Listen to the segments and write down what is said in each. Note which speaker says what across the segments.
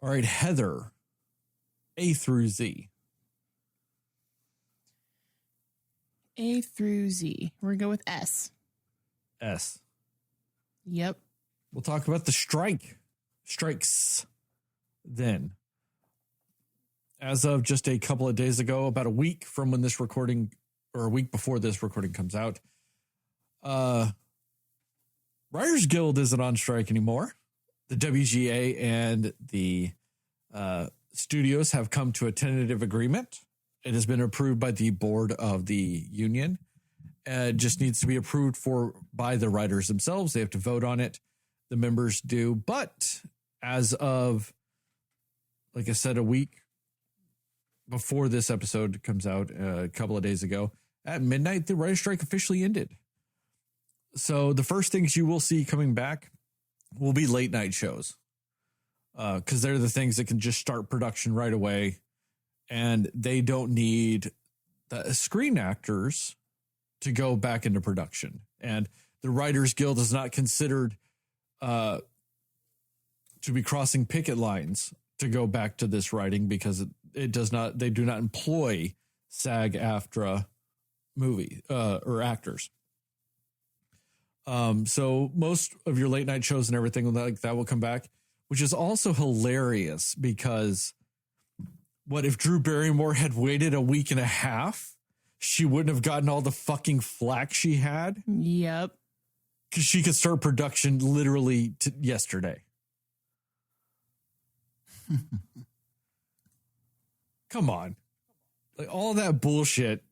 Speaker 1: All right, Heather, A through Z.
Speaker 2: A through Z. We're going to go with S.
Speaker 1: S.
Speaker 2: Yep.
Speaker 1: We'll talk about the strikes then. As of just a couple of days ago, about a week from when this recording, or a week before this recording comes out, Writers Guild isn't on strike anymore. The WGA and the studios have come to a tentative agreement. It has been approved by the board of the union. It just needs to be approved by the writers themselves. They have to vote on it. The members do. But as of, like I said, a week before this episode comes out, a couple of days ago, at midnight, the writer's strike officially ended. So the first things you will see coming back will be late night shows, because they're the things that can just start production right away, and they don't need the screen actors to go back into production. And the Writers Guild is not considered to be crossing picket lines to go back to this writing, because it does not. They do not employ SAG-AFTRA movie or actors. So most of your late night shows and everything like that will come back, which is also hilarious, because what if Drew Barrymore had waited a week and a half? She wouldn't have gotten all the fucking flack she had.
Speaker 2: Yep.
Speaker 1: Because she could start production literally yesterday. Come on. Like, all that bullshit.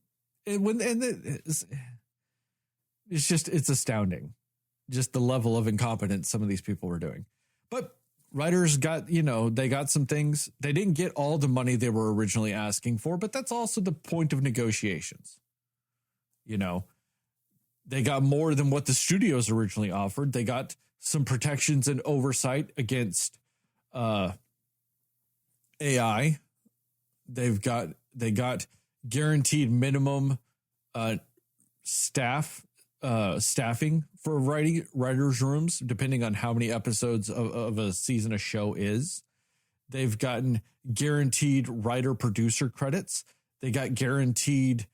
Speaker 1: It's astounding. Just the level of incompetence some of these people were doing. But writers got, they got some things. They didn't get all the money they were originally asking for, but that's also the point of negotiations. They got more than what the studios originally offered. They got some protections and oversight against AI. They got guaranteed minimum staffing for writers' rooms, depending on how many episodes of a season a show is. They've gotten guaranteed writer producer credits. They got guaranteed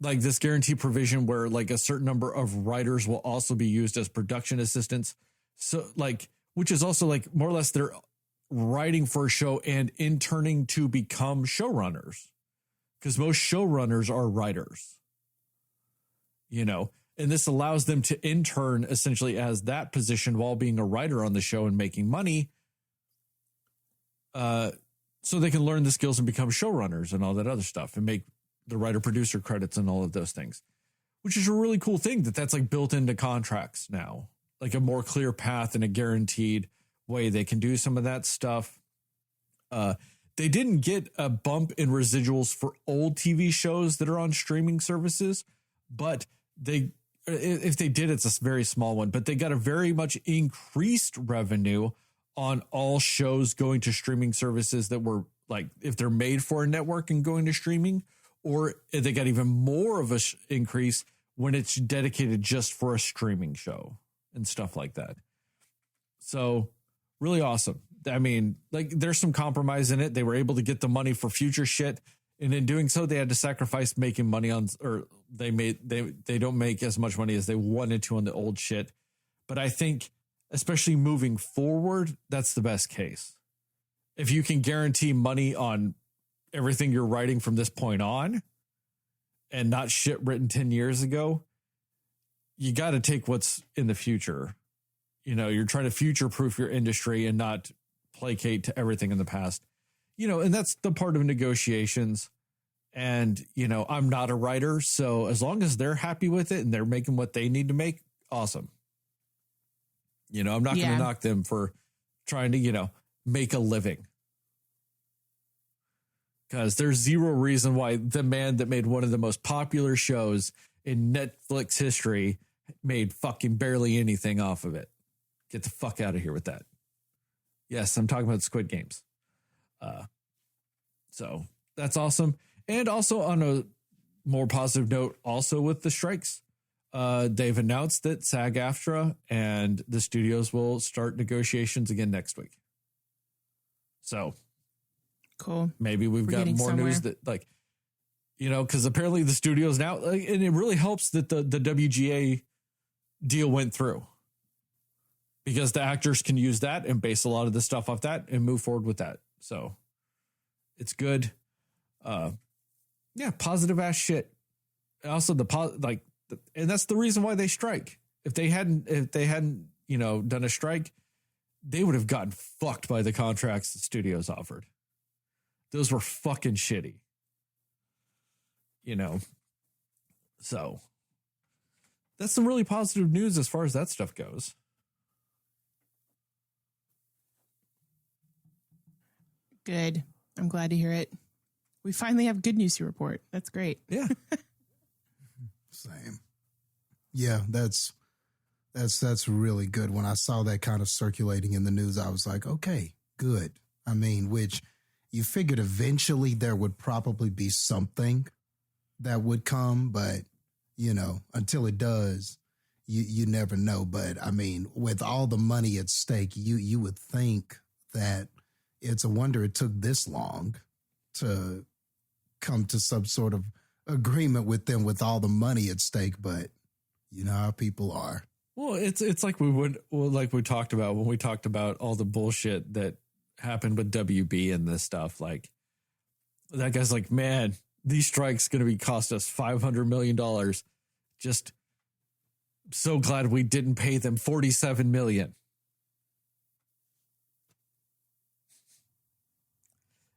Speaker 1: like this guarantee provision where like a certain number of writers will also be used as production assistants. So like, which is also like more or less they're writing for a show and interning to become showrunners, because most showrunners are writers, and this allows them to intern essentially as that position while being a writer on the show and making money. So they can learn the skills and become showrunners and all that other stuff and make the writer producer credits and all of those things, which is a really cool thing that's like built into contracts now, like a more clear path and a guaranteed way they can do some of that stuff. They didn't get a bump in residuals for old TV shows that are on streaming services, but if they did, it's a very small one, but they got a very much increased revenue on all shows going to streaming services that were like, if they're made for a network and going to streaming, or they got even more of a increase when it's dedicated just for a streaming show and stuff like that. So really awesome. I mean, like there's some compromise in it. They were able to get the money for future shit. And in doing so, they had to sacrifice making money on, or they don't make as much money as they wanted to on the old shit. But I think, especially moving forward, that's the best case. If you can guarantee money on everything you're writing from this point on and not shit written 10 years ago, you got to take what's in the future. You're trying to future proof your industry and not placate to everything in the past, and that's the part of negotiations. And, I'm not a writer. So as long as they're happy with it and they're making what they need to make, awesome. I'm not going to knock them for trying to, make a living. Because there's zero reason why the man that made one of the most popular shows in Netflix history made fucking barely anything off of it. Get the fuck out of here with that. Yes, I'm talking about Squid Games. So that's awesome. And also on a more positive note, also with the strikes, They've announced that SAG-AFTRA and the studios will start negotiations again next week. So
Speaker 2: cool.
Speaker 1: Maybe we've got more news that, like, you know, because apparently the studios now, and it really helps that the WGA deal went through, because the actors can use that and base a lot of the stuff off that and move forward with that. So it's good. Yeah, positive ass shit. Also and that's the reason why they strike. If they hadn't, you know, done a strike, they would have gotten fucked by the contracts the studios offered. Those were fucking shitty. You know, so that's some really positive news as far as that stuff goes.
Speaker 2: Good. I'm glad to hear it. We finally have good news to report. That's great.
Speaker 1: Yeah.
Speaker 3: Same. Yeah, that's really good. When I saw that kind of circulating in the news, I was like, okay, good. I mean, which you figured eventually there would probably be something that would come, but, you know, until it does, you never know. But I mean, with all the money at stake, you would think that it's a wonder it took this long to come to some sort of agreement with them with all the money at stake. But you know how people are.
Speaker 1: Well, it's like we talked about when we talked about all the bullshit that happened with WB and this stuff. Like, that guy's like, man, these strikes going to be cost us $500 million. Just so glad we didn't pay them $47 million.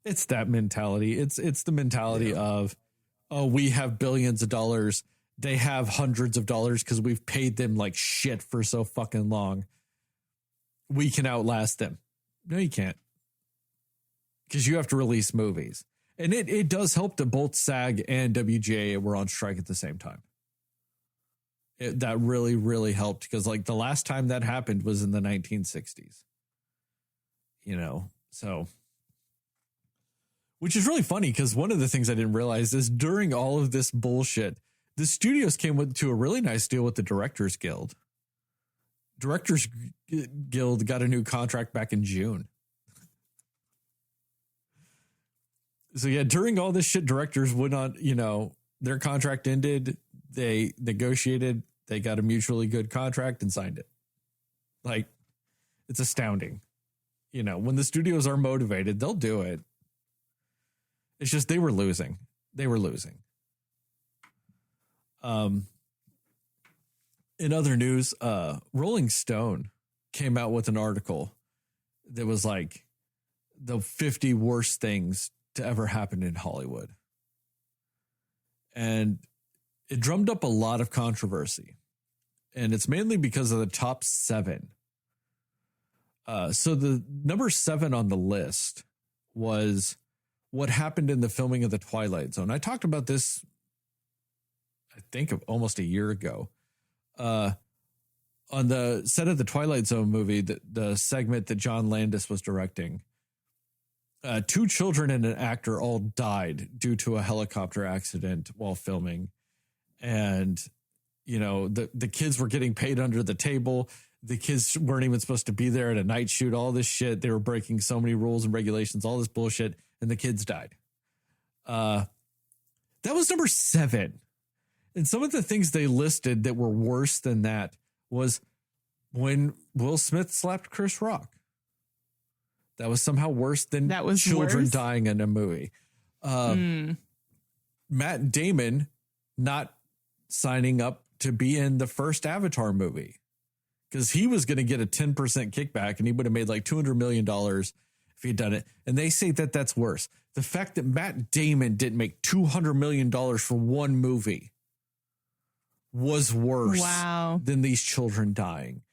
Speaker 1: It's that mentality. It's the mentality of, oh, we have billions of dollars. They have hundreds of dollars because we've paid them like shit for so fucking long. We can outlast them. No, you can't. Because you have to release movies. And it does help that both SAG and WGA were on strike at the same time. That really, really helped, because like the last time that happened was in the 1960s. You know, so. Which is really funny, because one of the things I didn't realize is during all of this bullshit, the studios came to a really nice deal with the Directors Guild. Directors Guild got a new contract back in June. So yeah, during all this shit, directors went on, you know, their contract ended. They negotiated. They got a mutually good contract and signed it. Like, it's astounding. You know, when the studios are motivated, they'll do it. It's just they were losing. In other news, Rolling Stone came out with an article that was like the 50 worst things to ever happen in Hollywood. And it drummed up a lot of controversy. And it's mainly because of the top 7. So the number 7 on the list was what happened in the filming of The Twilight Zone. I talked about this, I think, almost a year ago. On the set of the Twilight Zone movie, the segment that John Landis was directing, 2 children and an actor all died due to a helicopter accident while filming. And, you know, the kids were getting paid under the table. The kids weren't even supposed to be there at a night shoot, all this shit. They were breaking so many rules and regulations, all this bullshit. And the kids died. That was number 7. And some of the things they listed that were worse than that was when Will Smith slapped Chris Rock. That was somehow worse than children dying in a movie. Matt Damon not signing up to be in the first Avatar movie, because he was going to get a 10% kickback and he would have made like $200 million if he'd done it. And they say that that's worse. The fact that Matt Damon didn't make $200 million for one movie was worse than these children dying.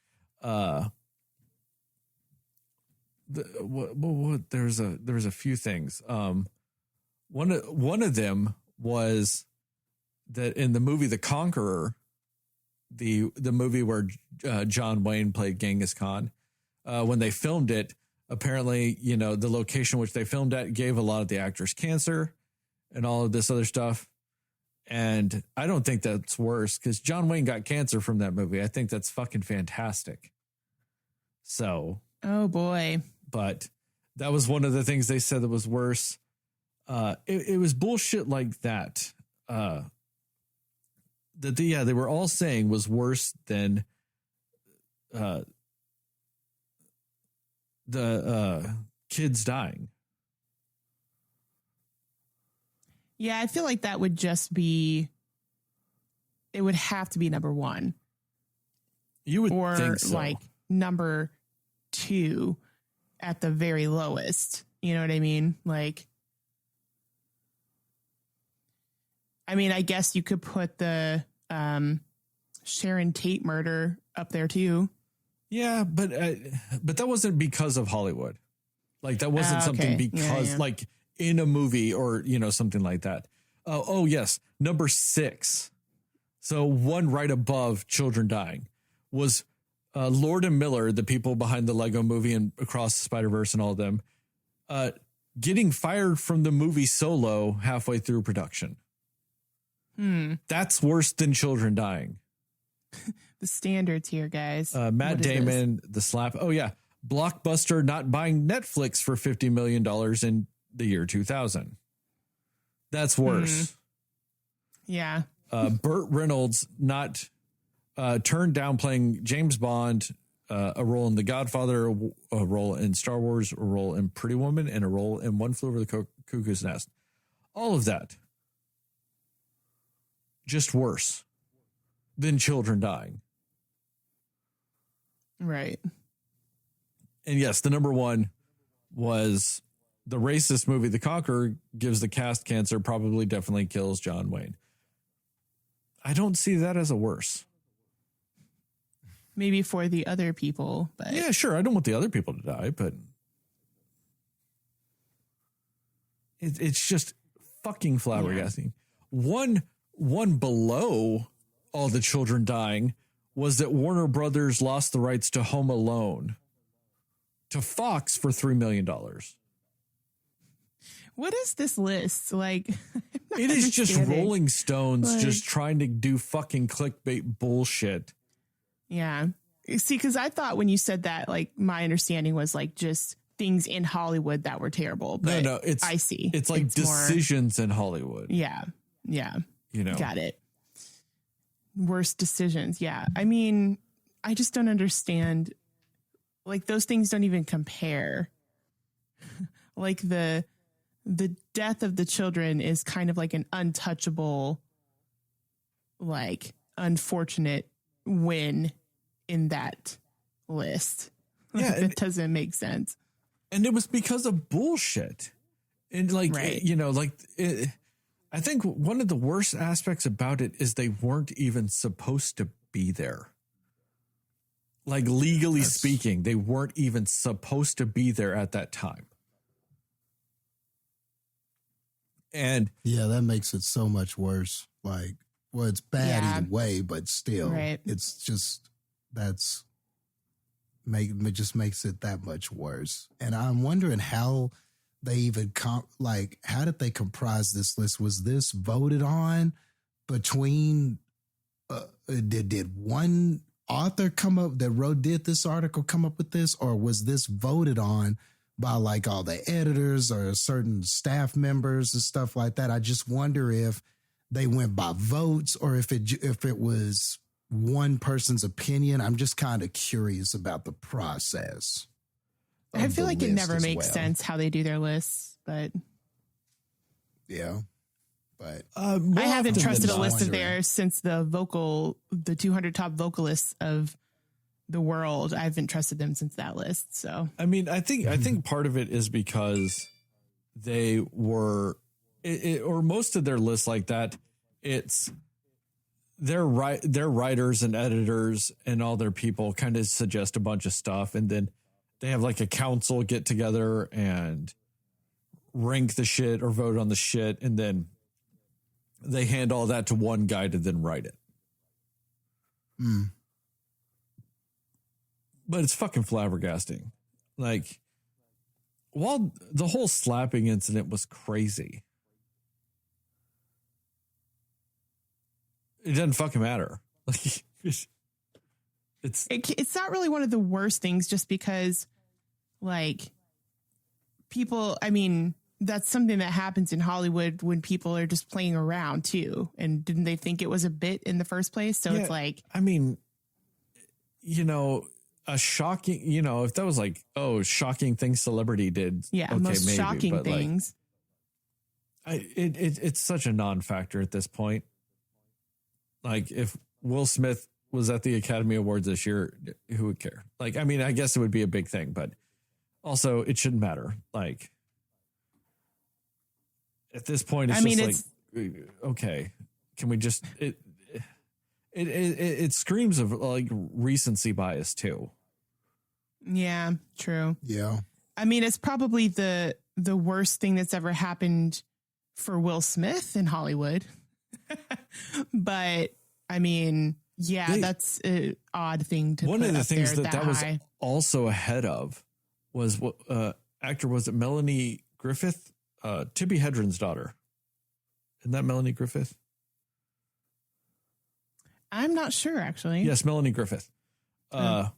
Speaker 1: There's a few things. One of them was that in the movie The Conqueror, the movie where John Wayne played Genghis Khan, when they filmed it, apparently, you know, the location which they filmed at gave a lot of the actors cancer and all of this other stuff. And I don't think that's worse because John Wayne got cancer from that movie. I think that's fucking fantastic. So.
Speaker 2: Oh, boy.
Speaker 1: But that was one of the things they said that was worse. It was bullshit like that. They were all saying was worse than the kids dying.
Speaker 2: Yeah, I feel like that would just be, it would have to be number one.
Speaker 1: You would
Speaker 2: or
Speaker 1: think so.
Speaker 2: Like number two at the very lowest. You know what I mean? Like, I mean, I guess you could put the Sharon Tate murder up there too.
Speaker 1: Yeah, but that wasn't because of Hollywood. Like that wasn't something because like in a movie or, you know, something like that. Oh, yes. Number 6. So one right above children dying was Lord and Miller, the people behind the Lego movie and Across the Spider-Verse and all of them, getting fired from the movie Solo halfway through production. That's worse than children dying.
Speaker 2: The standards here, guys.
Speaker 1: Matt Damon, the slap. Oh, yeah. Blockbuster not buying Netflix for $50 million in the year 2000. That's worse.
Speaker 2: Yeah.
Speaker 1: Burt Reynolds not turned down playing James Bond, a role in The Godfather, a role in Star Wars, a role in Pretty Woman, and a role in One Flew Over the Cuckoo's Nest. All of that. Just worse than children dying.
Speaker 2: Right.
Speaker 1: And yes, the number one was the racist movie, The Conqueror, gives the cast cancer, probably definitely kills John Wayne. I don't see that as a worse.
Speaker 2: Maybe for the other people, but
Speaker 1: yeah, sure. I don't want the other people to die, but it's just fucking flabbergasting. Yeah. One below all the children dying was that Warner Brothers lost the rights to Home Alone to Fox for $3 million.
Speaker 2: What is this list? Like,
Speaker 1: it is just Rolling Stones just trying to do fucking clickbait bullshit.
Speaker 2: Yeah. See, because I thought when you said that, like, my understanding was like just things in Hollywood that were terrible. But
Speaker 1: no, I see. It's like decisions in Hollywood.
Speaker 2: Yeah. Yeah.
Speaker 1: You know,
Speaker 2: got it. Worst decisions. Yeah. I mean, I just don't understand. Like, those things don't even compare. Like the death of the children is kind of like an untouchable, like, unfortunate win in that list.
Speaker 1: Yeah.
Speaker 2: It doesn't make sense.
Speaker 1: And it was because of bullshit. And like, you know, like I think one of the worst aspects about it is they weren't even supposed to be there. Like, legally speaking, they weren't even supposed to be there at that time. And
Speaker 3: yeah, that makes it so much worse. Like, well, it's bad either way, but still, it's just, it just makes it that much worse. And I'm wondering how they even how did they comprise this list? Was this voted on between, did one author did this article come up with this, or was this voted on by like all the editors or certain staff members and stuff like that? I just wonder if they went by votes or if it was one person's opinion. I'm just kind of curious about the process.
Speaker 2: I feel like it never makes sense how they do their lists, but
Speaker 3: yeah. But
Speaker 2: I haven't trusted a list of theirs since the 200 top vocalists of the world. I haven't trusted them since that list. So,
Speaker 1: I mean, I think part of it is because they were, or most of their lists like that, it's their writers and editors and all their people kind of suggest a bunch of stuff. And then they have like a council get together and rank the shit or vote on the shit. And then they hand all that to one guy to then write it. But it's fucking flabbergasting. Like, while the whole slapping incident was crazy, It doesn't fucking matter. Like
Speaker 2: it's not really one of the worst things, just because, like, people, I mean, that's something that happens in Hollywood when people are just playing around too. And didn't they think it was a bit in the first place? So it's like,
Speaker 1: I mean, you know, a shocking, you know, if that was like, oh, shocking thing celebrity did.
Speaker 2: Yeah.
Speaker 1: Okay,
Speaker 2: Most
Speaker 1: maybe,
Speaker 2: shocking things.
Speaker 1: Like, it's such a non-factor at this point. Like, if Will Smith was at the Academy Awards this year, who would care? Like, I mean, I guess it would be a big thing, but also it shouldn't matter. Like, at this point, it's okay, can we just, it screams of like recency bias too.
Speaker 2: Yeah, true.
Speaker 3: Yeah.
Speaker 2: I mean, it's probably the worst thing that's ever happened for Will Smith in Hollywood. But I mean, yeah, that's an odd thing to
Speaker 1: one
Speaker 2: put
Speaker 1: of the
Speaker 2: up
Speaker 1: things
Speaker 2: there
Speaker 1: that was also ahead of was what actor was it? Melanie Griffith, Tippi Hedren's daughter. Isn't that Melanie Griffith?
Speaker 2: I'm not sure, actually.
Speaker 1: Yes, Melanie Griffith. Her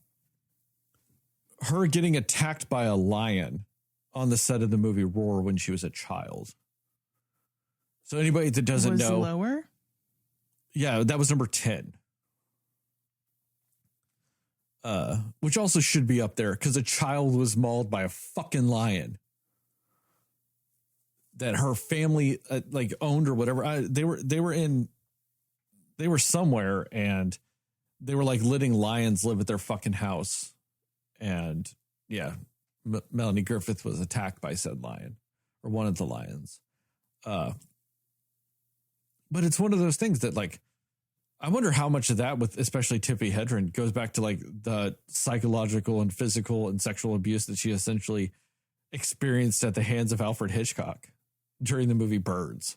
Speaker 1: getting attacked by a lion on the set of the movie Roar when she was a child. So anybody that doesn't know,
Speaker 2: lower?
Speaker 1: Yeah, that was number 10. Which also should be up there because a child was mauled by a fucking lion that her family like owned or whatever. They were somewhere and they were like letting lions live at their fucking house. And yeah, Melanie Griffith was attacked by said lion or one of the lions. But it's one of those things that, like, I wonder how much of that, with especially Tippi Hedren, goes back to like the psychological and physical and sexual abuse that she essentially experienced at the hands of Alfred Hitchcock during the movie Birds.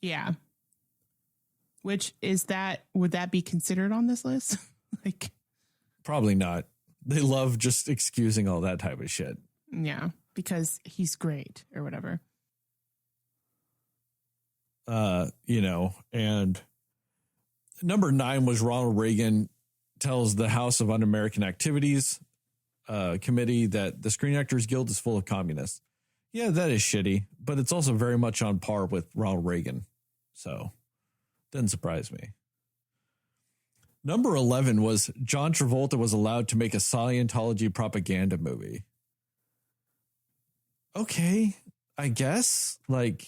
Speaker 2: Yeah. Which is that, would that be considered on this list? Like,
Speaker 1: probably not. They love just excusing all that type of shit.
Speaker 2: Yeah, because he's great or whatever.
Speaker 1: You know, and number 9 was Ronald Reagan tells the House of Un-American Activities committee that the Screen Actors Guild is full of communists. Yeah, that is shitty, but it's also very much on par with Ronald Reagan. So, doesn't surprise me. Number 11 was John Travolta was allowed to make a Scientology propaganda movie. Okay, I guess. Like,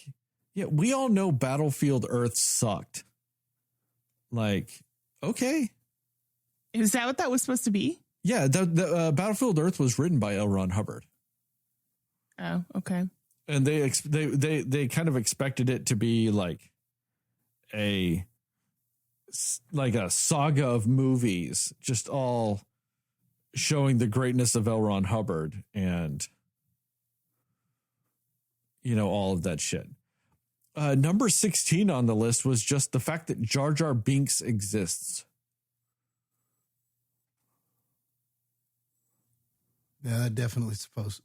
Speaker 1: yeah, we all know Battlefield Earth sucked. Like, okay.
Speaker 2: Is that what that was supposed to be?
Speaker 1: Yeah, the Battlefield Earth was written by L. Ron Hubbard.
Speaker 2: Oh, okay.
Speaker 1: And they kind of expected it to be like a saga of movies, just all showing the greatness of L. Ron Hubbard and, you know, all of that shit. Number 16 on the list was just the fact that Jar Jar Binks exists.
Speaker 3: Yeah, that definitely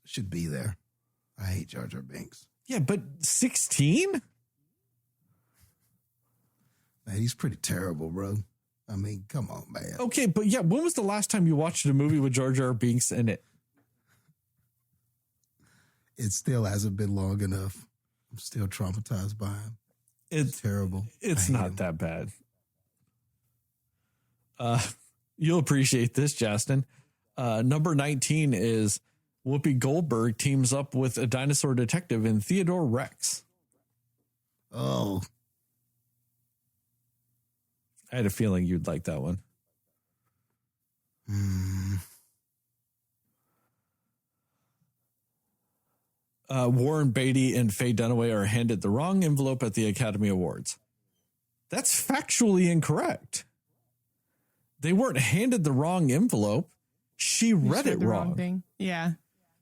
Speaker 3: should be there. I hate Jar Jar Binks.
Speaker 1: Yeah, but 16?
Speaker 3: Man, he's pretty terrible, bro. I mean, come on, man.
Speaker 1: Okay, but yeah, when was the last time you watched a movie with Jar Jar Binks in it?
Speaker 3: It still hasn't been long enough. I'm still traumatized by him. It's terrible.
Speaker 1: It's not that bad. You'll appreciate this, Jastin. Number 19 is Whoopi Goldberg teams up with a dinosaur detective in Theodore Rex.
Speaker 3: Oh.
Speaker 1: I had a feeling you'd like that one. Warren Beatty and Faye Dunaway are handed the wrong envelope at the Academy Awards. That's factually incorrect. They weren't handed the wrong envelope. She read it wrong.
Speaker 2: Thing. Yeah.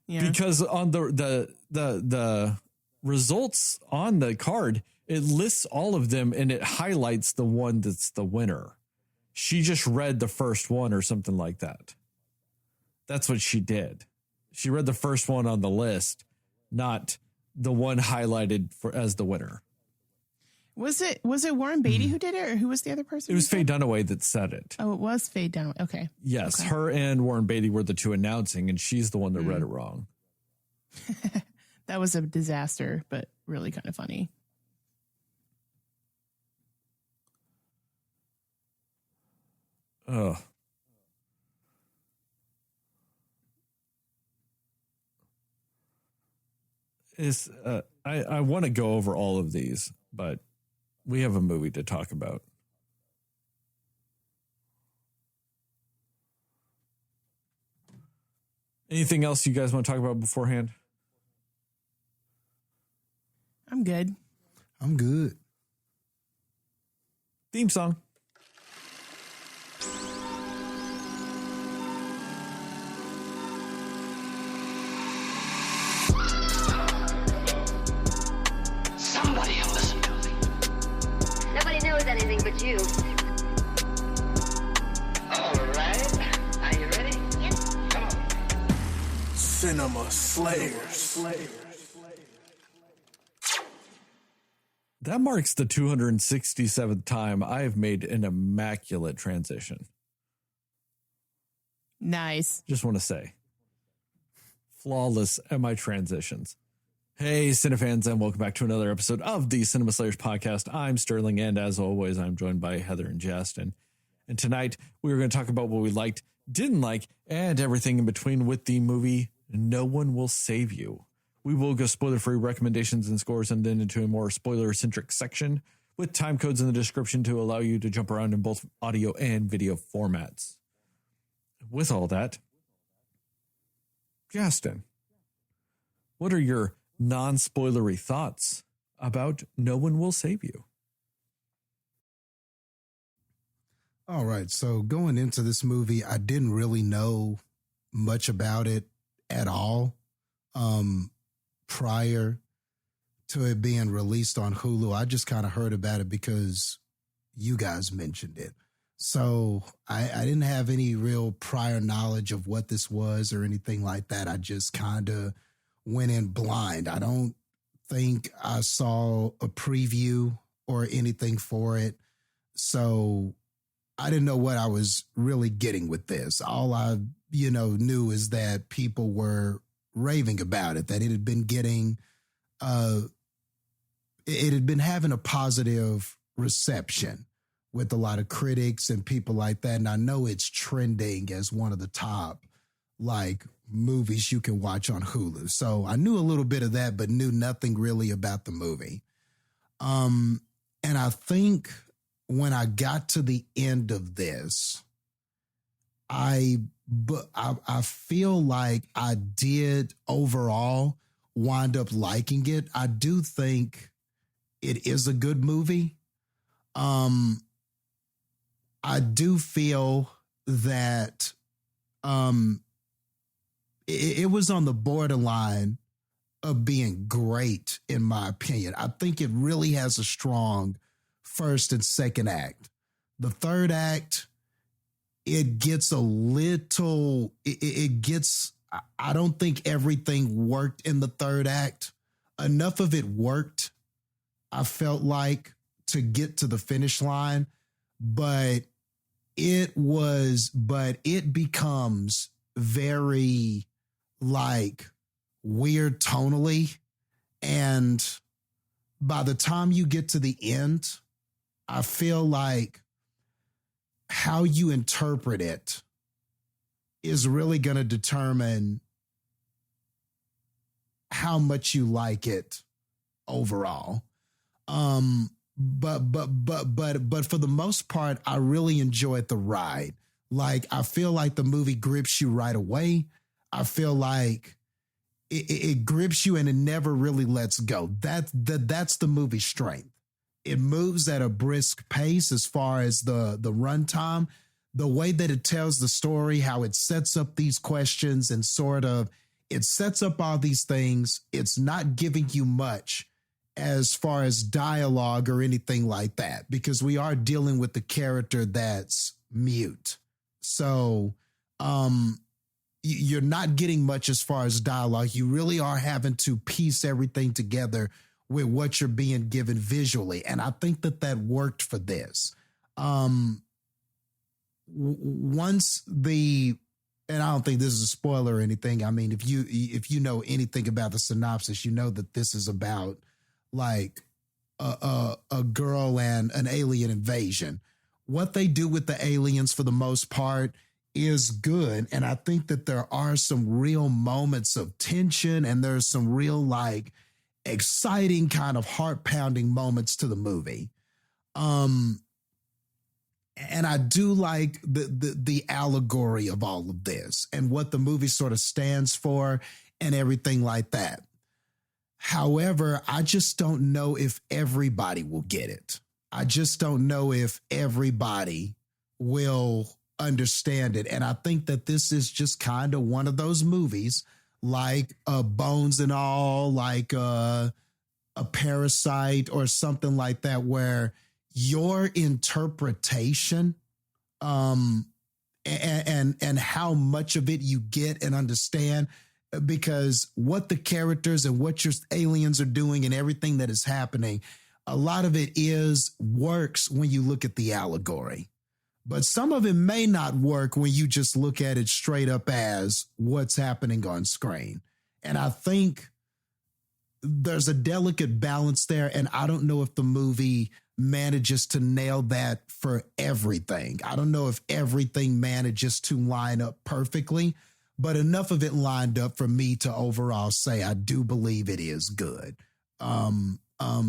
Speaker 2: Yeah.
Speaker 1: Because on the results on the card, it lists all of them and it highlights the one that's the winner. She just read the first one or something like that. That's what she did. She read the first one on the list, not the one highlighted as the winner.
Speaker 2: Was it Warren Beatty who did it, or who was the other person?
Speaker 1: It was Faye Dunaway that said it.
Speaker 2: Oh, it was Faye Dunaway. Okay.
Speaker 1: Yes,
Speaker 2: okay.
Speaker 1: her and Warren Beatty were the two announcing, and she's the one that read it wrong.
Speaker 2: That was a disaster, but really kind of funny.
Speaker 1: Oh. I want to go over all of these, but we have a movie to talk about. Anything else you guys want to talk about beforehand?
Speaker 2: I'm good.
Speaker 3: I'm good.
Speaker 1: Theme song.
Speaker 4: Somebody will listen to me.
Speaker 5: Nobody knows anything but you.
Speaker 4: All right. Are you ready?
Speaker 5: Yes.
Speaker 4: Come on.
Speaker 6: Cinema Slayers.
Speaker 1: That marks the 267th time I have made an immaculate transition.
Speaker 2: Nice.
Speaker 1: Just want to say, flawless at my transitions. Hey, Cinefans, and welcome back to another episode of the Cinema Slayers podcast. I'm Sterling, and as always, I'm joined by Heather and Jastin. And tonight, we are going to talk about what we liked, didn't like, and everything in between with the movie No One Will Save You. We will go spoiler-free recommendations and scores and then into a more spoiler-centric section with time codes in the description to allow you to jump around in both audio and video formats. With all that, Jastin, what are your non-spoilery thoughts about No One Will Save You?
Speaker 3: All right. So going into this movie, I didn't really know much about it at all. Prior to it being released on Hulu, I just kind of heard about it because you guys mentioned it. So I didn't have any real prior knowledge of what this was or anything like that. I just kind of went in blind. I don't think I saw a preview or anything for it. So I didn't know what I was really getting with this. All I, knew is that people were raving about it, that it had been getting, it had been having a positive reception with a lot of critics and people like that. And I know it's trending as one of the top, movies you can watch on Hulu. So I knew a little bit of that, but knew nothing really about the movie. And I think when I got to the end of this, I feel like I did overall wind up liking it. I do think it is a good movie. I do feel that it was on the borderline of being great, in my opinion. I think it really has a strong first and second act. The third act, it gets a little, I don't think everything worked in the third act. Enough of it worked, I felt like, to get to the finish line, but it becomes very weird tonally. And by the time you get to the end, I feel like how you interpret it is really going to determine how much you like it overall. But for the most part, I really enjoyed the ride. I feel like the movie grips you right away. I feel like it grips you and it never really lets go. That's the movie's strength. It moves at a brisk pace as far as the runtime, the way that it tells the story, how it sets up these questions and it sets up all these things. It's not giving you much as far as dialogue or anything like that, because we are dealing with the character that's mute. So you're not getting much as far as dialogue. You really are having to piece everything together with what you're being given visually. And I think that worked for this. Once and I don't think this is a spoiler or anything. I mean, if you know anything about the synopsis, you know that this is about like a girl and an alien invasion. What they do with the aliens for the most part is good. And I think that there are some real moments of tension and there's some real like exciting kind of heart pounding moments to the movie. And I do like the allegory of all of this and what the movie sort of stands for and everything like that. However, I just don't know if everybody will get it. I just don't know if everybody will understand it. And I think that this is just kind of one of those movies like Bones and All, like a Parasite or something like that, where your interpretation and how much of it you get and understand, because what the characters and what your aliens are doing and everything that is happening, a lot of it works when you look at the allegory. But some of it may not work when you just look at it straight up as what's happening on screen. And I think there's a delicate balance there. And I don't know if the movie manages to nail that for everything. I don't know if everything manages to line up perfectly, but enough of it lined up for me to overall say I do believe it is good.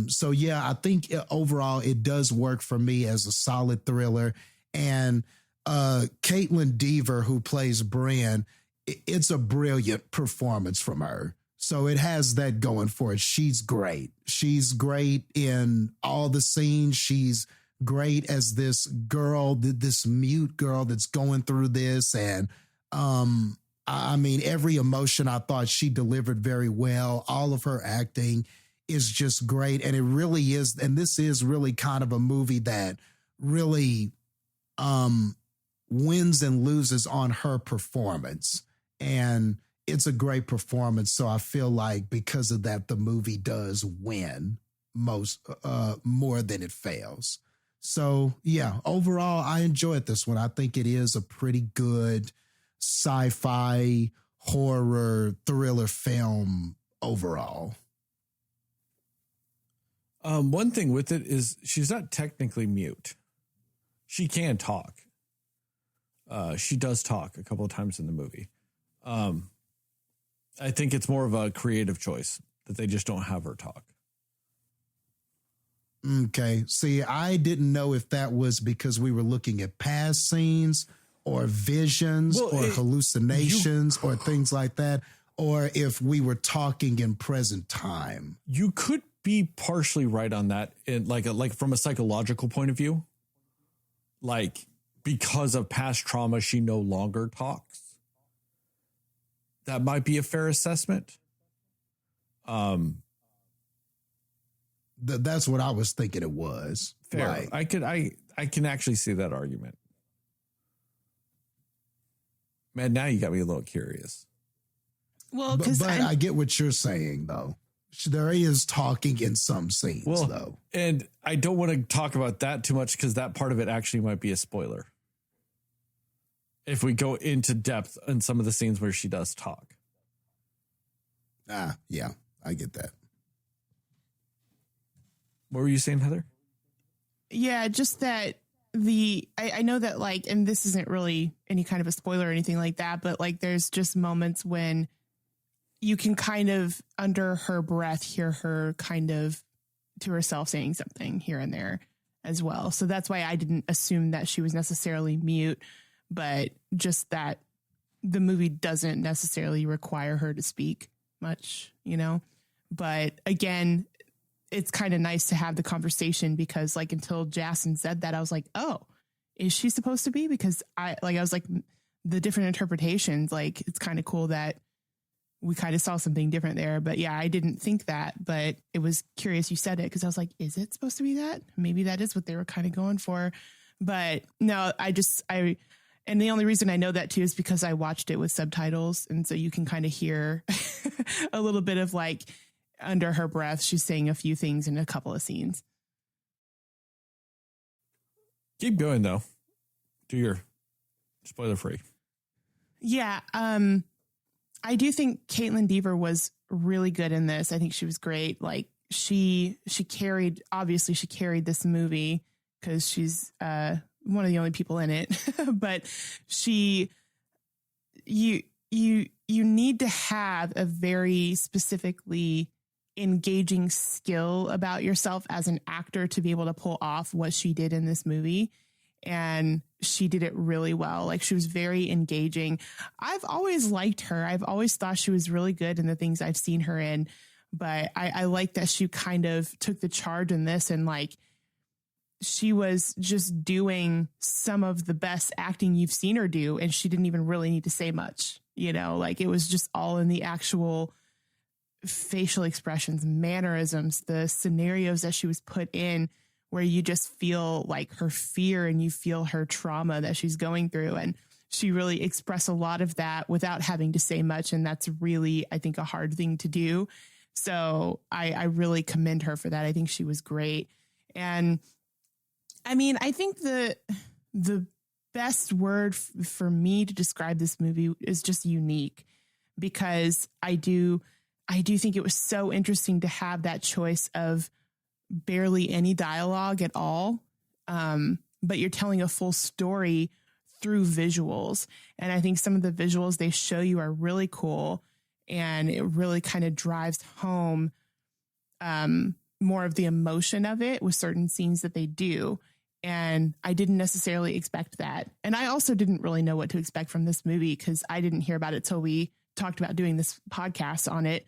Speaker 3: So yeah, I think overall it does work for me as a solid thriller. And Caitlin Dever, who plays Bran, it's a brilliant performance from her. So it has that going for it. She's great. She's great in all the scenes. She's great as this girl, this mute girl that's going through this. And I mean, every emotion I thought she delivered very well. All of her acting is just great. And it really is. And this is really kind of a movie that really wins and loses on her performance. And it's a great performance. So I feel like because of that, the movie does win more than it fails. So yeah, overall, I enjoyed this one. I think it is a pretty good sci-fi horror thriller film overall.
Speaker 1: One thing with it is she's not technically mute. She can talk. She does talk a couple of times in the movie. I think it's more of a creative choice that they just don't have her talk.
Speaker 3: Okay. See, I didn't know if that was because we were looking at past scenes or visions or hallucinations or things like that, or if we were talking in present time.
Speaker 1: You could be partially right on that, in like from a psychological point of view. Like, because of past trauma, she no longer talks. That might be a fair assessment.
Speaker 3: That's what I was thinking it was.
Speaker 1: Fair.
Speaker 3: Like,
Speaker 1: I can actually see that argument. Man, now you got me a little curious.
Speaker 2: Well,
Speaker 3: but I get what you're saying, though. There is talking in some scenes, though.
Speaker 1: And I don't want to talk about that too much because that part of it actually might be a spoiler. If we go into depth in some of the scenes where she does talk.
Speaker 3: Yeah, I get that.
Speaker 1: What were you saying, Heather?
Speaker 2: Yeah, just that I know that, like, and this isn't really any kind of a spoiler or anything like that, but like there's just moments when you can kind of under her breath hear her kind of to herself saying something here and there as well. So that's why I didn't assume that she was necessarily mute, but just that the movie doesn't necessarily require her to speak much, you know? But again, it's kind of nice to have the conversation because like until Jastin said that, I was like, oh, is she supposed to be? Because I was like the different interpretations, like it's kind of cool that we kind of saw something different there. But yeah, I didn't think that, but it was curious you said it because I was like, is it supposed to be that? Maybe that is what they were kind of going for. But no, and the only reason I know that too is because I watched it with subtitles. And so you can kind of hear a little bit of like under her breath, she's saying a few things in a couple of scenes.
Speaker 1: Keep going though. Do your spoiler free.
Speaker 2: Yeah. I do think Caitlin Dever was really good in this. I think she was great. Like she carried this movie because she's one of the only people in it. But you need to have a very specifically engaging skill about yourself as an actor to be able to pull off what she did in this movie. And she did it really well. Like she was very engaging. I've always liked her. I've always thought she was really good in the things I've seen her in, but I like that she kind of took the charge in this, and like she was just doing some of the best acting you've seen her do. And she didn't even really need to say much, you know, like it was just all in the actual facial expressions, mannerisms, the scenarios that she was put in, where you just feel like her fear and you feel her trauma that she's going through. And she really expressed a lot of that without having to say much. And that's really, I think, a hard thing to do. So I really commend her for that. I think she was great. And I mean, I think the best word for me to describe this movie is just unique, because I do think it was so interesting to have that choice of barely any dialogue at all. But you're telling a full story through visuals. And I think some of the visuals they show you are really cool. And it really kind of drives home more of the emotion of it with certain scenes that they do. And I didn't necessarily expect that. And I also didn't really know what to expect from this movie, because I didn't hear about it till we talked about doing this podcast on it.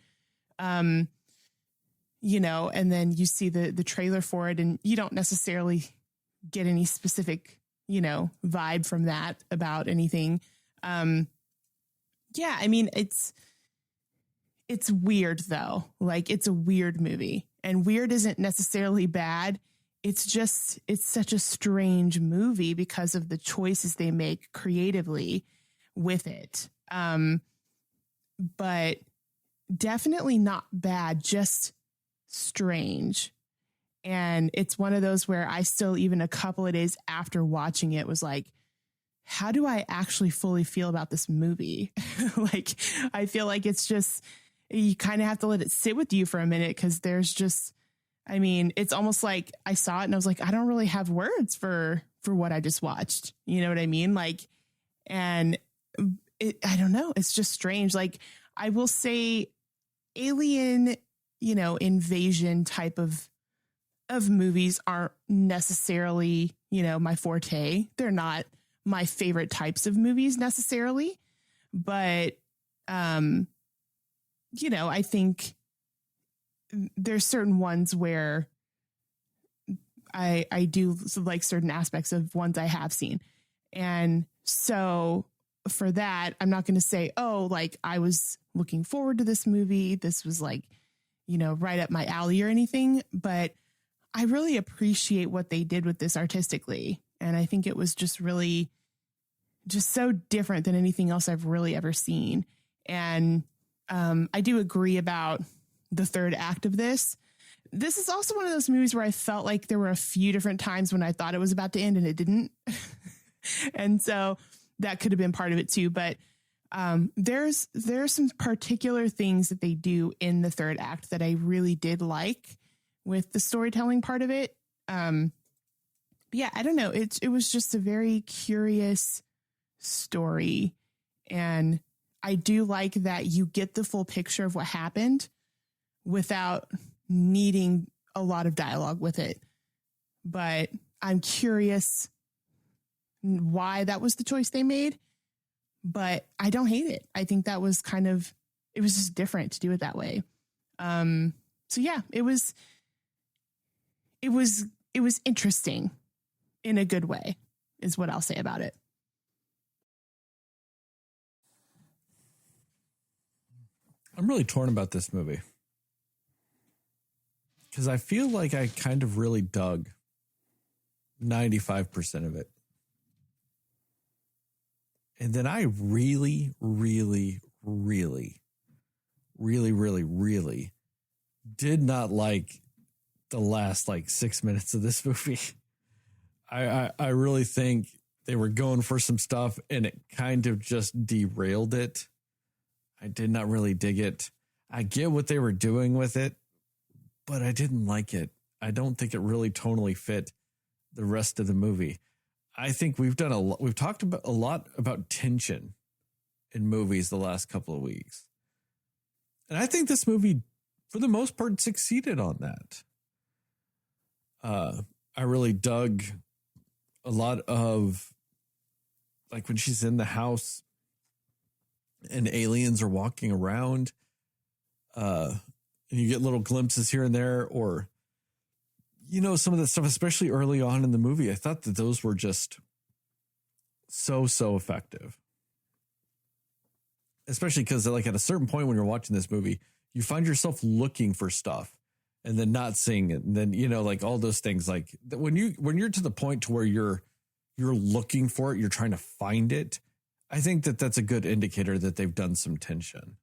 Speaker 2: You know, and then you see the trailer for it, and you don't necessarily get any specific, you know, vibe from that about anything. Yeah, I mean, it's weird though. Like it's a weird movie, and weird isn't necessarily bad. It's just, it's such a strange movie because of the choices they make creatively with it. But definitely not bad, just strange. And it's one of those where I still, even a couple of days after watching it, was like, how do I actually fully feel about this movie? Like, I feel like it's just, you kind of have to let it sit with you for a minute, because there's just, I mean, it's almost like I saw it and I was like, I don't really have words for what I just watched. You know what I mean? Like, and I don't know. It's just strange. Like, I will say alien, you know, invasion type of movies aren't necessarily, you know, my forte. They're not my favorite types of movies necessarily, but, you know, I think there's certain ones where I do like certain aspects of ones I have seen. And so for that, I'm not going to say, oh, like I was looking forward to this movie, this was like, you know, right up my alley or anything, but I really appreciate what they did with this artistically. And I think it was just really just so different than anything else I've really ever seen. And I do agree about the third act of this. This is also one of those movies where I felt like there were a few different times when I thought it was about to end and it didn't. And so that could have been part of it too. But there's some particular things that they do in the third act that I really did like with the storytelling part of it. Yeah, I don't know. It was just a very curious story. And I do like that you get the full picture of what happened without needing a lot of dialogue with it. But I'm curious why that was the choice they made, but I don't hate it. I think that was it was just different to do it that way. So yeah, it was interesting in a good way is what I'll say about it.
Speaker 1: I'm really torn about this movie because I feel like I kind of really dug 95% of it. And then I really, really, really, really, really, really did not like the last like 6 minutes of this movie. I really think they were going for some stuff and it kind of just derailed it. I did not really dig it. I get what they were doing with it, but I didn't like it. I don't think it really tonally fit the rest of the movie. I think we've talked about a lot about tension in movies the last couple of weeks. And I think this movie, for the most part, succeeded on that. I really dug a lot of, like, when she's in the house and aliens are walking around, and you get little glimpses here and there, or, you know, some of that stuff, especially early on in the movie, I thought that those were just so effective. Especially because, like, at a certain point when you're watching this movie, you find yourself looking for stuff and then not seeing it. And then, you know, like all those things, like when you're to the point to where you're looking for it, you're trying to find it. I think that that's a good indicator that they've done some tension,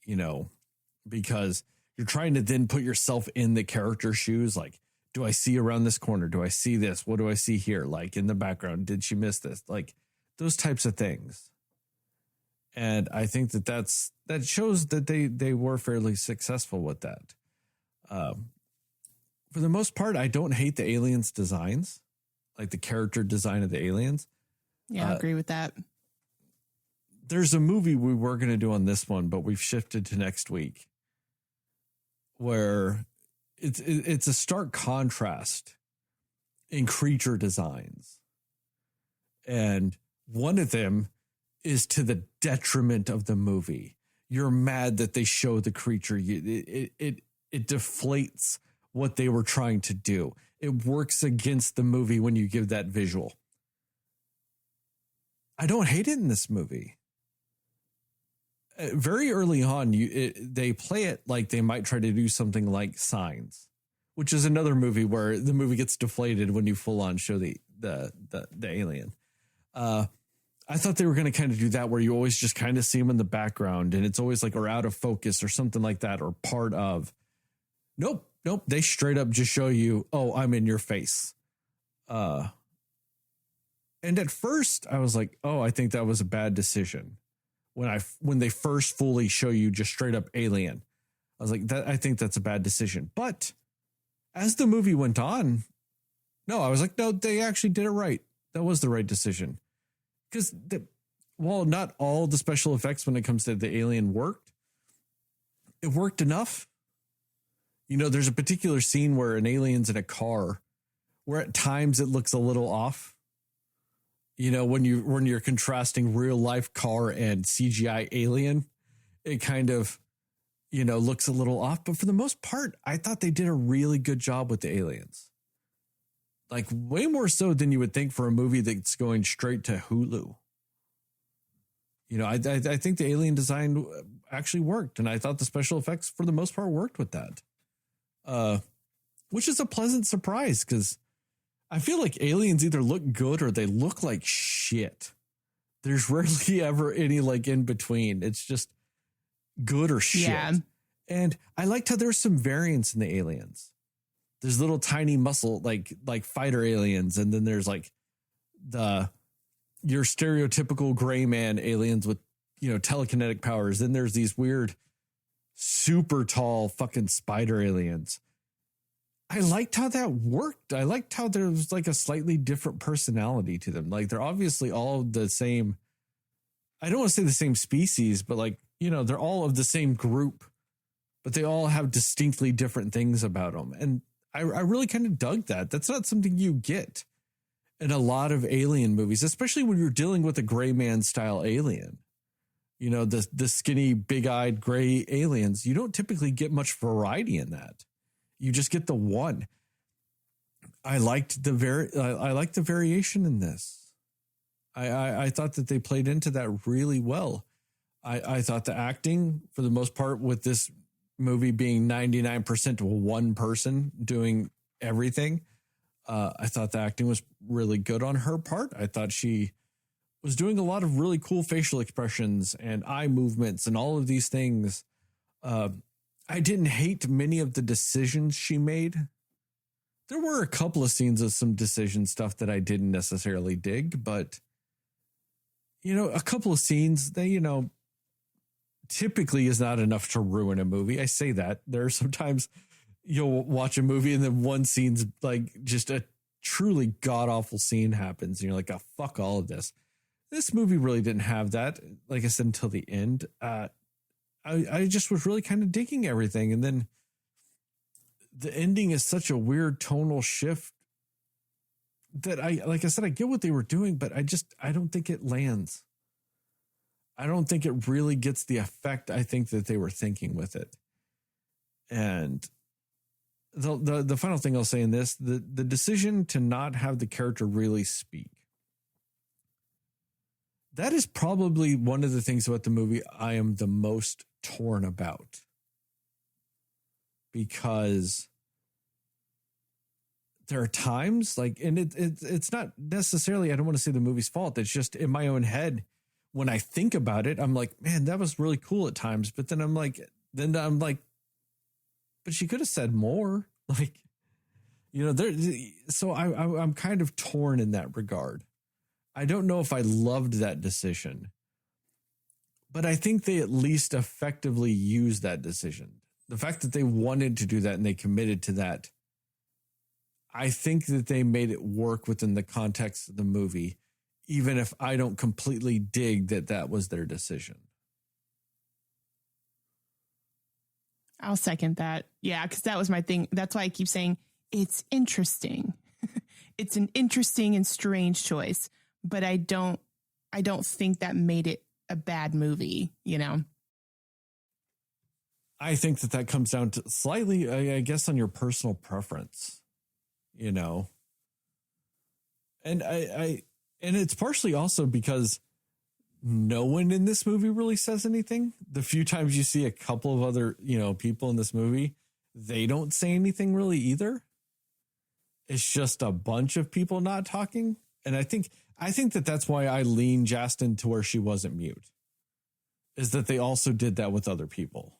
Speaker 1: you know, because you're trying to then put yourself in the character's shoes. Like, do I see around this corner? Do I see this? What do I see here? Like in the background, did she miss this? Like those types of things. And I think that shows that they were fairly successful with that. For the most part, I don't hate the aliens' designs, like the character design of the aliens.
Speaker 2: Yeah, I agree with that.
Speaker 1: There's a movie we were going to do on this one, but we've shifted to next week, where it's a stark contrast in creature designs. And one of them is to the detriment of the movie. You're mad that they show the creature. It deflates what they were trying to do. It works against the movie when you give that visual. I don't hate it in this movie. Very early on, they play it like they might try to do something like Signs, which is another movie where the movie gets deflated when you full on show the alien. I thought they were going to kind of do that, where you always just kind of see them in the background and it's always like, or out of focus or something like that, or part of. Nope. They straight up just show you, oh, I'm in your face. And at first I was like, oh, I think that was a bad decision. When they first fully show you just straight up alien, I was like, I think that's a bad decision. But as the movie went on, no, I was like, no, they actually did it right. That was the right decision. Because while not all the special effects when it comes to the alien worked, it worked enough. You know, there's a particular scene where an alien's in a car where at times it looks a little off. You know, when you're contrasting real life car and CGI alien, it kind of, you know, looks a little off. But for the most part, I thought they did a really good job with the aliens. Like way more so than you would think for a movie that's going straight to Hulu. You know, I think the alien design actually worked, and I thought the special effects for the most part worked with that. Which is a pleasant surprise, because I feel like aliens either look good or they look like shit. There's rarely ever any like in between. It's just good or shit. Yeah. And I liked how there's some variance in the aliens. There's little tiny muscle, like fighter aliens. And then there's like your stereotypical gray man aliens with, you know, telekinetic powers. Then there's these weird, super tall fucking spider aliens. I liked how that worked. I liked how there was like a slightly different personality to them. Like they're obviously all the same. I don't want to say the same species, but like, you know, they're all of the same group, but they all have distinctly different things about them. And I really kind of dug that. That's not something you get in a lot of alien movies, especially when you're dealing with a gray man style alien. You know, the skinny, big-eyed gray aliens. You don't typically get much variety in that. You just get the one. I liked the variation in this. I thought that they played into that really well. I thought the acting, for the most part, with this movie being 99% to one person doing everything, I thought the acting was really good on her part. I thought she was doing a lot of really cool facial expressions and eye movements and all of these things. I didn't hate many of the decisions she made. There were a couple of scenes of some decision stuff that I didn't necessarily dig, but a couple of scenes they, typically is not enough to ruin a movie. I say that. There are sometimes you'll watch a movie and then one scene's like just a truly god awful scene happens and you're like, oh, fuck all of this. This movie really didn't have that. Like I said, until the end, I just was really kind of digging everything. And then the ending is such a weird tonal shift that like I said, I get what they were doing, but I don't think it lands. I don't think it really gets the effect I think that they were thinking with it. And the final thing I'll say in this, the decision to not have the character really speak. That is probably one of the things about the movie I am the most torn about. Because there are times and it's not necessarily, I don't want to say the movie's fault. It's just in my own head. When I think about it, I'm like, man, that was really cool at times. But then I'm like, but she could have said more. So I'm kind of torn in that regard. I don't know if I loved that decision, but I think they at least effectively used that decision. The fact that they wanted to do that and they committed to that, I think that they made it work within the context of the movie, even if I don't completely dig that was their decision.
Speaker 2: I'll second that. Yeah, because that was my thing. That's why I keep saying it's interesting. It's an interesting and strange choice, but I don't think that made it a bad movie,
Speaker 1: I think that comes down to slightly, I guess, on your personal preference, and and it's partially also because no one in this movie really says anything. The few times you see a couple of other, people in this movie, they don't say anything really either. It's just a bunch of people not talking. And I think that's why I lean Jastin to where she wasn't mute, is that they also did that with other people,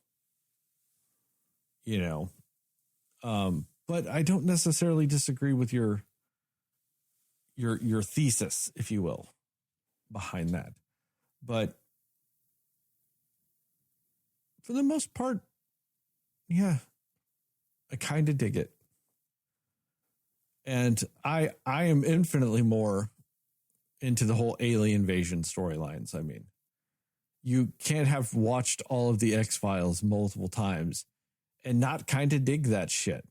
Speaker 1: but I don't necessarily disagree with your thesis, if you will, behind that. But for the most part, yeah, I kind of dig it. And I am infinitely more into the whole alien invasion storylines. I mean, you can't have watched all of the X-Files multiple times and not kind of dig that shit.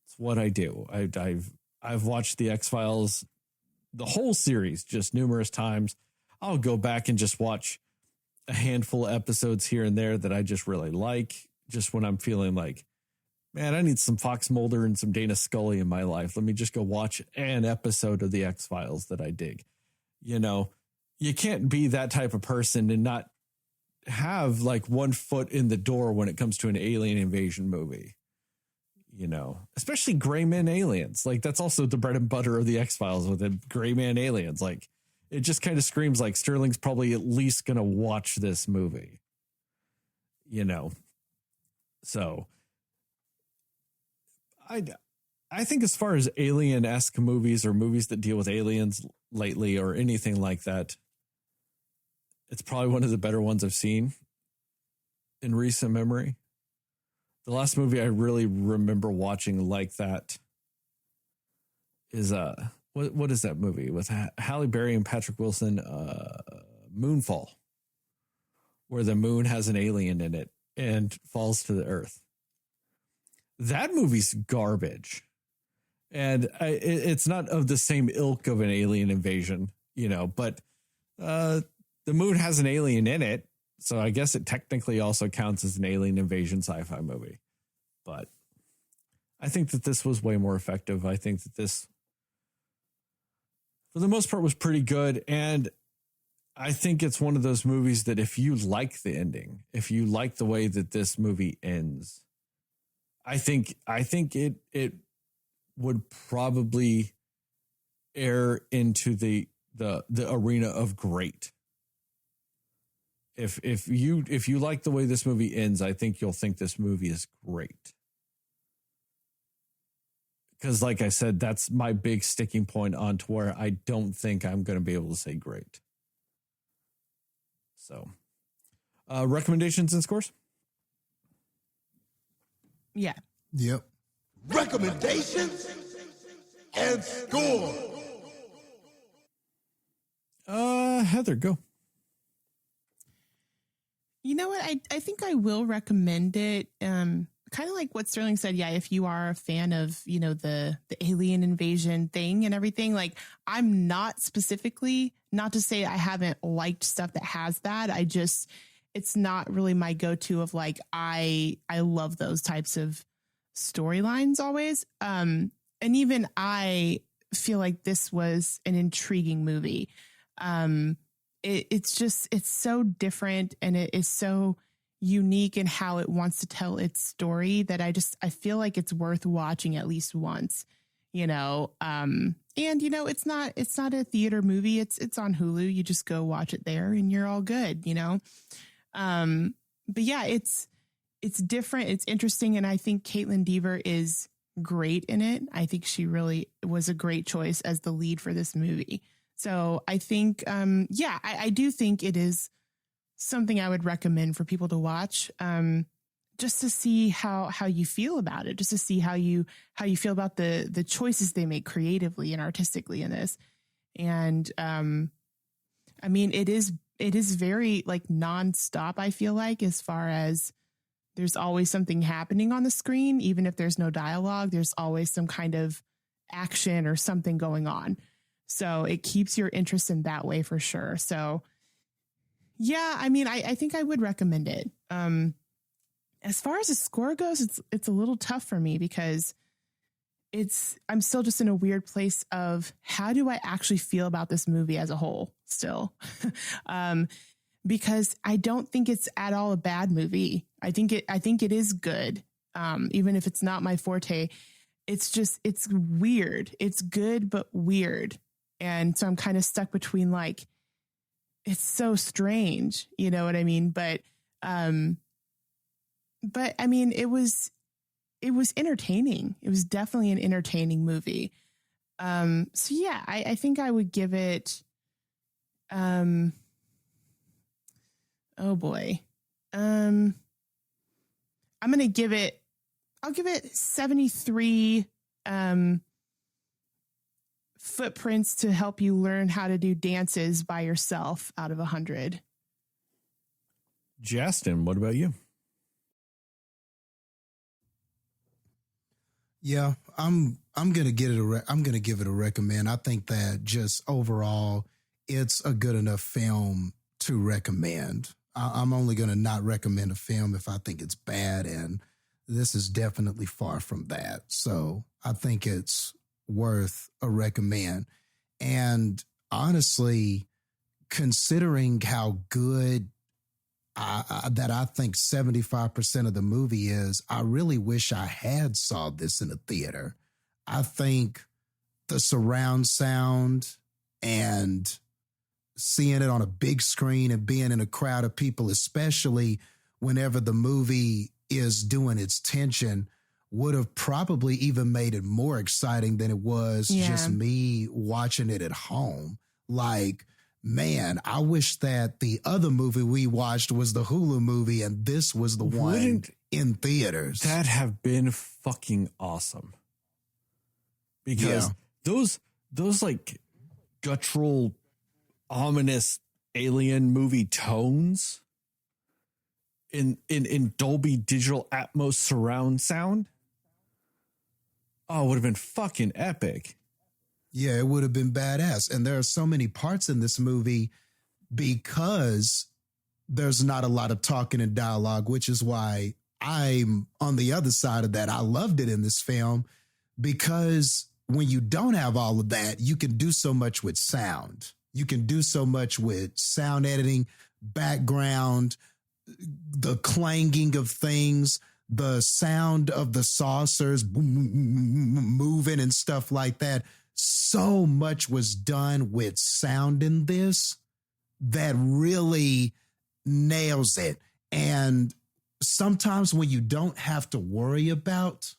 Speaker 1: It's what I do. I've watched the X-Files, the whole series, just numerous times. I'll go back and just watch a handful of episodes here and there that I just really like, just when I'm feeling like, man, I need some Fox Mulder and some Dana Scully in my life. Let me just go watch an episode of the X-Files that I dig. You can't be that type of person and not have like one foot in the door when it comes to an alien invasion movie. Especially gray man aliens. Like, that's also the bread and butter of the X-Files with the gray man aliens. Like, it just kind of screams like Sterling's probably at least going to watch this movie, So I think as far as alien-esque movies or movies that deal with aliens lately or anything like that, it's probably one of the better ones I've seen in recent memory. The last movie I really remember watching like that is what is that movie with Halle Berry and Patrick Wilson? Moonfall, where the moon has an alien in it and falls to the earth. That movie's garbage, and it's not of the same ilk of an alien invasion, but the moon has an alien in it. So I guess it technically also counts as an alien invasion sci-fi movie. But I think that this was way more effective. I think that this, for the most part, was pretty good. And I think it's one of those movies that if you like the ending, if you like the way that this movie ends, I think it would probably air into the arena of great If you like the way this movie ends, I think you'll think this movie is great. Because like I said, that's my big sticking point on to where I don't think I'm going to be able to say great. So, recommendations and scores?
Speaker 2: Yeah.
Speaker 3: Yep.
Speaker 6: Recommendations and score.
Speaker 1: Heather, go.
Speaker 2: You know what? I think I will recommend it. Kind of like what Sterling said. Yeah, if you are a fan of, the alien invasion thing and everything, like I'm not specifically, not to say I haven't liked stuff that has that. It's not really my go-to of like, I love those types of storylines always. And even I feel like this was an intriguing movie. It's so different and it is so unique in how it wants to tell its story that I feel like it's worth watching at least once, and it's not a theater movie. It's on Hulu. You just go watch it there and you're all good, but yeah, it's different. It's interesting. And I think Caitlin Dever is great in it. I think she really was a great choice as the lead for this movie. So I think, I do think it is something I would recommend for people to watch, just to see how you feel about it, just to see how you feel about the choices they make creatively and artistically in this. And I mean, it is very like nonstop, I feel like, as far as there's always something happening on the screen. Even if there's no dialogue, there's always some kind of action or something going on. So it keeps your interest in that way for sure. So yeah, I mean, I think I would recommend it. As far as the score goes, it's a little tough for me because I'm still just in a weird place of how do I actually feel about this movie as a whole still? Because I don't think it's at all a bad movie. I think it is good. Even if it's not my forte, it's weird. It's good, but weird. And so I'm kind of stuck between like, it's so strange, you know what I mean? But I mean, it was entertaining. It was definitely an entertaining movie. So yeah, I think I would give it, oh boy. I'll give it 73, footprints to help you learn how to do dances by yourself out of 100.
Speaker 1: Jastin, what about you?
Speaker 3: Yeah, I'm gonna give it a recommend. I think that just overall, it's a good enough film to recommend. I'm only gonna not recommend a film if I think it's bad, and this is definitely far from that. So I think it's worth a recommend. And honestly, considering how good that I think 75% of the movie is, I really wish I had saw this in a theater. I think the surround sound and seeing it on a big screen and being in a crowd of people, especially whenever the movie is doing its tension, would have probably even made it more exciting than it was just me watching it at home. Like, man, I wish that the other movie we watched was the Hulu movie and this was the one in theaters.
Speaker 1: That have been fucking awesome. Because those like guttural, ominous alien movie tones in Dolby Digital Atmos surround sound, it would have been fucking epic.
Speaker 3: Yeah, it would have been badass. And there are so many parts in this movie because there's not a lot of talking and dialogue, which is why I'm on the other side of that. I loved it in this film because when you don't have all of that, you can do so much with sound. You can do so much with sound editing, background, the clanging of things, the sound of the saucers moving and stuff like that. So much was done with sound in this that really nails it. And sometimes when you don't have to worry about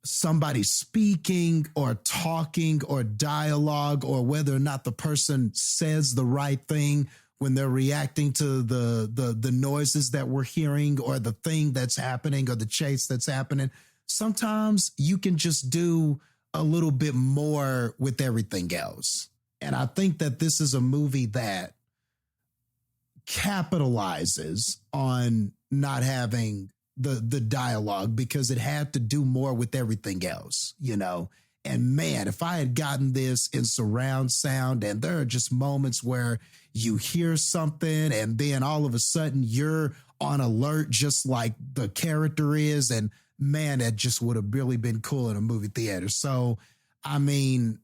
Speaker 3: somebody speaking or talking or dialogue, or whether or not the person says the right thing when they're reacting to the noises that we're hearing, or the thing that's happening, or the chase that's happening, sometimes you can just do a little bit more with everything else. And I think that this is a movie that capitalizes on not having the dialogue, because it had to do more with everything else, you know. And man, if I had gotten this in surround sound, and there are just moments where you hear something and then all of a sudden you're on alert just like the character is, and man, that just would have really been cool in a movie theater. So, I mean,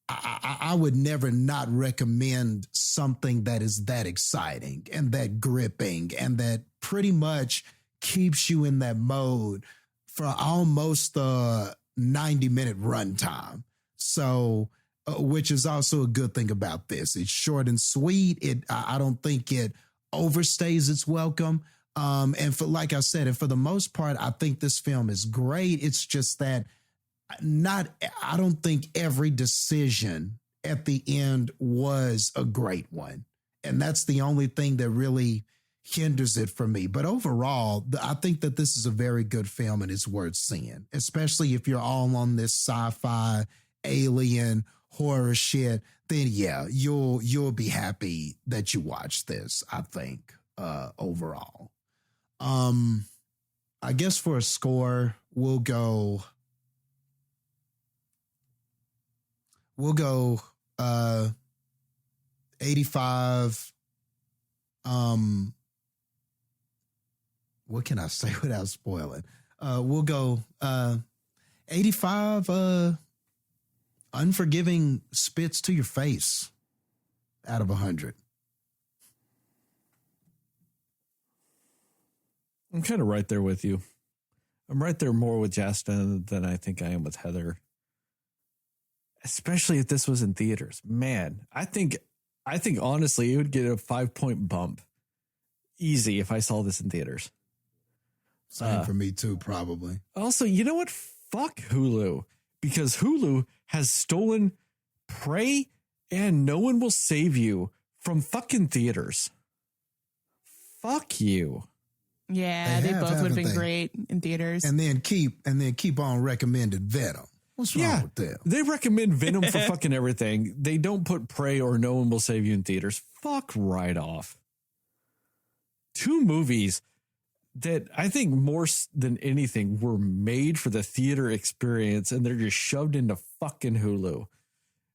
Speaker 3: I would never not recommend something that is that exciting and that gripping and that pretty much keeps you in that mode for almost a 90-minute runtime. So, which is also a good thing about this. It's short and sweet. I don't think it overstays its welcome. And for, like I said, and for the most part, I think this film is great. It's just that I don't think every decision at the end was a great one. And that's the only thing that really hinders it for me. But overall, I think that this is a very good film and it's worth seeing, especially if you're all on this sci-fi, alien, horror shit. Then yeah, you'll be happy that you watched this, I think, overall. I guess for a score, we'll go 85. What can I say without spoiling? We'll go 85 unforgiving spits to your face out of 100.
Speaker 1: I'm kind of right there with you. I'm right there more with Jastin than I think I am with Heather. Especially if this was in theaters. Man, I think honestly it would get a 5-point bump. Easy if I saw this in theaters.
Speaker 3: Same for me too, probably.
Speaker 1: Also, you know what? Fuck Hulu. Because Hulu has stolen Prey and No One Will Save You from fucking theaters. Fuck you.
Speaker 2: Yeah, they both would have been great in theaters.
Speaker 3: And then keep on recommending Venom. What's wrong with them?
Speaker 1: They recommend Venom for fucking everything. They don't put Prey or No One Will Save You in theaters. Fuck right off. 2 movies that I think more than anything were made for the theater experience, and they're just shoved into fucking Hulu.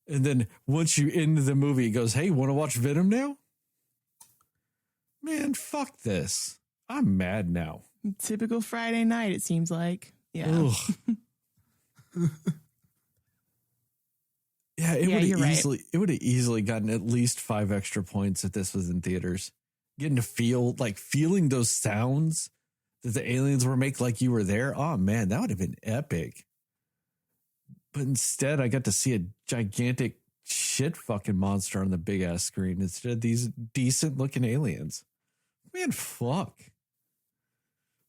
Speaker 1: And then once you end the movie, it goes, hey, want to watch Venom now? Man, fuck this. I'm mad now.
Speaker 2: Typical Friday night, it seems like. Yeah.
Speaker 1: Yeah, it would have easily
Speaker 2: right.
Speaker 1: gotten at least 5 extra points if this was in theaters. Getting to feeling those sounds that the aliens were making like you were there. Oh man, that would have been epic. But instead I got to see a gigantic shit fucking monster on the big ass screen instead of these decent looking aliens. Man, fuck.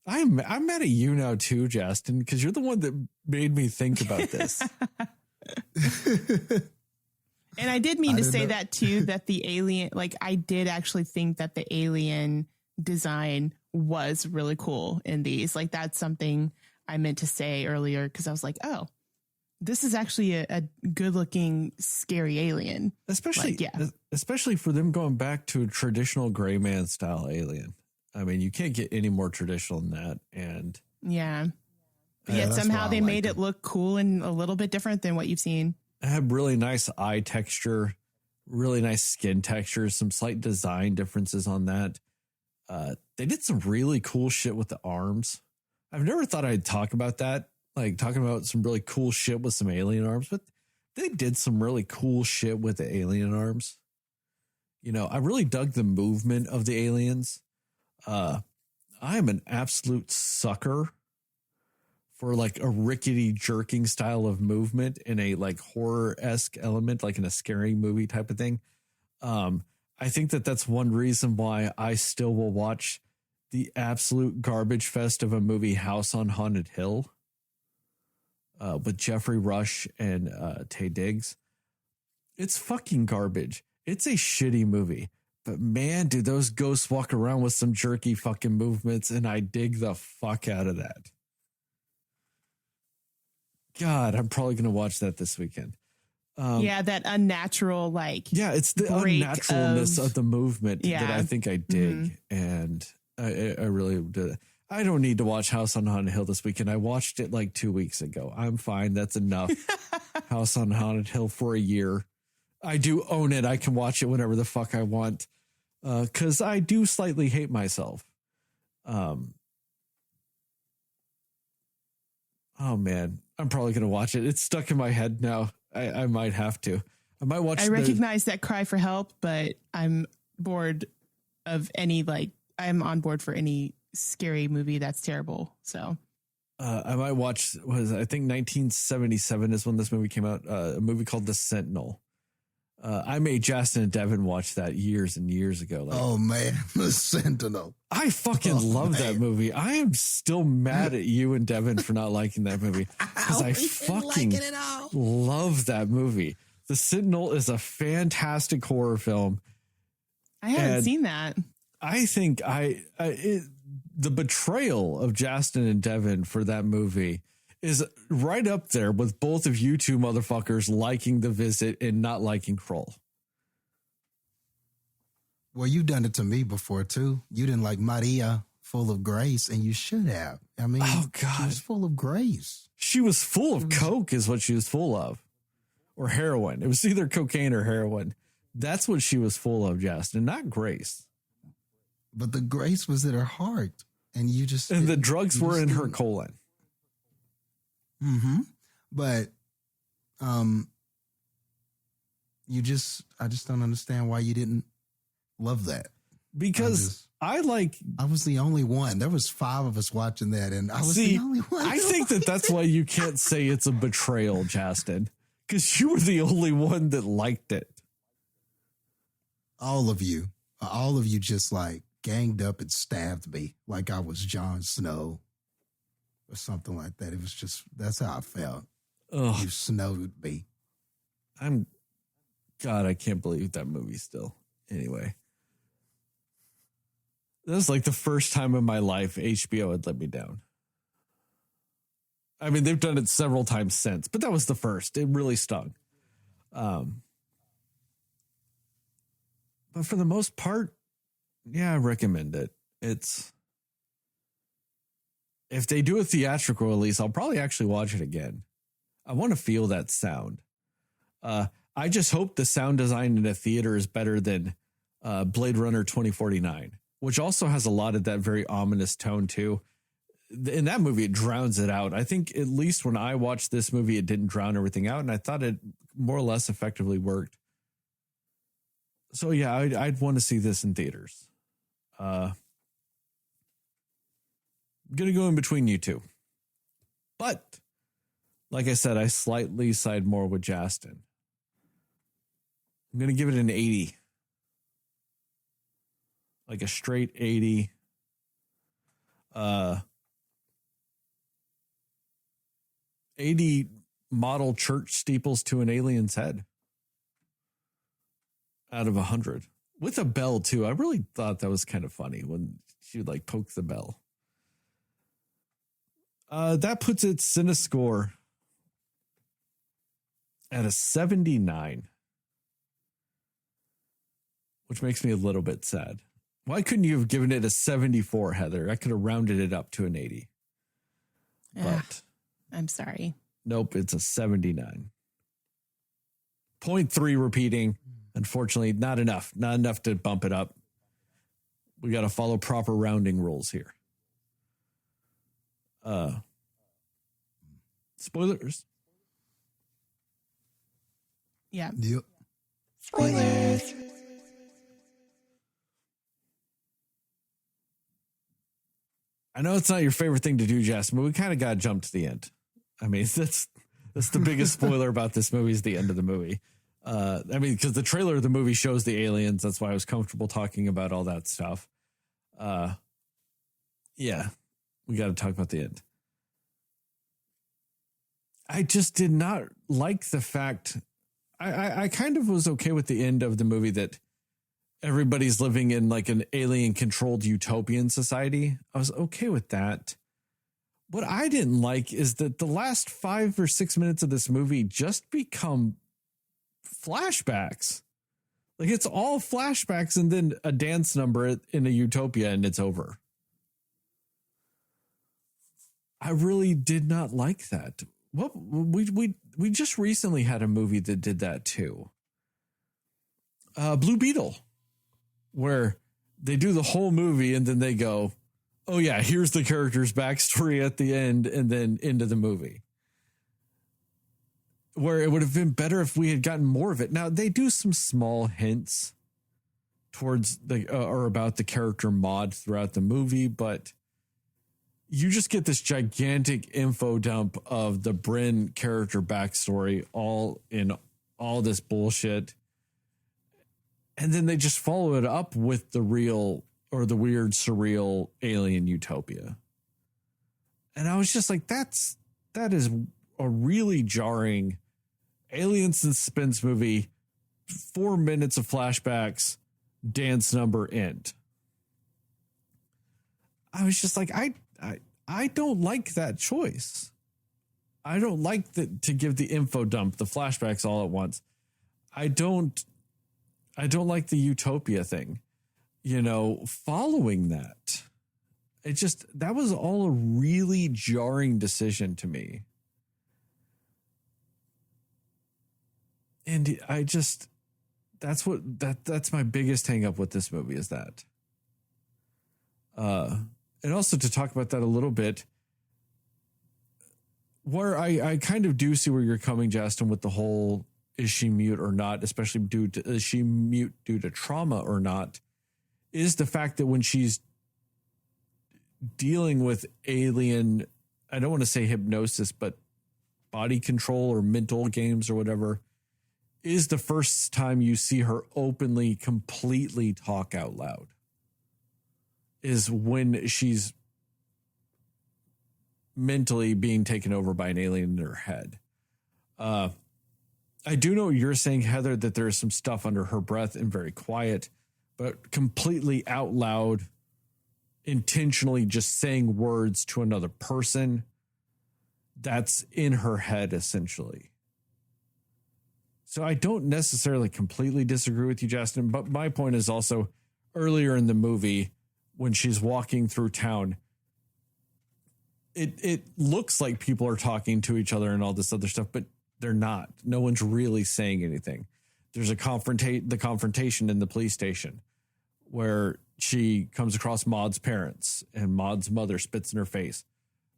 Speaker 1: I'm mad at you now too, Jastin, because you're the one that made me think about this.
Speaker 2: And I did mean to say that too, that the alien, like I did actually think that the alien design was really cool in these. Like that's something I meant to say earlier, because I was like, oh, this is actually a good looking, scary alien.
Speaker 1: Especially for them going back to a traditional gray man style alien. I mean, you can't get any more traditional than that. And
Speaker 2: yeah. But yet somehow they made it look cool and a little bit different than what you've seen.
Speaker 1: It had really nice eye texture, really nice skin texture, some slight design differences on that. They did some really cool shit with the arms. I've never thought I'd talk about that, like talking about some really cool shit with some alien arms, but they did some really cool shit with the alien arms. You know, I really dug the movement of the aliens. I am an absolute sucker for like a rickety jerking style of movement in a like horror-esque element, like in a scary movie type of thing. I think that that's one reason why I still will watch the absolute garbage fest of a movie, House on Haunted Hill, with Jeffrey Rush and Taye Diggs. It's fucking garbage. It's a shitty movie. But man, do those ghosts walk around with some jerky fucking movements, and I dig the fuck out of that. God, I'm probably going to watch that this weekend.
Speaker 2: Yeah, that unnatural,
Speaker 1: it's the unnaturalness of the movement that I think I dig. And I really did. I don't need to watch House on Haunted Hill this weekend. I watched it like 2 weeks ago. I'm fine. That's enough. House on Haunted Hill for a year. I do own it. I can watch it whenever the fuck I want. Because I do slightly hate myself. Oh man, I'm probably going to watch it. It's stuck in my head now. I might have to. I might watch.
Speaker 2: I recognize that cry for help, but I'm bored of any, I'm on board for any scary movie that's terrible. So
Speaker 1: I might watch, I think 1977 is when this movie came out, a movie called The Sentinel. I made Jastin and Devin watch that years and years ago.
Speaker 3: Oh man, The Sentinel.
Speaker 1: I fucking love that movie. I am still mad at you and Devin for not liking that movie because I fucking love that movie. The Sentinel is a fantastic horror film.
Speaker 2: I haven't seen that.
Speaker 1: I think the betrayal of Jastin and Devin for that movie is right up there with both of you two motherfuckers liking The Visit and not liking Kroll.
Speaker 3: Well, you've done it to me before too. You didn't like Maria, full of grace, and you should have. I mean,
Speaker 1: oh God,
Speaker 3: she was full of grace.
Speaker 1: She was full of coke, is what she was full of, or heroin. It was either cocaine or heroin. That's what she was full of, Jastin, not grace.
Speaker 3: But the grace was in her heart, and
Speaker 1: the drugs were in her colon.
Speaker 3: Mm-hmm. But, I just don't understand why you didn't love that.
Speaker 1: Because I
Speaker 3: was the only one. There was 5 of us watching that, and I was the only one.
Speaker 1: I think that's why you can't say it's a betrayal, Jastin, because you were the only one that liked it.
Speaker 3: All of you just ganged up and stabbed me like I was Jon Snow or something like that. It was just, that's how I felt.
Speaker 1: Ugh.
Speaker 3: You snowed me.
Speaker 1: God, I can't believe that movie still. Anyway. That was the first time in my life HBO had let me down. I mean, they've done it several times since, but that was the first. It really stung. But for the most part, yeah, I recommend it. If they do a theatrical release, I'll probably actually watch it again. I want to feel that sound. I just hope the sound design in a theater is better than Blade Runner 2049, which also has a lot of that very ominous tone too. In that movie, it drowns it out. I think at least when I watched this movie, it didn't drown everything out, and I thought it more or less effectively worked. So yeah, I'd want to see this in theaters. I'm going to go in between you two. But, like I said, I slightly side more with Jastin. I'm going to give it an 80. Like a straight 80. 80 model church steeples to an alien's head. Out of 100. With a bell, too. I really thought that was kind of funny when she would poke the bell. That puts its Cinescore at a 79. Which makes me a little bit sad. Why couldn't you have given it a 74, Heather? I could have rounded it up to an 80. But
Speaker 2: I'm sorry.
Speaker 1: Nope, it's a 79. 0.3 repeating. Unfortunately, not enough. Not enough to bump it up. We got to follow proper rounding rules here. Spoilers.
Speaker 2: Yeah.
Speaker 3: Yep.
Speaker 2: Spoilers.
Speaker 1: I know it's not your favorite thing to do, Jastin, but we kind of got to jump to the end. I mean, that's the biggest spoiler about this movie is the end of the movie. I mean, because the trailer of the movie shows the aliens. That's why I was comfortable talking about all that stuff. Yeah, we got to talk about the end. I just did not like the fact. I kind of was okay with the end of the movie that everybody's living in like an alien controlled utopian society. I was okay with that. What I didn't like is that the last 5 or 6 minutes of this movie just become flashbacks. Like it's all flashbacks and then a dance number in a utopia and it's over. I really did not like that. Well, we just recently had a movie that did that too. Blue Beetle, where they do the whole movie and then they go, oh yeah, here's the character's backstory at the end and then into the movie. Where it would have been better if we had gotten more of it. Now they do some small hints towards the or about the character Maud throughout the movie, but you just get this gigantic info dump of the Bryn character backstory all in all this bullshit. And then they just follow it up with the real or the weird, surreal alien utopia. And I was just like, that is a really jarring alien suspense movie. 4 minutes of flashbacks, dance number, end. I was just like, I don't like that choice. I don't like to give the info dump, the flashbacks all at once. I don't like the utopia thing, following that. That was all a really jarring decision to me. And that's my biggest hang up with this movie is that. And also to talk about that a little bit, where I kind of do see where you're coming, Jastin, with the whole, is she mute or not, especially is she mute due to trauma or not, is the fact that when she's dealing with alien, I don't want to say hypnosis, but body control or mental games or whatever, is the first time you see her openly, completely talk out loud. Is when she's mentally being taken over by an alien in her head. I do know you're saying, Heather, that there's some stuff under her breath and very quiet, but completely out loud, intentionally just saying words to another person. That's in her head, essentially. So I don't necessarily completely disagree with you, Jastin, but my point is also earlier in the movie, when she's walking through town, it looks like people are talking to each other and all this other stuff, but they're not. No one's really saying anything. There's the confrontation in the police station where she comes across Maud's parents and Maud's mother spits in her face,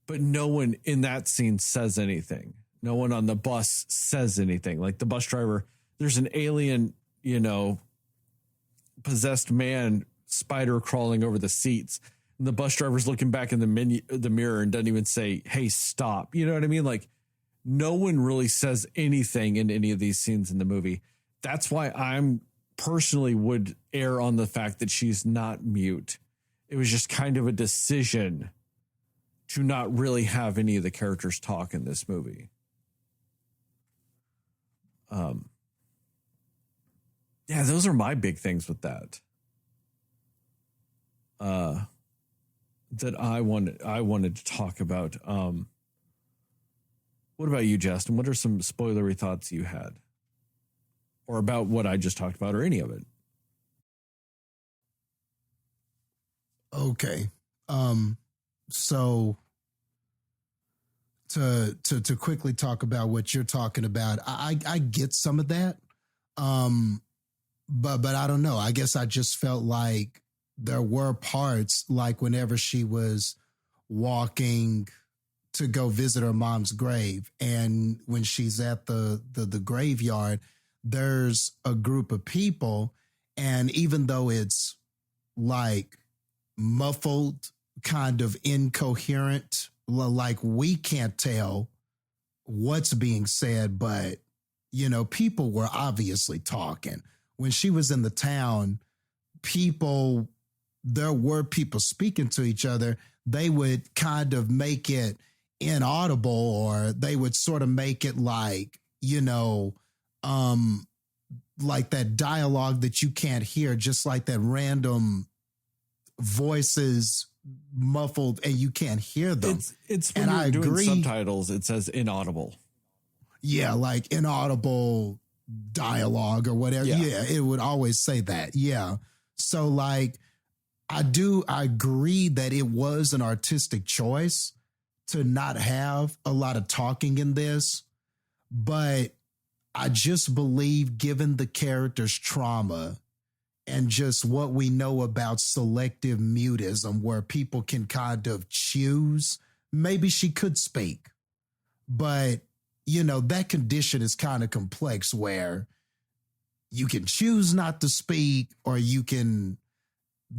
Speaker 1: but no one in that scene says anything. No one on the bus says anything. Like the bus driver, there's an alien, possessed man spider crawling over the seats, and the bus driver's looking back in the mirror and doesn't even say, hey, stop. You know what I mean? Like no one really says anything in any of these scenes in the movie. That's why I'm personally would err on the fact that she's not mute. It was just kind of a decision to not really have any of the characters talk in this movie. Yeah, those are my big things with that. That I wanted to talk about. What about you, Jastin? What are some spoilery thoughts you had? Or about what I just talked about, or any of it?
Speaker 3: Okay. So to quickly talk about what you're talking about, I get some of that. But I don't know. I guess I just felt like there were parts, like whenever she was walking to go visit her mom's grave, and when she's at the graveyard, there's a group of people, and even though it's like muffled, kind of incoherent, like we can't tell what's being said, but people were obviously talking. When she was in the town, there were people speaking to each other. They would kind of make it inaudible, or they would sort of make it like, like that dialogue that you can't hear, just like that random voices muffled and you can't hear them.
Speaker 1: It's when
Speaker 3: and
Speaker 1: you're doing subtitles, it says inaudible.
Speaker 3: Yeah, like inaudible dialogue or whatever. Yeah, it would always say that. Yeah. So like, I agree that it was an artistic choice to not have a lot of talking in this, but I just believe, given the character's trauma and just what we know about selective mutism, where people can kind of choose, maybe she could speak. But, that condition is kind of complex, where you can choose not to speak, or you can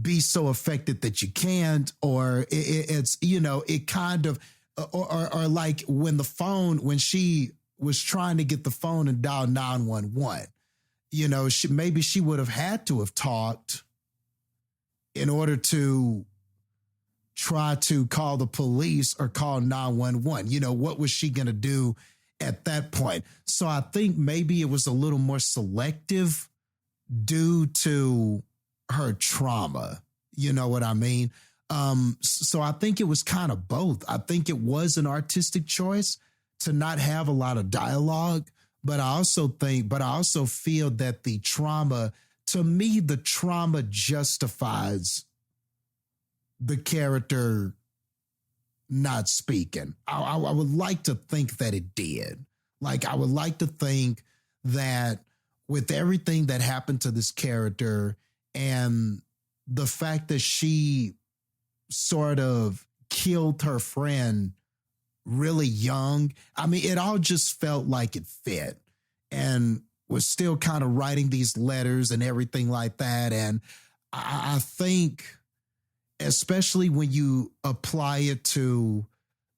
Speaker 3: be so affected that you can't, or it kind of, or like when she was trying to get the phone and dial 911, maybe she would have had to have talked in order to try to call the police or call 911. What was she going to do at that point? So I think maybe it was a little more selective due to her trauma. You know what I mean? So I think it was kind of both. I think it was an artistic choice to not have a lot of dialogue, but I also feel that the trauma justifies the character not speaking. I would like to think that it did. Like, I would like to think that with everything that happened to this character and the fact that she sort of killed her friend really young, it all just felt like it fit, and was still kind of writing these letters and everything like that. And I think, especially when you apply it to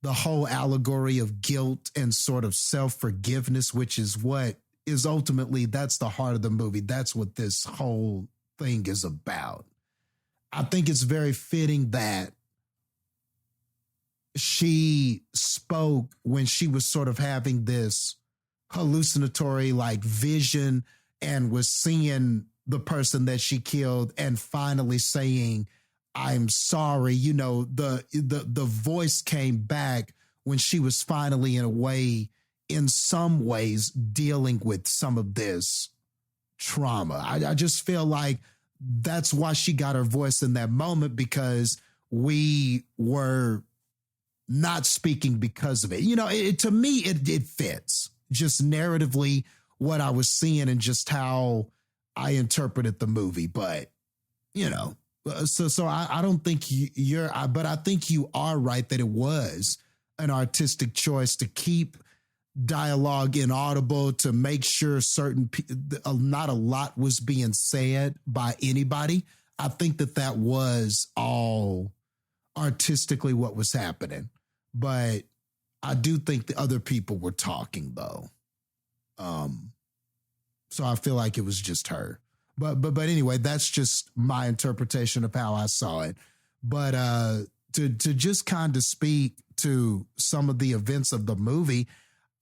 Speaker 3: the whole allegory of guilt and sort of self-forgiveness, which is what is ultimately, that's the heart of the movie. That's what this whole thing is about. I think it's very fitting that she spoke when she was sort of having this hallucinatory like vision and was seeing the person that she killed and finally saying, "I'm sorry." The voice came back when she was finally in some ways dealing with some of this trauma. I just feel like that's why she got her voice in that moment, because we were not speaking because of it. To me, it fits just narratively what I was seeing and just how I interpreted the movie. But, so I don't think but I think you are right that it was an artistic choice to keep dialogue inaudible, to make sure not a lot was being said by anybody. I think that was all artistically what was happening. But I do think the other people were talking though. So I feel like it was just her. But anyway, that's just my interpretation of how I saw it. But to just kind of speak to some of the events of the movie,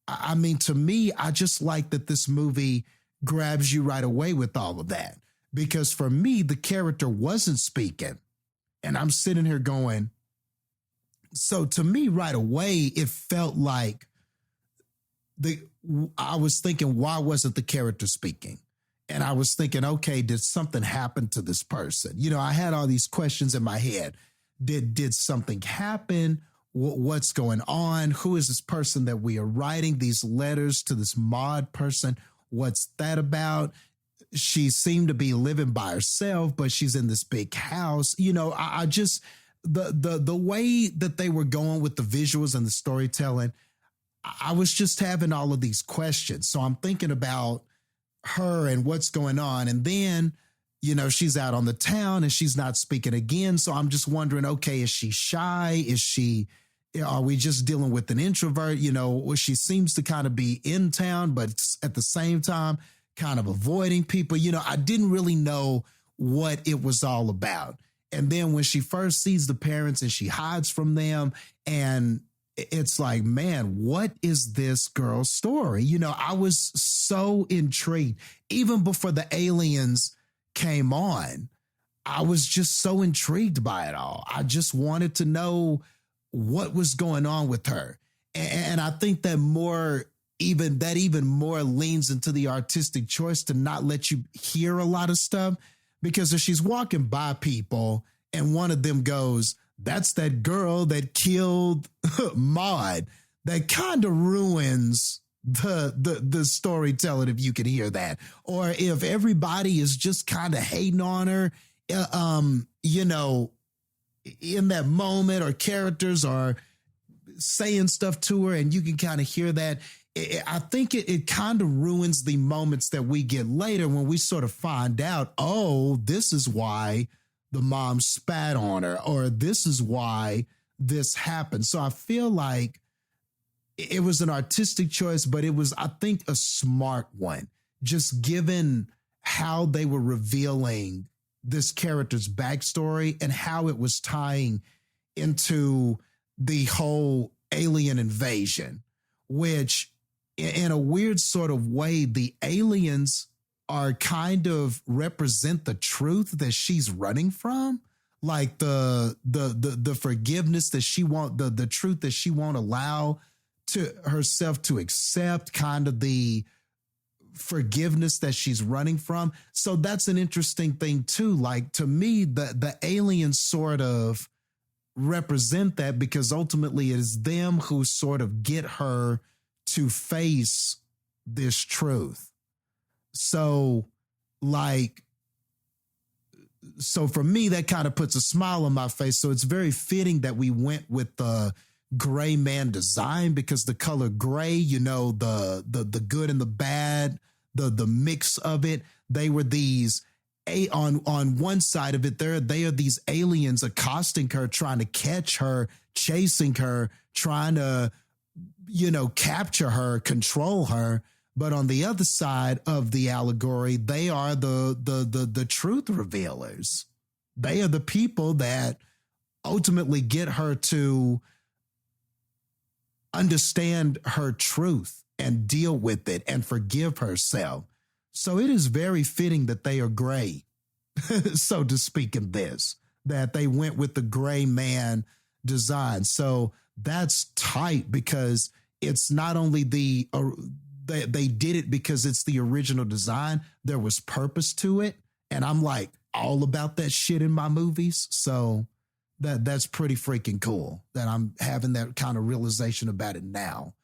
Speaker 3: to me, I just like that this movie grabs you right away with all of that. Because for me, the character wasn't speaking. And I'm sitting here going, so to me right away, it felt like I was thinking, why wasn't the character speaking? And I was thinking, okay, did something happen to this person? I had all these questions in my head. Did something happen? What's going on? Who is this person that we are writing these letters to, this mod person? What's that about? She seemed to be living by herself, but she's in this big house. I just, the way that they were going with the visuals and the storytelling, I was just having all of these questions. So I'm thinking about her and what's going on. And then, she's out on the town and she's not speaking again. So I'm just wondering, okay, is she shy? Is she Are we just dealing with an introvert? You know, she seems to kind of be in town, but at the same time, kind of avoiding people. You know, I didn't really know what it was all about. And then when she first sees the parents and she hides from them, and it's like, man, what is this girl's story? You know, I was so intrigued. Even before the aliens came on, I was just so intrigued by it all. I just wanted to know what was going on with her. And I think that even more leans into the artistic choice to not let you hear a lot of stuff, because if she's walking by people and one of them goes, "That's that girl that killed Maud," that kind of ruins the storytelling if you could hear that. Or if everybody is just kind of hating on her, you know, in that moment, or characters are saying stuff to her and you can kind of hear that. I think it kind of ruins the moments that we get later when we sort of find out, oh, this is why the mom spat on her, or this is why this happened. So I feel like it was an artistic choice, but it was, I think, a smart one, just given how they were revealing this character's backstory and how it was tying into the whole alien invasion, which in a weird sort of way, the aliens are kind of represent the truth that she's running from, like the forgiveness that she the truth that she won't allow to herself to accept, kind of the forgiveness that she's running from. So that's an interesting thing too. Like, to me, the aliens sort of represent that, because ultimately it is them who sort of get her to face this truth. So for me, that kind of puts a smile on my face. So it's very fitting that we went with the gray man design, because the color gray, you know, the good and the bad, the mix of it, they were these on one side of it, they are these aliens accosting her, trying to catch her, chasing her, trying to, you know, capture her, control her. But on the other side of the allegory, they are the truth revealers. They are the people that ultimately get her to understand her truth and deal with it and forgive herself. So it is very fitting that they are gray, so to speak, in this, that they went with the gray man design. So that's tight, because it's not only they did it because it's the original design, there was purpose to it. And I'm like all about that shit in my movies. So that's pretty freaking cool that I'm having that kind of realization about it now.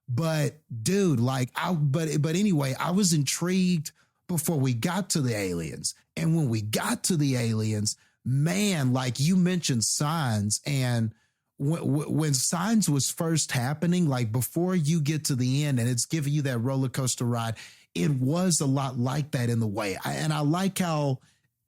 Speaker 3: But dude, but anyway, I was intrigued before we got to the aliens. And when we got to the aliens, man, like you mentioned Signs, and when Signs was first happening, like before you get to the end and it's giving you that roller coaster ride, it was a lot like that in the way. And I like how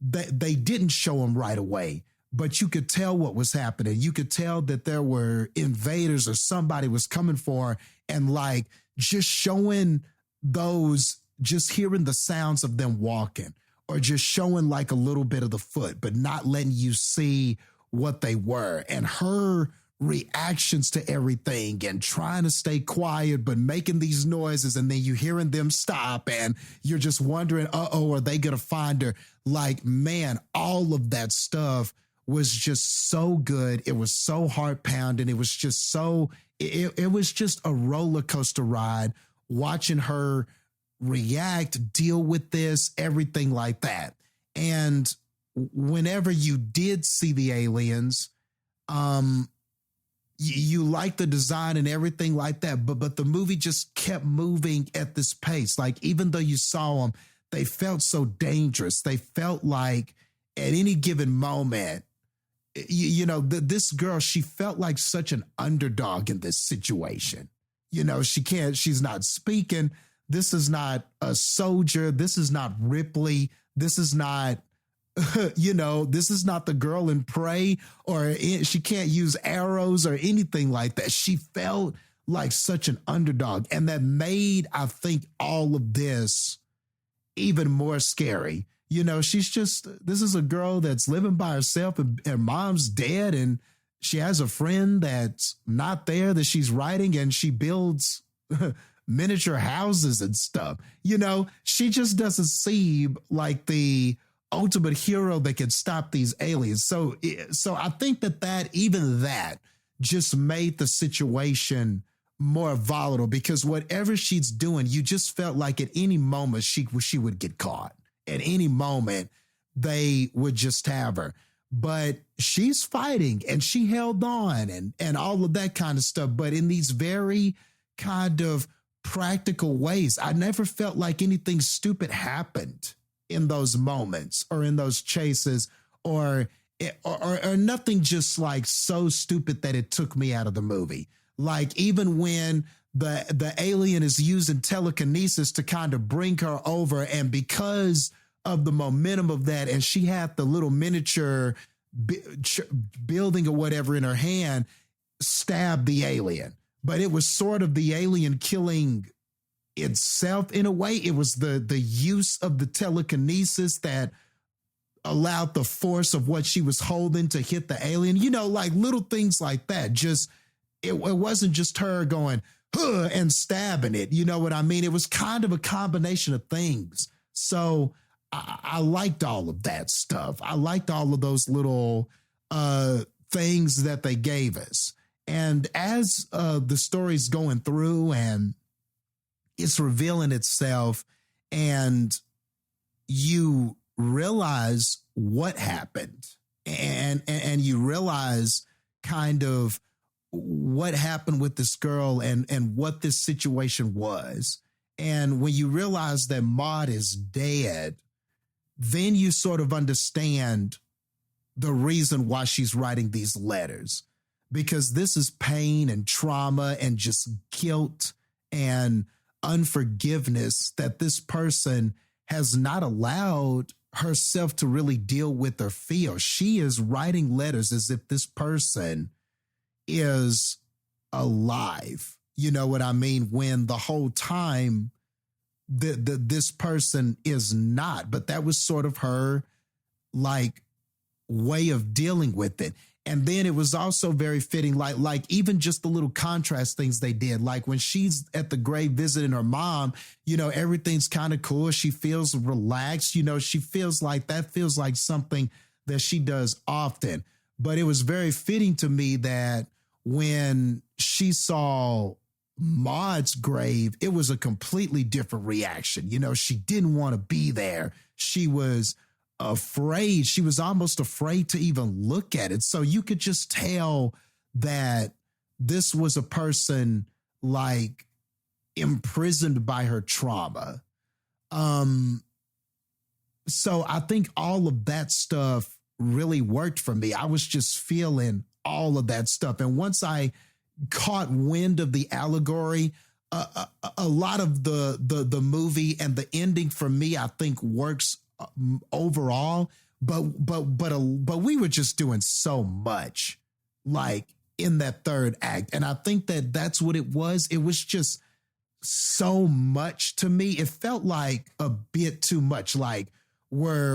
Speaker 3: they didn't show them right away, but you could tell what was happening. You could tell that there were invaders or somebody was coming for her, and like just showing those, just hearing the sounds of them walking, or just showing like a little bit of the foot, but not letting you see what they were, and her reactions to everything and trying to stay quiet, but making these noises, and then you hearing them stop and you're just wondering, are they going to find her? Like, man, all of that stuff was just so good. It was so heart pounding. It was just so, it was just a roller coaster ride watching her react, deal with this, everything like that. And whenever you did see the aliens, you like the design and everything like that, but the movie just kept moving at this pace. Like, even though you saw them, they felt so dangerous. They felt like at any given moment, you know, this girl, she felt like such an underdog in this situation. You know, she's not speaking. This is not a soldier. This is not Ripley. This is not This is not the girl in Prey, or she can't use arrows or anything like that. She felt like such an underdog. And that made, I think, all of this even more scary. This is a girl that's living by herself, and her mom's dead, and she has a friend that's not there that she's writing, and she builds miniature houses and stuff. She just doesn't seem like the ultimate hero that can stop these aliens. So I think that just made the situation more volatile, because whatever she's doing, you just felt like at any moment she would get caught. At any moment, they would just have her. But she's fighting, and she held on, and all of that kind of stuff. But in these very kind of practical ways, I never felt like anything stupid happened in those moments or in those chases, or nothing just like so stupid that it took me out of the movie. Like even when the alien is using telekinesis to kind of bring her over, and because of the momentum of that, and she had the little miniature building or whatever in her hand, stabbed the alien. But it was sort of the alien killing itself in a way. It was the use of the telekinesis that allowed the force of what she was holding to hit the alien, like little things like that. Just, it wasn't just her going, huh, and stabbing it. You know what I mean? It was kind of a combination of things. So I liked all of that stuff. I liked all of those little things that they gave us. And as the story's going through and it's revealing itself, and you realize what happened, and you realize kind of what happened with this girl and what this situation was. And when you realize that Maud is dead, then you sort of understand the reason why she's writing these letters, because this is pain and trauma and just guilt and unforgiveness that this person has not allowed herself to really deal with or feel. She is writing letters as if this person is alive. You know what I mean? When the whole time this person is not. But that was sort of her like way of dealing with it. And then it was also very fitting, like even just the little contrast things they did, like when she's at the grave visiting her mom, everything's kind of cool. She feels relaxed. She feels like that feels like something that she does often. But it was very fitting to me that when she saw Maud's grave, it was a completely different reaction. She didn't want to be there. She was afraid. She was almost afraid to even look at it. So you could just tell that this was a person like imprisoned by her trauma. So I think all of that stuff really worked for me. I was just feeling all of that stuff. And once I caught wind of the allegory, a lot of the movie and the ending for me, I think works overall, but we were just doing so much like in that third act. And I think that that's what it was. It was just so much to me. It felt like a bit too much. Like we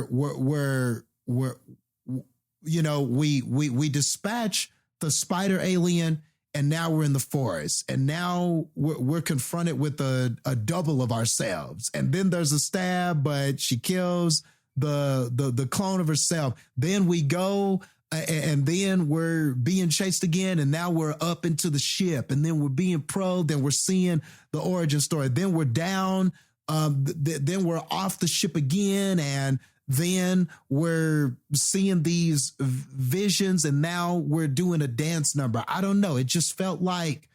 Speaker 3: dispatch the spider alien, and now we're in the forest, and now we're confronted with a double of ourselves. And then there's a stab, but she kills the clone of herself. Then we go, and then we're being chased again, and now we're up into the ship, and then we're being probed, then we're seeing the origin story. Then we're down, then we're off the ship again, and then we're seeing these visions, and now we're doing a dance number. I don't know. It just felt like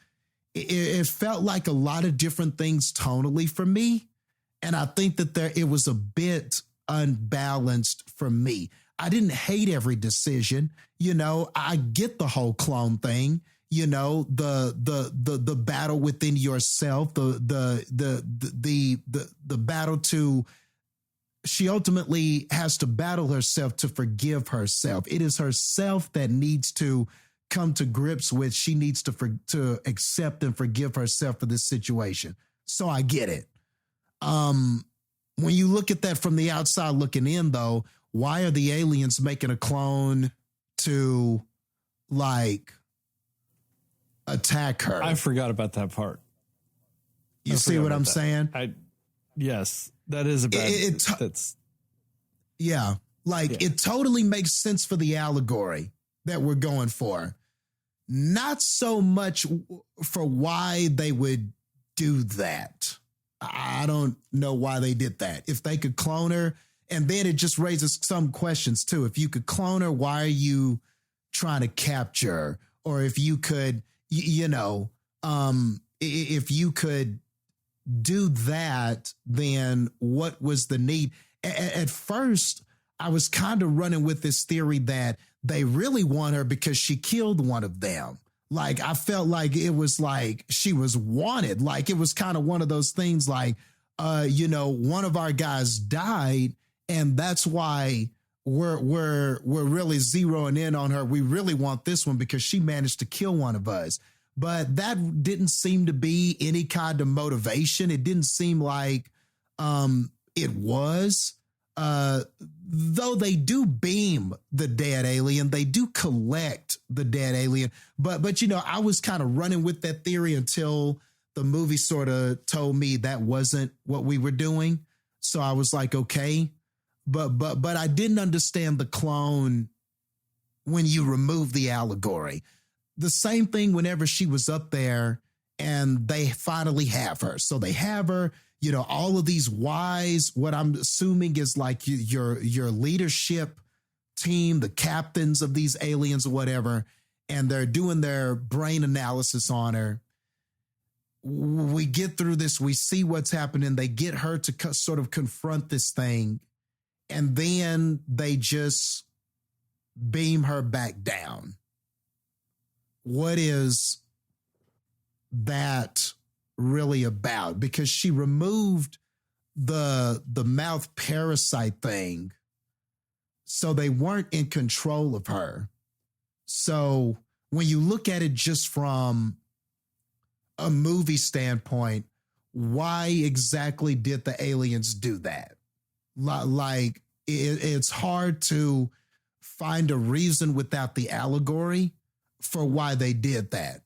Speaker 3: it felt like a lot of different things tonally for me. And I think that it was a bit unbalanced for me. I didn't hate every decision. I get the whole clone thing, the battle within yourself, the battle to she ultimately has to battle herself to forgive herself. It is herself that needs to come to grips with. She needs to accept and forgive herself for this situation. So I get it. When you look at that from the outside looking in, though, why are the aliens making a clone to like attack her?
Speaker 1: I forgot about that part.
Speaker 3: You see what I'm saying?
Speaker 1: Yes, that is a bad.
Speaker 3: It totally makes sense for the allegory that we're going for. Not so much for why they would do that. I don't know why they did that. If they could clone her, and then it just raises some questions too. If you could clone her, why are you trying to capture her? Or if you could, if you could do that, then what was the need? At first, I was kind of running with this theory that they really want her because she killed one of them. Like, I felt like it was like she was wanted. Like, it was kind of one of those things like, one of our guys died, and that's why we're really zeroing in on her. We really want this one because she managed to kill one of us. But that didn't seem to be any kind of motivation. It didn't seem like it was. Though they do beam the dead alien, they do collect the dead alien. But I was kind of running with that theory until the movie sort of told me that wasn't what we were doing. So I was like, okay. But I didn't understand the clone when you remove the allegory. The same thing whenever she was up there and they finally have her. So they have her, all of these wise, what I'm assuming is like your leadership team, the captains of these aliens or whatever, and they're doing their brain analysis on her. We get through this. We see what's happening. They get her to sort of confront this thing. And then they just beam her back down. What is that really about? Because she removed the mouth parasite thing, so they weren't in control of her. So when you look at it just from a movie standpoint, why exactly did the aliens do that? Like, it's hard to find a reason without the allegory for why they did that.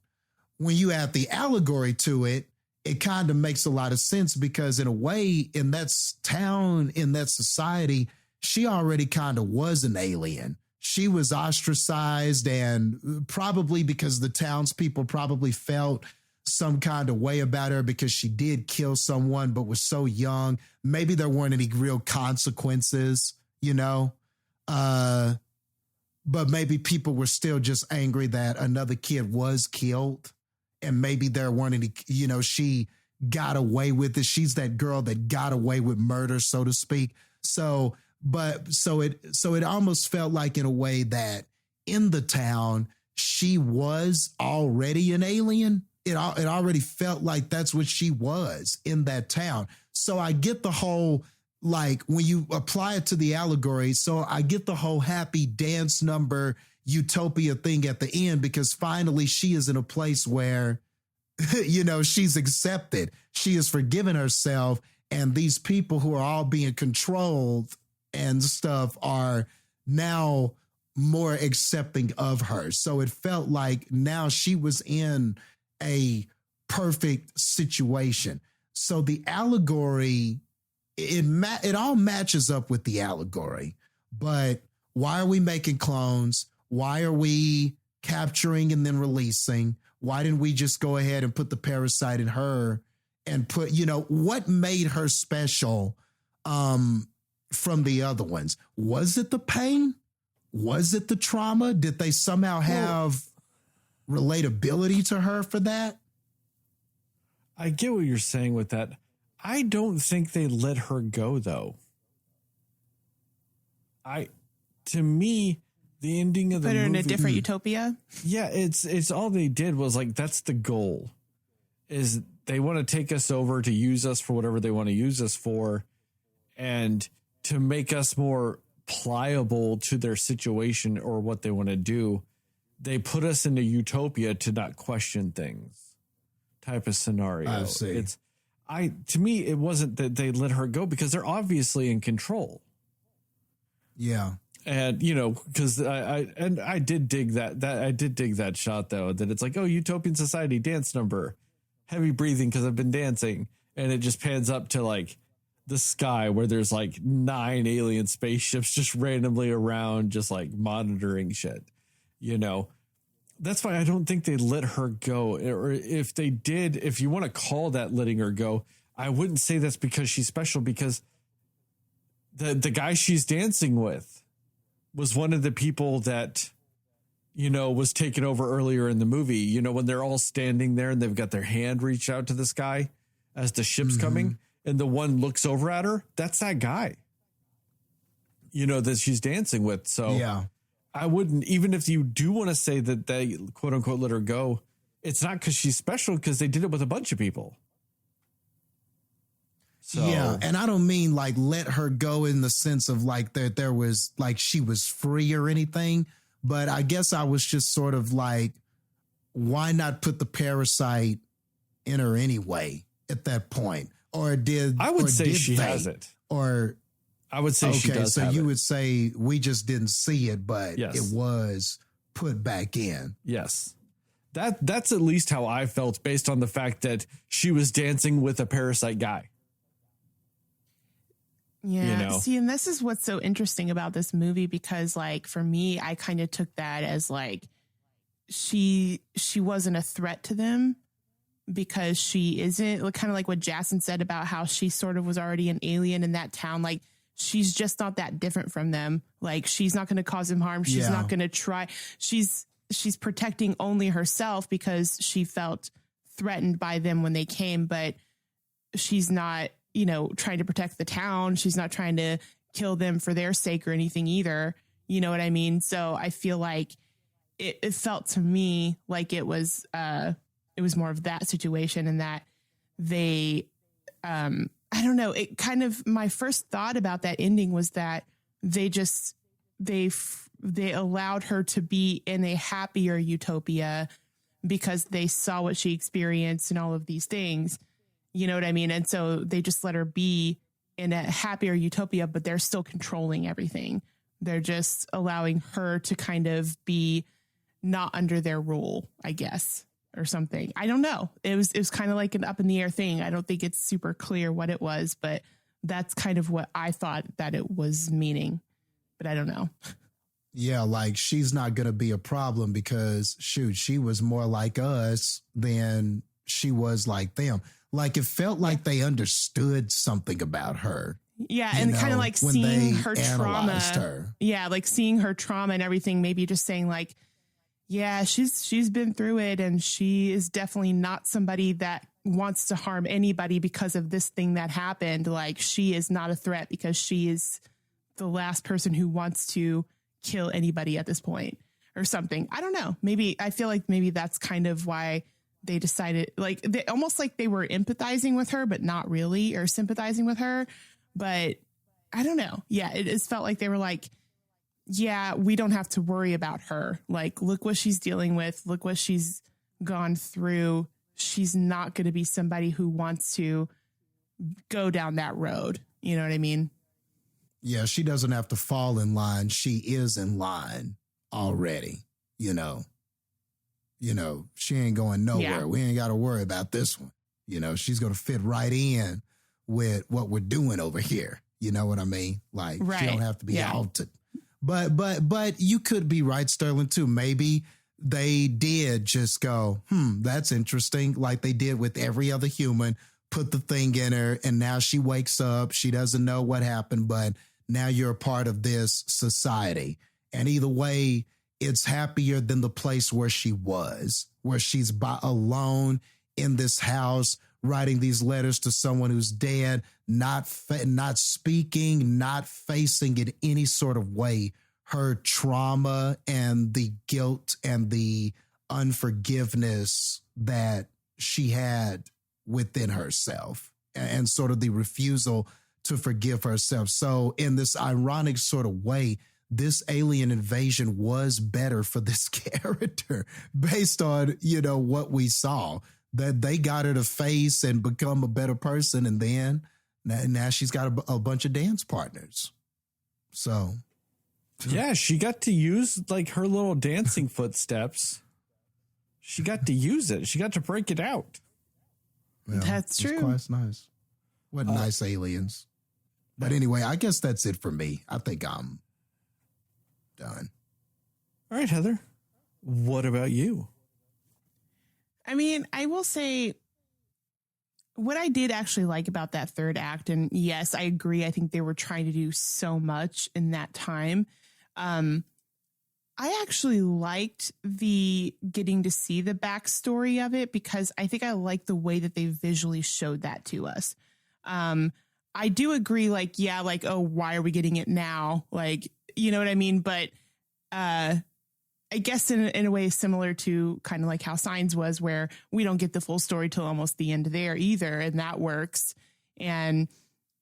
Speaker 3: When you add the allegory to it, it kind of makes a lot of sense, because in a way, in that town, in that society, she already kind of was an alien. She was ostracized, and probably because the townspeople probably felt some kind of way about her because she did kill someone but was so young. Maybe there weren't any real consequences, but maybe people were still just angry that another kid was killed, and maybe there weren't any, she got away with it. She's that girl that got away with murder, so to speak. So it almost felt like, in a way, that in the town, she was already an alien. It already felt like that's what she was in that town. So I get the whole, like, when you apply it to the allegory, so I get the whole happy dance number utopia thing at the end, because finally she is in a place where, she's accepted. She has forgiven herself, and these people who are all being controlled and stuff are now more accepting of her. So it felt like now she was in a perfect situation. So the allegory, it all matches up with the allegory. But why are we making clones? Why are we capturing and then releasing? Why didn't we just go ahead and put the parasite in her and put, what made her special from the other ones? Was it the pain? Was it the trauma? Did they somehow have relatability to her for that?
Speaker 1: I get what you're saying with that. I don't think they let her go, though. To me, the ending of the movie,
Speaker 2: put her in a different utopia.
Speaker 1: Yeah, it's all they did was like, that's the goal, is they want to take us over to use us for whatever they want to use us for. And to make us more pliable to their situation or what they want to do, they put us in a utopia to not question things type of scenario.
Speaker 3: I see.
Speaker 1: To me, it wasn't that they let her go because they're obviously in control.
Speaker 3: Yeah.
Speaker 1: And, you know, because I did dig that shot, though, that it's like, oh, utopian society dance number, heavy breathing because I've been dancing. And it just pans up to like the sky where there's like 9 alien spaceships just randomly around, just like monitoring shit. You know, that's why I don't think they let her go. Or if they did, if you want to call that letting her go, I wouldn't say that's because she's special, because the guy she's dancing with was one of the people that, you know, was taken over earlier in the movie. You know, when they're all standing there and they've got their hand reached out to the sky as the ship's coming, and the one looks over at her, that's that guy, you know, that she's dancing with. So
Speaker 3: Yeah.
Speaker 1: I wouldn't, even if you do want to say that they quote unquote let her go, it's not because she's special, because they did it with a bunch of people. So,
Speaker 3: Yeah, and I don't mean like let her go in the sense of like that there was like she was free or anything, but I guess I was just sort of like, why not put the parasite in her anyway at that point? Or did
Speaker 1: I would
Speaker 3: or
Speaker 1: say
Speaker 3: did
Speaker 1: she
Speaker 3: they?
Speaker 1: has it.
Speaker 3: Or
Speaker 1: I would say she
Speaker 3: okay,
Speaker 1: does
Speaker 3: so
Speaker 1: have
Speaker 3: you
Speaker 1: it.
Speaker 3: would say we just didn't see it, but
Speaker 1: Yes.
Speaker 3: it was put back in.
Speaker 1: Yes. That's at least how I felt, based on the fact that she was dancing with a parasite guy.
Speaker 2: Yeah.
Speaker 1: You know?
Speaker 2: See, and this is what's so interesting about this movie, because like for me, I kind of took that as like she wasn't a threat to them, because she isn't, like, kind of like what Jastin said about how she sort of was already an alien in that town. Like she's just not that different from them. Like she's not going to cause them harm. She's
Speaker 3: Yeah.
Speaker 2: not going to try. She's protecting only herself because she felt threatened by them when they came, but she's not, you know, trying to protect the town. She's not trying to kill them for their sake or anything either. You know what I mean? So I feel like it felt to me like it was more of that situation, and that they, I don't know. It kind of, my first thought about that ending was that they allowed her to be in a happier utopia because they saw what she experienced and all of these things. You know what I mean? And so they just let her be in a happier utopia, but they're still controlling everything. They're just allowing her to kind of be not under their rule, I guess, or something. I don't know. It was kind of like an up in the air thing. I don't think it's super clear what it was, but that's kind of what I thought that it was meaning, but I don't know.
Speaker 3: Yeah, like she's not going to be a problem because shoot, she was more like us than she was like them. Like it felt like they understood something about her.
Speaker 2: Yeah,
Speaker 3: you
Speaker 2: and
Speaker 3: know,
Speaker 2: kind of like
Speaker 3: when
Speaker 2: seeing
Speaker 3: they
Speaker 2: her trauma.
Speaker 3: analyzed her.
Speaker 2: Yeah, like seeing her trauma and everything, maybe just saying like, yeah, she's been through it, and she is definitely not somebody that wants to harm anybody because of this thing that happened. Like she is not a threat because she is the last person who wants to kill anybody at this point or something. I don't know. Maybe I feel like maybe that's kind of why they decided, like they almost like they were empathizing with her, but not really, or sympathizing with her. But I don't know. Yeah, it just felt like they were like, yeah, we don't have to worry about her. Like, look what she's dealing with. Look what she's gone through. She's not going to be somebody who wants to go down that road. You know what I mean?
Speaker 3: Yeah, she doesn't have to fall in line. She is in line already, you know. You know, she ain't going nowhere.
Speaker 2: Yeah.
Speaker 3: We ain't got to worry about this one. You know, she's going to fit right in with what we're doing over here. You know what I mean? Like,
Speaker 2: Right.
Speaker 3: she don't have to be
Speaker 2: Yeah.
Speaker 3: altered. But you could be right, Sterling, too. Maybe they did just go, that's interesting. Like they did with every other human, put the thing in her, and now she wakes up. She doesn't know what happened, but now you're a part of this society. And either way, it's happier than the place where she was, where she's alone in this house, writing these letters to someone who's dead, not speaking, not facing in any sort of way her trauma and the guilt and the unforgiveness that she had within herself, and sort of the refusal to forgive herself. So in this ironic sort of way, this alien invasion was better for this character based on, you know, what we saw, that they got her to face and become a better person. And then now she's got a bunch of dance partners. So.
Speaker 1: Yeah, she got to use like her little dancing footsteps. She got to use it. She got to break it out.
Speaker 3: Well,
Speaker 2: That's true.
Speaker 3: Quite nice. What nice aliens. But anyway, I guess that's it for me. I think I'm done.
Speaker 1: All right, Heather. What about you?
Speaker 2: I mean, I will say what I did actually like about that third act, and yes, I agree. I think they were trying to do so much in that time. I actually liked the getting to see the backstory of it because I think I like the way that they visually showed that to us. I do agree, like, yeah, like, oh, why are we getting it now? Like, you know what I mean? But I guess in a way similar to kind of like how Signs was, where we don't get the full story till almost the end there either. And that works. And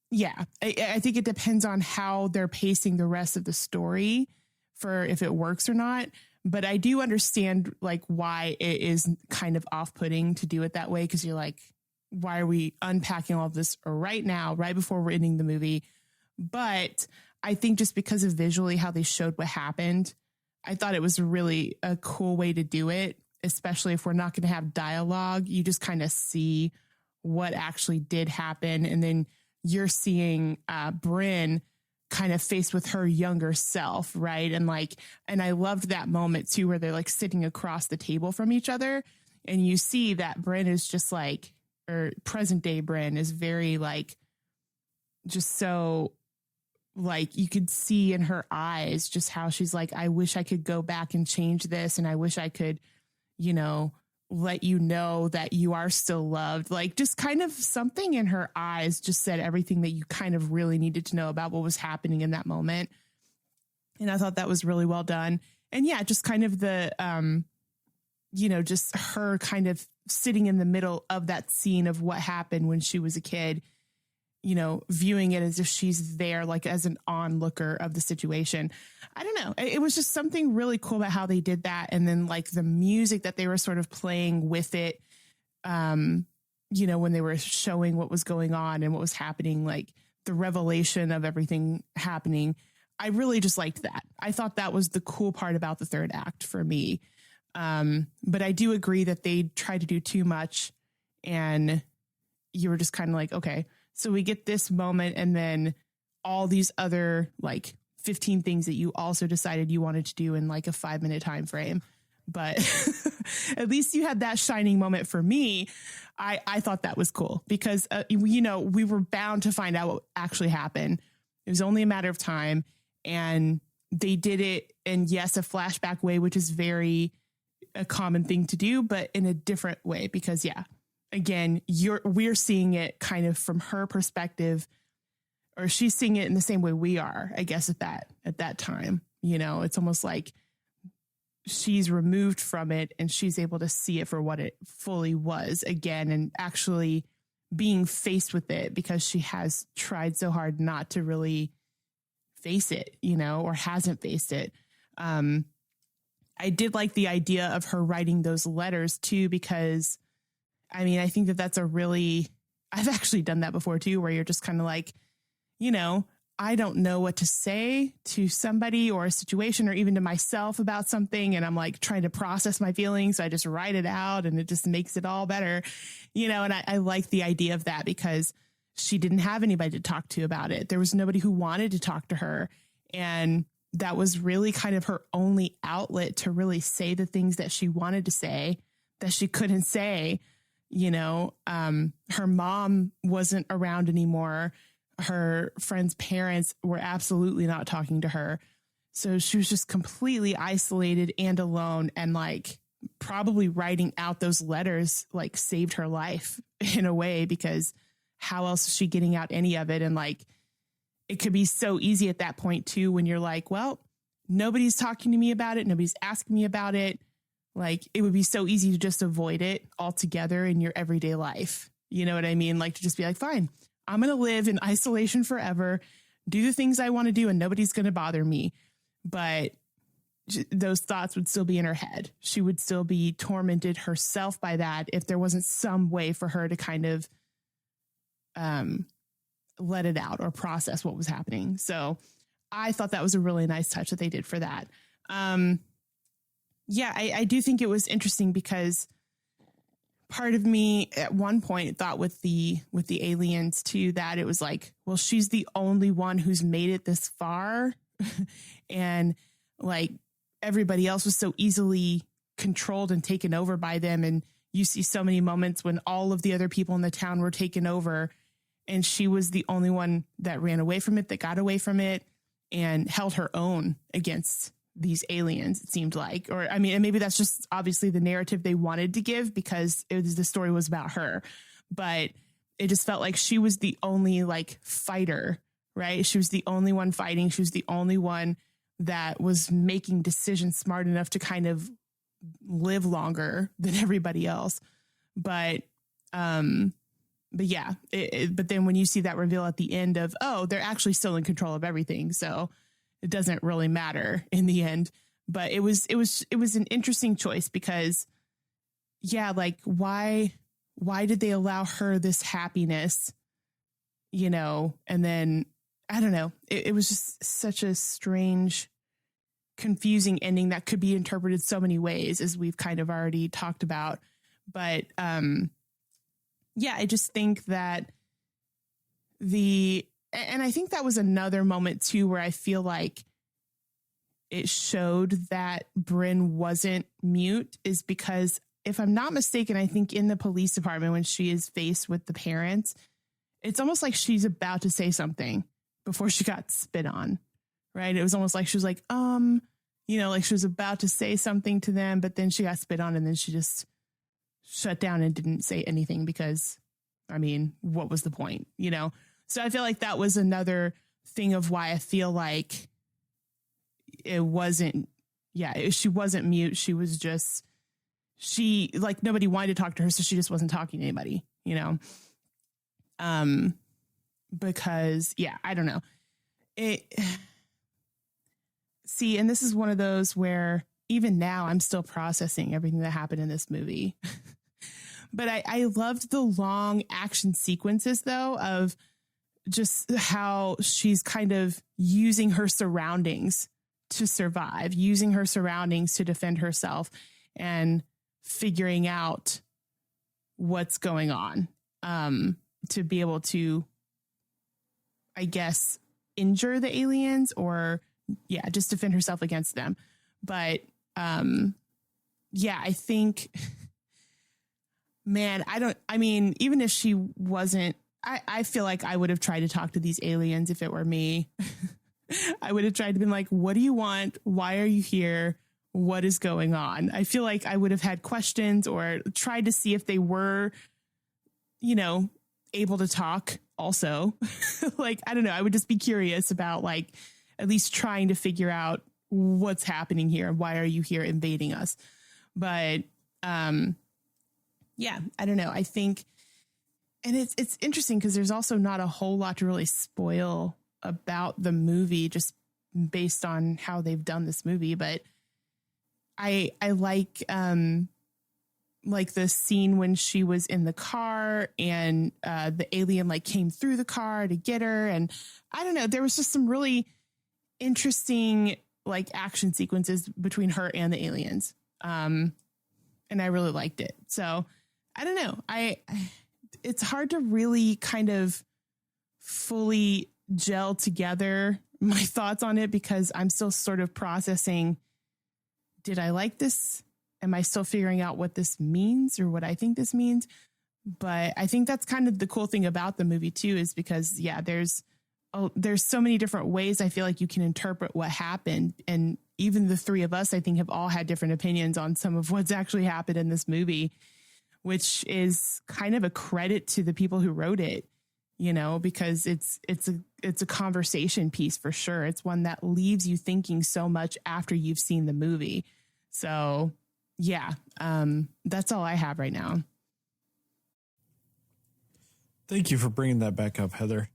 Speaker 2: yeah, I think it depends on how they're pacing the rest of the story for if it works or not. But I do understand like why it is kind of off-putting to do it that way. Cause you're like, why are we unpacking all of this right now, right before we're ending the movie? But I think just because of visually how they showed what happened, I thought it was really a cool way to do it, especially if we're not going to have dialogue. You just kind of see what actually did happen. And then you're seeing Bryn kind of faced with her younger self, right? And I loved that moment too, where they're like sitting across the table from each other. And you see that Bryn is just like, or present day Bryn is very like, just so like you could see in her eyes just how she's like, I wish I could go back and change this. And I wish I could, you know, let you know that you are still loved. Like just kind of something in her eyes just said everything that you kind of really needed to know about what was happening in that moment. And I thought that was really well done. And yeah, just kind of the, you know, just her kind of sitting in the middle of that scene of what happened when she was a kid, you know, viewing it as if she's there, like as an onlooker of the situation. I don't know. It was just something really cool about how they did that. And then like the music that they were sort of playing with it, you know, when they were showing what was going on and what was happening, like the revelation of everything happening. I really just liked that. I thought that was the cool part about the third act for me. But I do agree that they tried to do too much and you were just kind of like, okay, so we get this moment and then all these other like 15 things that you also decided you wanted to do in like a 5-minute time frame. But at least you had that shining moment for me. I thought that was cool because, you know, we were bound to find out what actually happened. It was only a matter of time and they did it in, yes, a flashback way, which is very a common thing to do, but in a different way because yeah, again, we're seeing it kind of from her perspective, or she's seeing it in the same way we are, I guess, at that time. You know, it's almost like she's removed from it and she's able to see it for what it fully was again, and actually being faced with it because she has tried so hard not to really face it, you know, or hasn't faced it. I did like the idea of her writing those letters too, because I mean, I think that that's I've actually done that before too, where you're just kind of like, you know, I don't know what to say to somebody or a situation or even to myself about something. And I'm like trying to process my feelings. So I just write it out and it just makes it all better, you know, and I like the idea of that because she didn't have anybody to talk to about it. There was nobody who wanted to talk to her. And that was really kind of her only outlet to really say the things that she wanted to say that she couldn't say. You know, her mom wasn't around anymore. Her friend's parents were absolutely not talking to her. So she was just completely isolated and alone, and like probably writing out those letters like saved her life in a way, because how else is she getting out any of it? And like, it could be so easy at that point too, when you're like, well, nobody's talking to me about it. Nobody's asking me about it. Like, it would be so easy to just avoid it altogether in your everyday life. You know what I mean? Like, to just be like, fine, I'm going to live in isolation forever, do the things I want to do, and nobody's going to bother me. But those thoughts would still be in her head. She would still be tormented herself by that if there wasn't some way for her to kind of let it out or process what was happening. So I thought that was a really nice touch that they did for that. Yeah, I do think it was interesting because part of me at one point thought with the aliens too, that it was like, well, she's the only one who's made it this far. And like everybody else was so easily controlled and taken over by them. And you see so many moments when all of the other people in the town were taken over and she was the only one that ran away from it, that got away from it and held her own against these aliens, it seemed like. Or, I mean, and maybe that's just obviously the narrative they wanted to give because the story was about her. But it just felt like she was the only like fighter, right? She was the only one fighting. She was the only one that was making decisions smart enough to kind of live longer than everybody else. But yeah, but then when you see that reveal at the end of, oh, they're actually still in control of everything. So it doesn't really matter in the end. But it was an interesting choice because, yeah, like why did they allow her this happiness, you know? And then I don't know. It was just such a strange, confusing ending that could be interpreted so many ways, as we've kind of already talked about. But yeah, I just think that and I think that was another moment too, where I feel like it showed that Bryn wasn't mute, is because if I'm not mistaken, I think in the police department, when she is faced with the parents, it's almost like she's about to say something before she got spit on, right? It was almost like she was like, you know, like she was about to say something to them, but then she got spit on and then she just shut down and didn't say anything because, I mean, what was the point, you know? So I feel like that was another thing of why I feel like it wasn't, she wasn't mute. She was just, like nobody wanted to talk to her. So she just wasn't talking to anybody, you know? Because I don't know. And this is one of those where even now I'm still processing everything that happened in this movie. But I loved the long action sequences though, of just how she's kind of using her surroundings to survive, using her surroundings to defend herself and figuring out what's going on, to be able to, I guess, injure the aliens or just defend herself against them. But I think, man, even if she wasn't, I feel like I would have tried to talk to these aliens if it were me. I would have tried to be like, what do you want? Why are you here? What is going on? I feel like I would have had questions or tried to see if they were, you know, able to talk also. Like, I don't know. I would just be curious about like, at least trying to figure out what's happening here. Why are you here invading us? But, I don't know. I think, and it's interesting because there's also not a whole lot to really spoil about the movie just based on how they've done this movie. But I like the scene when she was in the car and the alien like came through the car to get her. And I don't know, there was just some really interesting like action sequences between her and the aliens. And I really liked it. So I don't know. It's hard to really kind of fully gel together my thoughts on it because I'm still sort of processing, did I like this? Am I still figuring out what this means or what I think this means? But I think that's kind of the cool thing about the movie too, is because there's so many different ways I feel like you can interpret what happened. And even the three of us, I think, have all had different opinions on some of what's actually happened in this movie, which is kind of a credit to the people who wrote it, you know, because it's a conversation piece for sure. It's one that leaves you thinking so much after you've seen the movie. So that's all I have right now.
Speaker 1: Thank you for bringing that back up, Heather.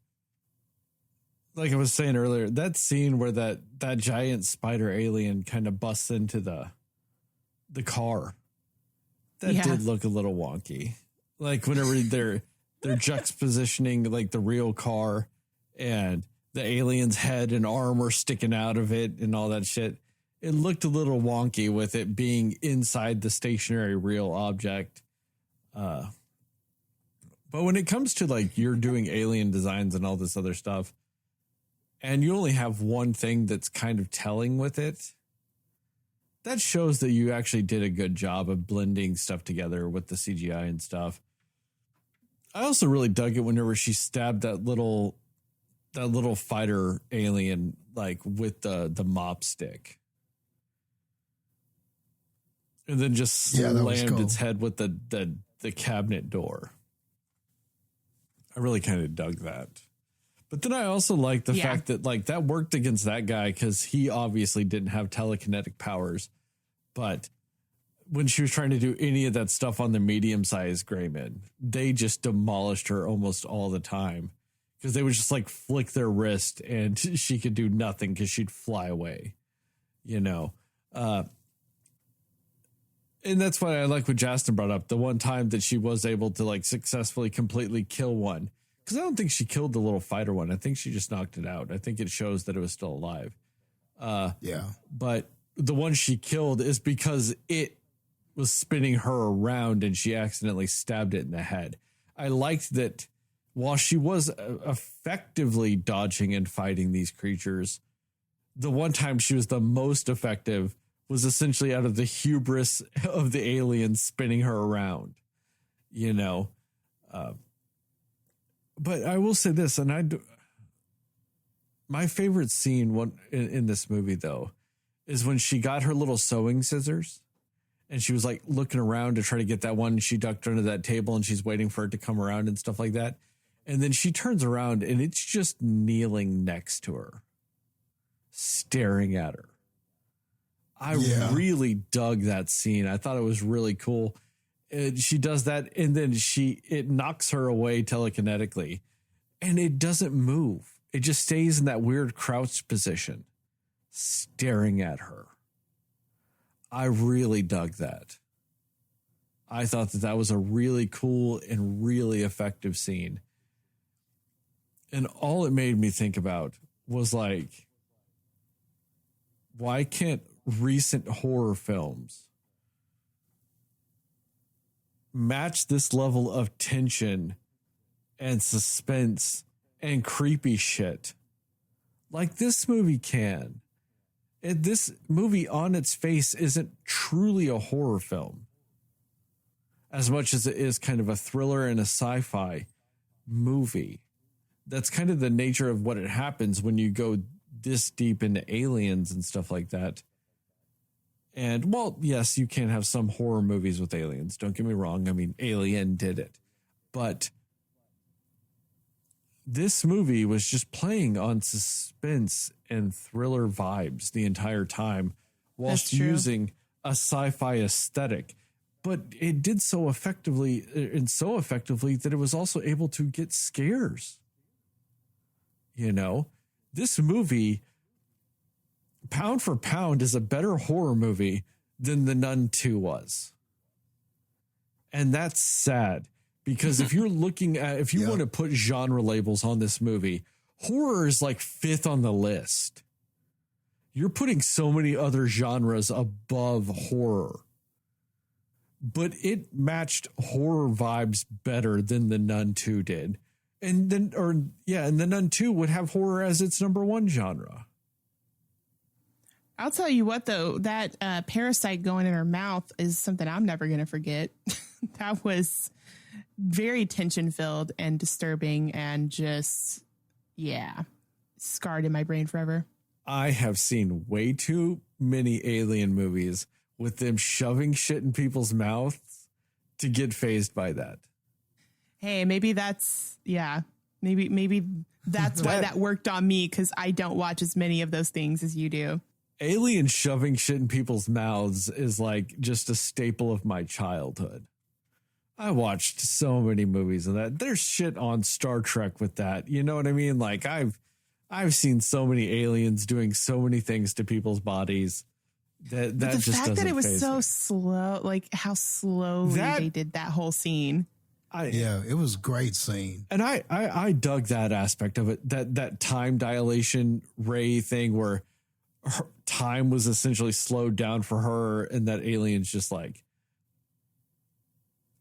Speaker 1: Like I was saying earlier, that scene where that giant spider alien kind of busts into the car, that did look a little wonky. Like whenever they're juxtapositioning like the real car and the alien's head and arm are sticking out of it and all that shit, it looked a little wonky with it being inside the stationary real object. But when it comes to like you're doing alien designs and all this other stuff, and you only have one thing that's kind of telling with it, that shows that you actually did a good job of blending stuff together with the CGI and stuff. I also really dug it whenever she stabbed that little fighter alien like with the mop stick. And then just slammed its head with the cabinet door. I really kind of dug that. But then I also like the fact that like that worked against that guy because he obviously didn't have telekinetic powers. But when she was trying to do any of that stuff on the medium-sized Greyman, they just demolished her almost all the time because they would just like flick their wrist and she could do nothing because she'd fly away, you know. And that's why I like what Jastin brought up. The one time that she was able to like successfully completely kill one. Because I don't think she killed the little fighter one. I think she just knocked it out. I think it shows that it was still alive. But the one she killed is because it was spinning her around and she accidentally stabbed it in the head. I liked that while she was effectively dodging and fighting these creatures, the one time she was the most effective was essentially out of the hubris of the alien spinning her around, you know. But I will say this, and my favorite scene in this movie, though, is when she got her little sewing scissors and she was like looking around to try to get that one. And she ducked under that table and she's waiting for it to come around and stuff like that. And then she turns around and it's just kneeling next to her, staring at her. I really dug that scene. I thought it was really cool. She does that, and then it knocks her away telekinetically, and it doesn't move. It just stays in that weird crouched position, staring at her. I really dug that. I thought that was a really cool and really effective scene. And all it made me think about was like, why can't recent horror films match this level of tension and suspense and creepy shit like this movie can? And this movie on its face isn't truly a horror film as much as it is kind of a thriller and a sci-fi movie. That's kind of the nature of what it happens when you go this deep into aliens and stuff like that. And, well, yes, you can have some horror movies with aliens. Don't get me wrong. I mean, Alien did it. But this movie was just playing on suspense and thriller vibes the entire time whilst using a sci-fi aesthetic. But it did so effectively that it was also able to get scares. You know, this movie, pound for pound, is a better horror movie than The Nun 2 was. And that's sad because if you're looking at, if you want to put genre labels on this movie, horror is like 5th on the list. You're putting so many other genres above horror. But it matched horror vibes better than The Nun 2 did. And then, and The Nun 2 would have horror as its number 1 genre.
Speaker 2: I'll tell you what, though, that parasite going in her mouth is something I'm never going to forget. That was very tension-filled and disturbing and just, scarred in my brain forever.
Speaker 1: I have seen way too many alien movies with them shoving shit in people's mouths to get fazed by that.
Speaker 2: Hey, maybe that's, maybe that's why that worked on me, because I don't watch as many of those things as you do.
Speaker 1: Alien shoving shit in people's mouths is like just a staple of my childhood. I watched so many movies of that. There's shit on Star Trek with that. You know what I mean? Like I've seen so many aliens doing so many things to people's bodies that
Speaker 2: But the
Speaker 1: just
Speaker 2: fact that
Speaker 1: doesn't
Speaker 2: it was
Speaker 1: faze
Speaker 2: so
Speaker 1: me.
Speaker 2: slow, like how slowly they did that whole scene.
Speaker 3: Yeah, it was a great scene.
Speaker 1: And I dug that aspect of it, that time dilation ray thing where time was essentially slowed down for her, and that alien's just like,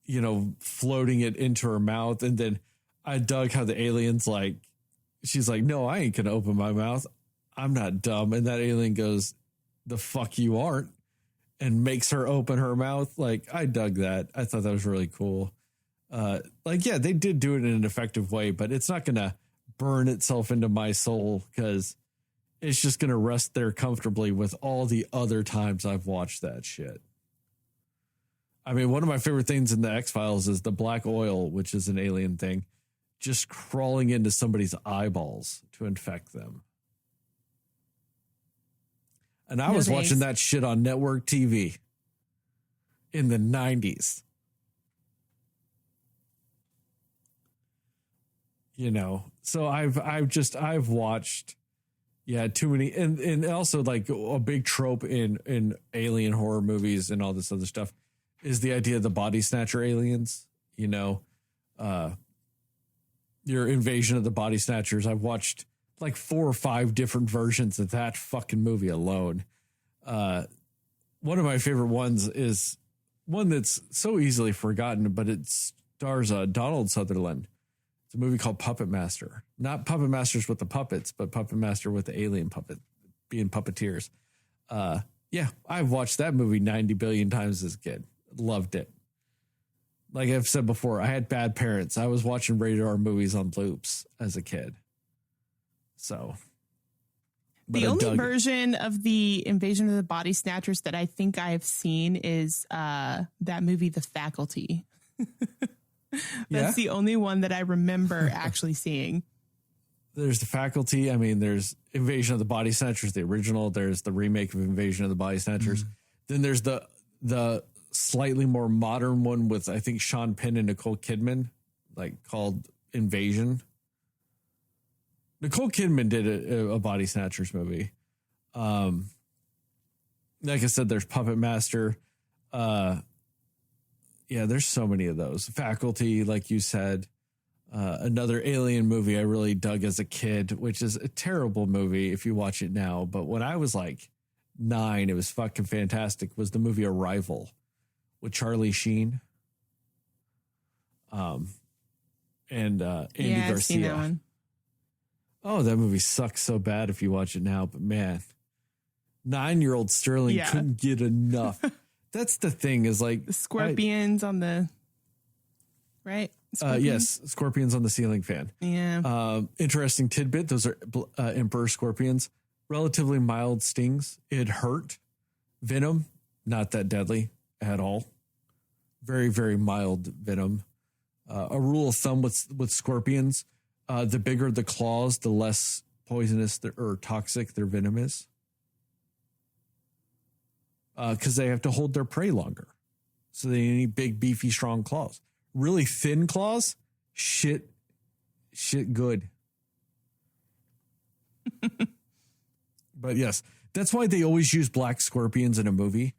Speaker 1: you know, floating it into her mouth. And then I dug how the alien's like, she's like, no, I ain't gonna open my mouth. I'm not dumb. And that alien goes, the fuck you aren't, and makes her open her mouth. Like, I dug that. I thought that was really cool. Like, yeah, they did do it in an effective way, but it's not gonna burn itself into my soul because it's just gonna rest there comfortably with all the other times I've watched that shit. I mean, one of my favorite things in the X-Files is the black oil, which is an alien thing, just crawling into somebody's eyeballs to infect them. And I was watching that shit on network TV in the 90s. You know, so I've watched, yeah, too many, and also like a big trope in alien horror movies and all this other stuff is the idea of the body snatcher aliens. You know, your Invasion of the Body Snatchers. I've watched like 4 or 5 different versions of that fucking movie alone. One of my favorite ones is one that's so easily forgotten, but it stars Donald Sutherland. It's a movie called Puppet Master. Not Puppet Masters with the puppets, but Puppet Master with the alien puppet being puppeteers. Yeah, I've watched that movie 90 billion times as a kid. Loved it. Like I've said before, I had bad parents. I was watching rated R movies on loops as a kid. So
Speaker 2: the only version of the Invasion of the Body Snatchers that I think I've seen is that movie, The Faculty. That's the only one that I remember actually seeing.
Speaker 1: There's The Faculty. I mean, there's Invasion of the Body Snatchers, the original. There's the remake of Invasion of the Body Snatchers. Mm-hmm. Then there's the slightly more modern one with, I think, Sean Penn and Nicole Kidman, like called Invasion. Nicole Kidman did a Body Snatchers movie. Like I said, there's Puppet Master. Yeah, there's so many of those. Faculty, like you said. Another alien movie I really dug as a kid, which is a terrible movie if you watch it now. But when I was like 9, it was fucking fantastic, was the movie Arrival with Charlie Sheen. And Andy Garcia.
Speaker 2: I've seen that one.
Speaker 1: Oh, that movie sucks so bad if you watch it now. But man, 9-year-old Sterling couldn't get enough. That's the thing, is like
Speaker 2: the scorpions on the right.
Speaker 1: Yes, scorpions on the ceiling fan.
Speaker 2: Yeah.
Speaker 1: Interesting tidbit. Those are emperor scorpions. Relatively mild stings. It hurt. Venom, not that deadly at all. Very, very mild venom. A rule of thumb with scorpions: the bigger the claws, the less poisonous or toxic their venom is. Because they have to hold their prey longer, so they need big, beefy, strong claws. Really thin claws, shit good. But yes, that's why they always use black scorpions in a movie.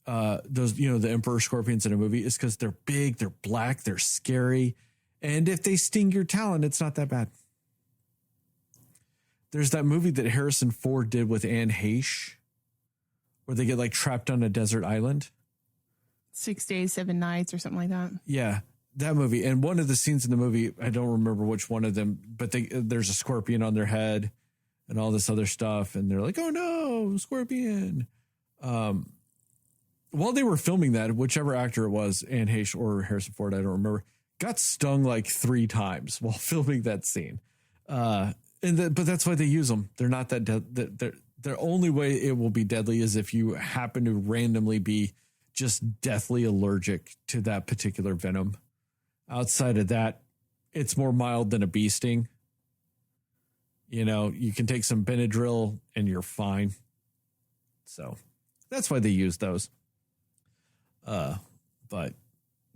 Speaker 1: Those, the emperor scorpions in a movie, is because they're big, they're black, they're scary. And if they sting your talon, it's not that bad. There's that movie that Harrison Ford did with Anne Heche, where they get like trapped on a desert island.
Speaker 2: 6 days, 7 nights or something like that.
Speaker 1: Yeah, that movie. And one of the scenes in the movie, I don't remember which one of them, but there's a scorpion on their head and all this other stuff. And they're like, oh no, scorpion. While they were filming that, whichever actor it was, Anne Heche or Harrison Ford, I don't remember, got stung like 3 times while filming that scene. But that's why they use them. They're not that the only way it will be deadly is if you happen to randomly be just deathly allergic to that particular venom. Outside of that, it's more mild than a bee sting. You can take some Benadryl and you're fine. So that's why they use those. But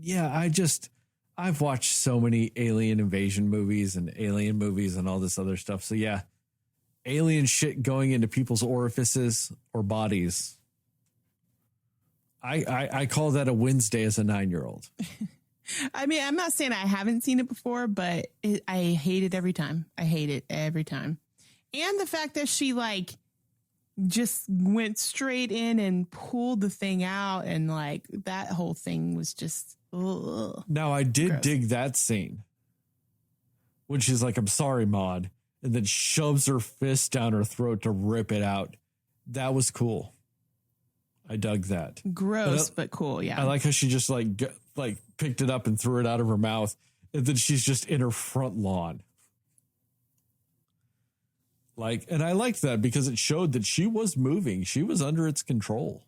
Speaker 1: yeah, I've watched so many alien invasion movies and alien movies and all this other stuff. So yeah, alien shit going into people's orifices or bodies. I call that a Wednesday as a 9-year-old.
Speaker 2: I mean, I'm not saying I haven't seen it before, but I hate it every time. I hate it every time. And the fact that she like just went straight in and pulled the thing out, and like that whole thing was just, ugh.
Speaker 1: Now I did
Speaker 2: Gross.
Speaker 1: dig that scene when she's like, "I'm sorry, Maud," and then shoves her fist down her throat to rip it out. That was cool. I dug that.
Speaker 2: Gross, but cool. Yeah.
Speaker 1: I like how she just like picked it up and threw it out of her mouth, and then she's just in her front lawn. Like, and I liked that because it showed that she was moving. She was under its control.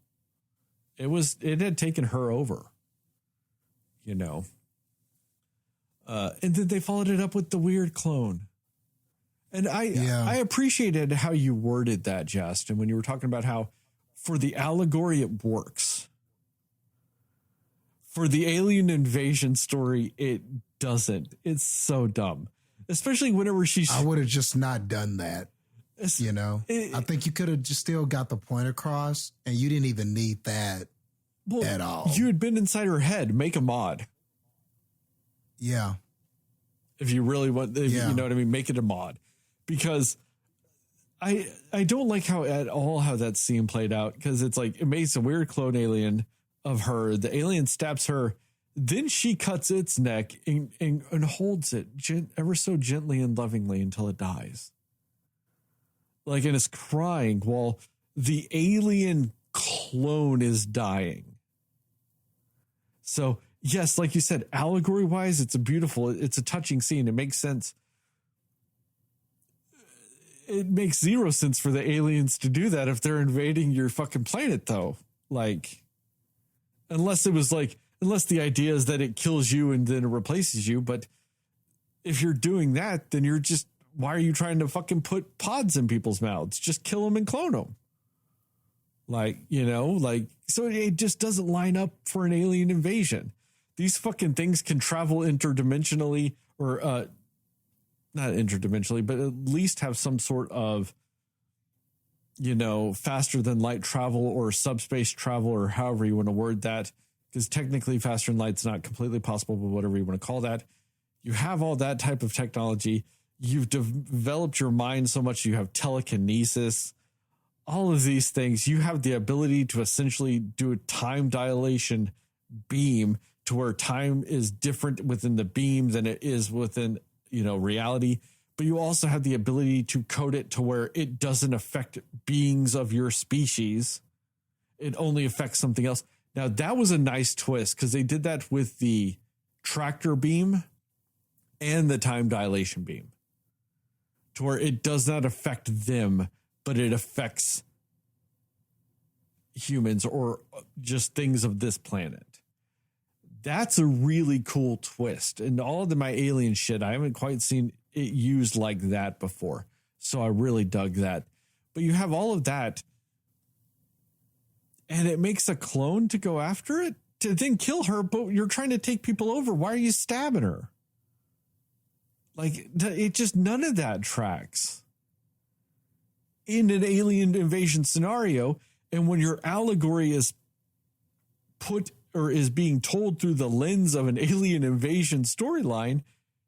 Speaker 1: It had taken her over, you know. And then they followed it up with the weird clone. And I appreciated how you worded that, Jastin, when you were talking about how for the allegory, it works. For the alien invasion story, it doesn't. It's so dumb. Especially whenever
Speaker 3: I would have just not done that. You know, I think you could have just still got the point across, and you didn't even need that at all.
Speaker 1: You had been inside her head. Make a mod.
Speaker 3: Yeah.
Speaker 1: If you really want, you know what I mean? Make it a mod. Because I don't like how that scene played out, because it's like it makes a weird clone alien of her. The alien stabs her. Then she cuts its neck and holds it ever so gently and lovingly until it dies. Like, and it's crying while the alien clone is dying. So, yes, like you said, allegory wise, it's a touching scene. It makes sense. It makes zero sense for the aliens to do that if they're invading your fucking planet, though. Like, unless the idea is that it kills you and then it replaces you. But if you're doing that, then why are you trying to fucking put pods in people's mouths? Just kill them and clone them. Like, you know, like, so it just doesn't line up for an alien invasion. These fucking things can travel interdimensionally, or not interdimensionally, but at least have some sort of, you know, faster than light travel or subspace travel, or however you want to word that. Because technically faster than light's not completely possible, but whatever you want to call that. You have all that type of technology. You've developed your mind so much. You have telekinesis, all of these things. You have the ability to essentially do a time dilation beam to where time is different within the beam than it is within, you know, reality. But you also have the ability to code it to where it doesn't affect beings of your species. It only affects something else. Now, that was a nice twist because they did that with the tractor beam and the time dilation beam, to where it does not affect them, but it affects humans or just things of this planet. That's a really cool twist. And all of my alien shit, I haven't quite seen it used like that before. So I really dug that. But you have all of that, and it makes a clone to go after it to then kill her, but you're trying to take people over. Why are you stabbing her? Like, it just, none of that tracks in an alien invasion scenario. And when your allegory is put or is being told through the lens of an alien invasion storyline,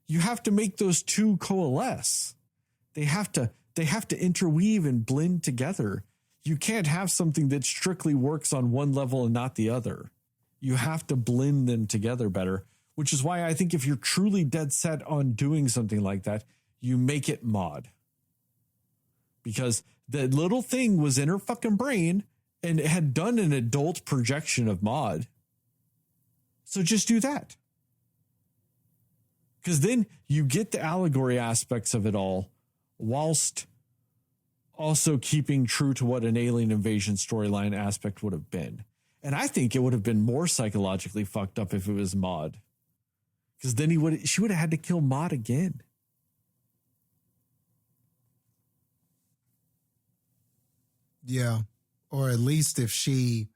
Speaker 1: you have to make those two coalesce. They have to interweave and blend together. You can't have something that strictly works on one level and not the other. You have to blend them together better. Which is why I think if you're truly dead set on doing something like that, you make it mod. Because the little thing was in her fucking brain and it had done an adult projection of Maud. So just do that. Because then you get the allegory aspects of it all, whilst also keeping true to what an alien invasion storyline aspect would have been. And I think it would have been more psychologically fucked up if it was Maud. Because then she would have had to kill Maud again.
Speaker 3: Yeah. Or at least if she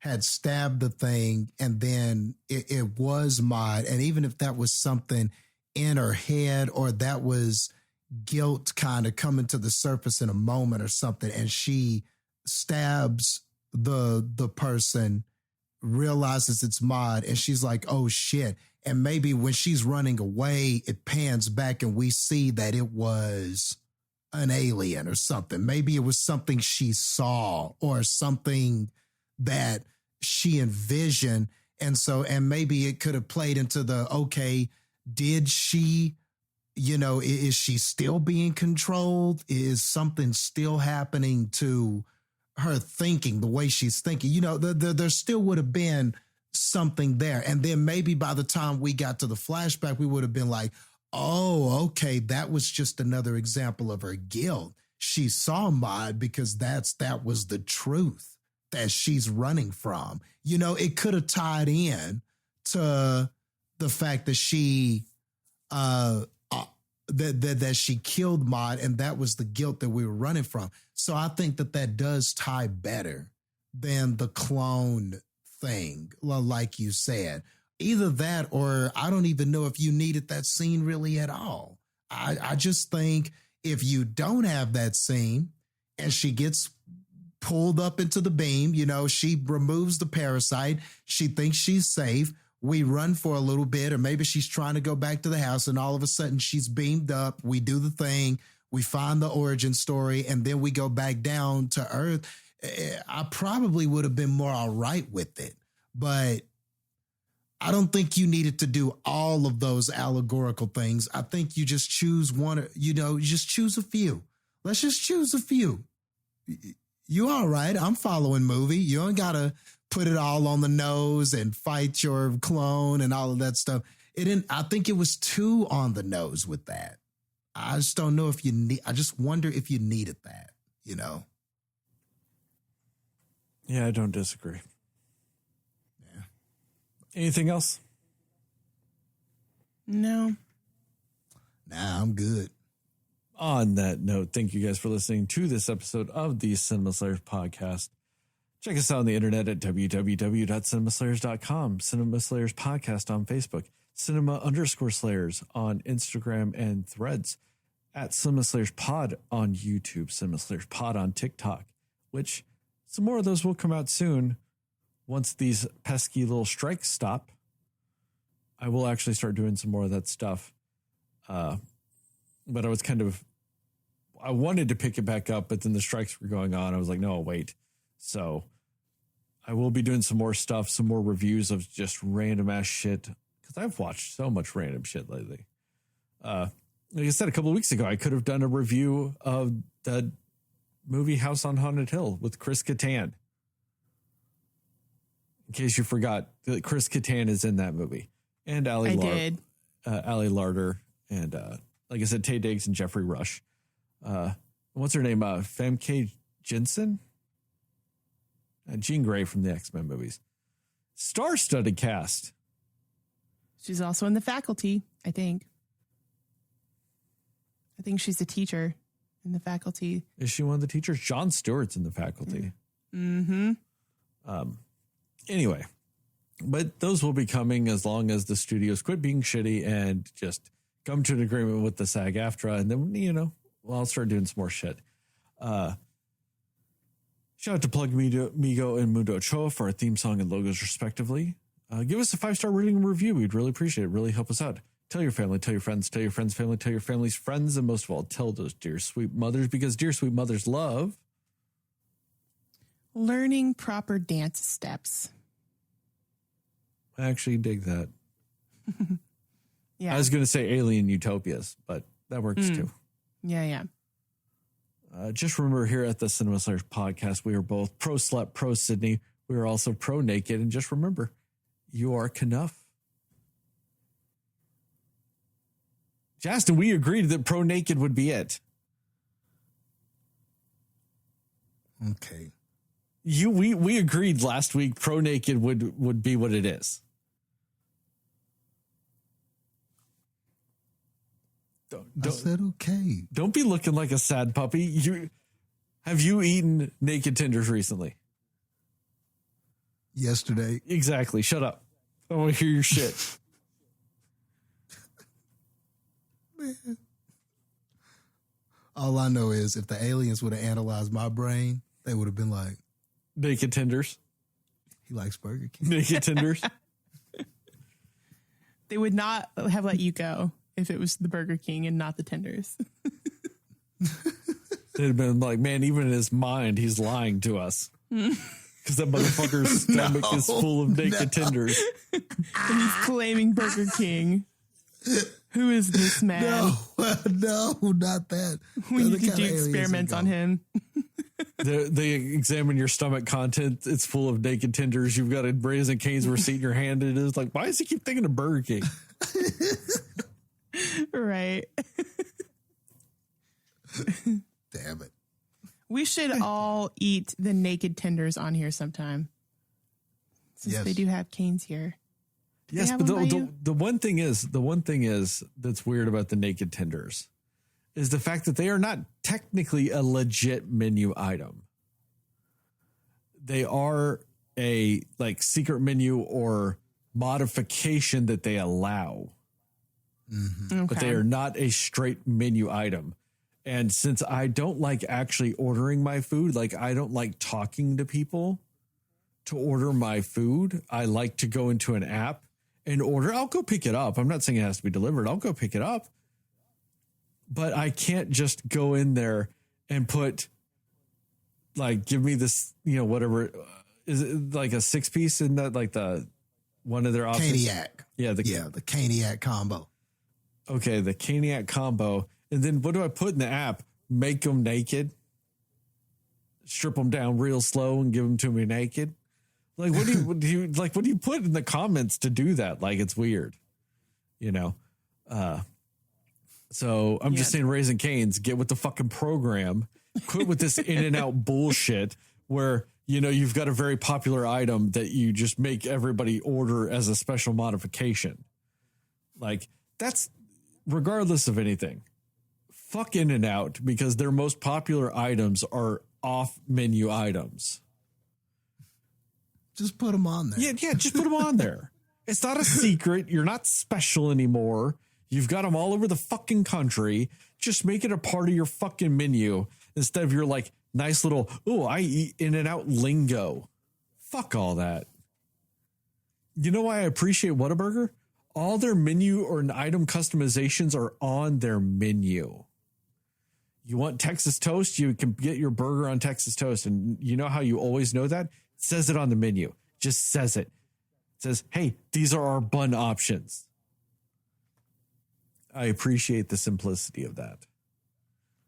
Speaker 3: had stabbed the thing and then it was Mod. And even if that was something in her head or that was guilt kind of coming to the surface in a moment or something, and she stabs the person, realizes it's Mod, and she's like, oh shit. And maybe when she's running away, it pans back and we see that it was an alien or something. Maybe it was something she saw or something that she envisioned. And maybe it could have played into the, okay, did she, is she still being controlled? Is something still happening to her thinking, the way she's thinking? There still would have been something there. And then maybe by the time we got to the flashback, we would have been like, oh, okay, that was just another example of her guilt. She saw Mod because that was the truth that she's running from. It could have tied in to the fact that she that she killed Mod, and that was the guilt that we were running from. So I think that does tie better than the clone thing, like you said. Either that, or I don't even know if you needed that scene really at all. I just think if you don't have that scene and she gets pulled up into the beam, she removes the parasite, she thinks she's safe, we run for a little bit, or maybe she's trying to go back to the house and all of a sudden she's beamed up, we do the thing, we find the origin story, and then we go back down to Earth. I probably would have been more all right with it, but I don't think you needed to do all of those allegorical things. I think you just choose one, you just choose a few. Let's just choose a few. You all right? I'm following movie. You don't got to put it all on the nose and fight your clone and all of that stuff. I think it was too on the nose with that. I just don't know if I just wonder if you needed that,
Speaker 1: Yeah, I don't disagree.
Speaker 3: Yeah.
Speaker 1: Anything else?
Speaker 2: No.
Speaker 3: Nah, I'm good.
Speaker 1: On that note, thank you guys for listening to this episode of the Cinema Slayers podcast. Check us out on the internet at www.cinemaslayers.com, Cinema Slayers podcast on Facebook, Cinema_Slayers on Instagram and Threads, at Cinema Slayers Pod on YouTube, Cinema Slayers Pod on TikTok, which some more of those will come out soon. Once these pesky little strikes stop, I will actually start doing some more of that stuff. But I wanted to pick it back up, but then the strikes were going on. I was like, no, wait. So I will be doing some more stuff, some more reviews of just random ass shit, because I've watched so much random shit lately. Like I said, a couple of weeks ago, I could have done a review of the movie House on Haunted Hill with Chris Kattan. In case you forgot, Chris Kattan is in that movie. And Ali Larder, and like I said, Taye Diggs and Jeffrey Rush. What's her name? Famke Jensen? Jean Grey from the X-Men movies. Star-studded cast.
Speaker 2: She's also in The Faculty, I think. I think she's a teacher in The Faculty.
Speaker 1: Is she one of the teachers? Jon Stewart's in The Faculty.
Speaker 2: Mm-hmm.
Speaker 1: Anyway, but those will be coming as long as the studios quit being shitty and just come to an agreement with the SAG-AFTRA, and then, I'll start doing some more shit. Shout out to Plug Migo and Mundo Ochoa for our theme song and logos, respectively. Give us a 5-star rating and review. We'd really appreciate it. Really help us out. Tell your family, tell your friends, tell your friends' family, tell your family's friends, and most of all, tell those dear sweet mothers, because dear sweet mothers love
Speaker 2: learning proper dance steps.
Speaker 1: I actually dig that.
Speaker 2: Yeah.
Speaker 1: I was going to say alien utopias, but that works too.
Speaker 2: Yeah.
Speaker 1: Just remember, here at the Cinema Slayers podcast, we are both pro slut, pro Sydney. We are also pro naked. And just remember, you are Knuff. Jastin, we agreed that pro naked would be it.
Speaker 3: Okay.
Speaker 1: We agreed last week pro naked would be what it is.
Speaker 3: I said okay.
Speaker 1: Don't be looking like a sad puppy. Have you eaten naked tenders recently?
Speaker 3: yesterday.
Speaker 1: Exactly. Shut up. I want to hear your shit.
Speaker 3: Man. All I know is if the aliens would have analyzed my brain, they would have been like,
Speaker 1: Naked tenders.
Speaker 3: he likes Burger King.
Speaker 1: Naked tenders.
Speaker 2: They would not have let you go if it was the Burger King and not the tenders.
Speaker 1: They'd have been like, man, even in his mind, he's lying to us. Because that motherfucker's stomach is full of naked tenders.
Speaker 2: And he's claiming Burger King. Who is this man?
Speaker 3: No, not that.
Speaker 2: We
Speaker 3: Those
Speaker 2: need
Speaker 3: are
Speaker 2: to do
Speaker 3: the kind of aliens
Speaker 2: experiments
Speaker 3: that
Speaker 2: on
Speaker 3: go,
Speaker 2: him.
Speaker 1: They examine your stomach content. It's full of naked tenders. You've got a Raising Cane's receipt in your hand. It is like, why does he keep thinking of Burger King?
Speaker 2: Right.
Speaker 3: Damn it.
Speaker 2: We should all eat the naked tenders on here sometime. Since
Speaker 3: Yes.
Speaker 2: they do have canes here.
Speaker 1: Yes,
Speaker 2: have
Speaker 1: but
Speaker 2: one by you?
Speaker 1: the one thing is that's weird about the naked tenders is the fact that they are not technically a legit menu item. They are a like secret menu or modification that they allow,
Speaker 2: Okay.
Speaker 1: but they are not a straight menu item. And since I don't like actually ordering my food, like I don't like talking to people to order my food, I like to go into an app and order. I'll go pick it up. I'm not saying it has to be delivered. I'll go pick it up. But I can't just go in there and put like, give me this, whatever. Is it like a 6-piece in that, like the one of their options?
Speaker 3: Caniac.
Speaker 1: Yeah.
Speaker 3: The Caniac combo.
Speaker 1: Okay. The Caniac combo. And then what do I put in the app? Make them naked, strip them down real slow and give them to me naked. Like, what do you put in the comments to do that? Like, it's weird, So I'm just saying, Raising Cane's, get with the fucking program. Quit with this in and out bullshit where, you've got a very popular item that you just make everybody order as a special modification. Like, that's regardless of anything. Fuck In and Out because their most popular items are off menu items.
Speaker 3: Just put them on there.
Speaker 1: Yeah, just put them on there. It's not a secret. You're not special anymore. You've got them all over the fucking country. Just make it a part of your fucking menu instead of your like nice little, I eat In and Out lingo. Fuck all that. You know why I appreciate Whataburger? All their menu or item customizations are on their menu. You want Texas toast? You can get your burger on Texas toast. And you know how you always know that? It says it on the menu. Just says it. It says, hey, these are our bun options. I appreciate the simplicity of that.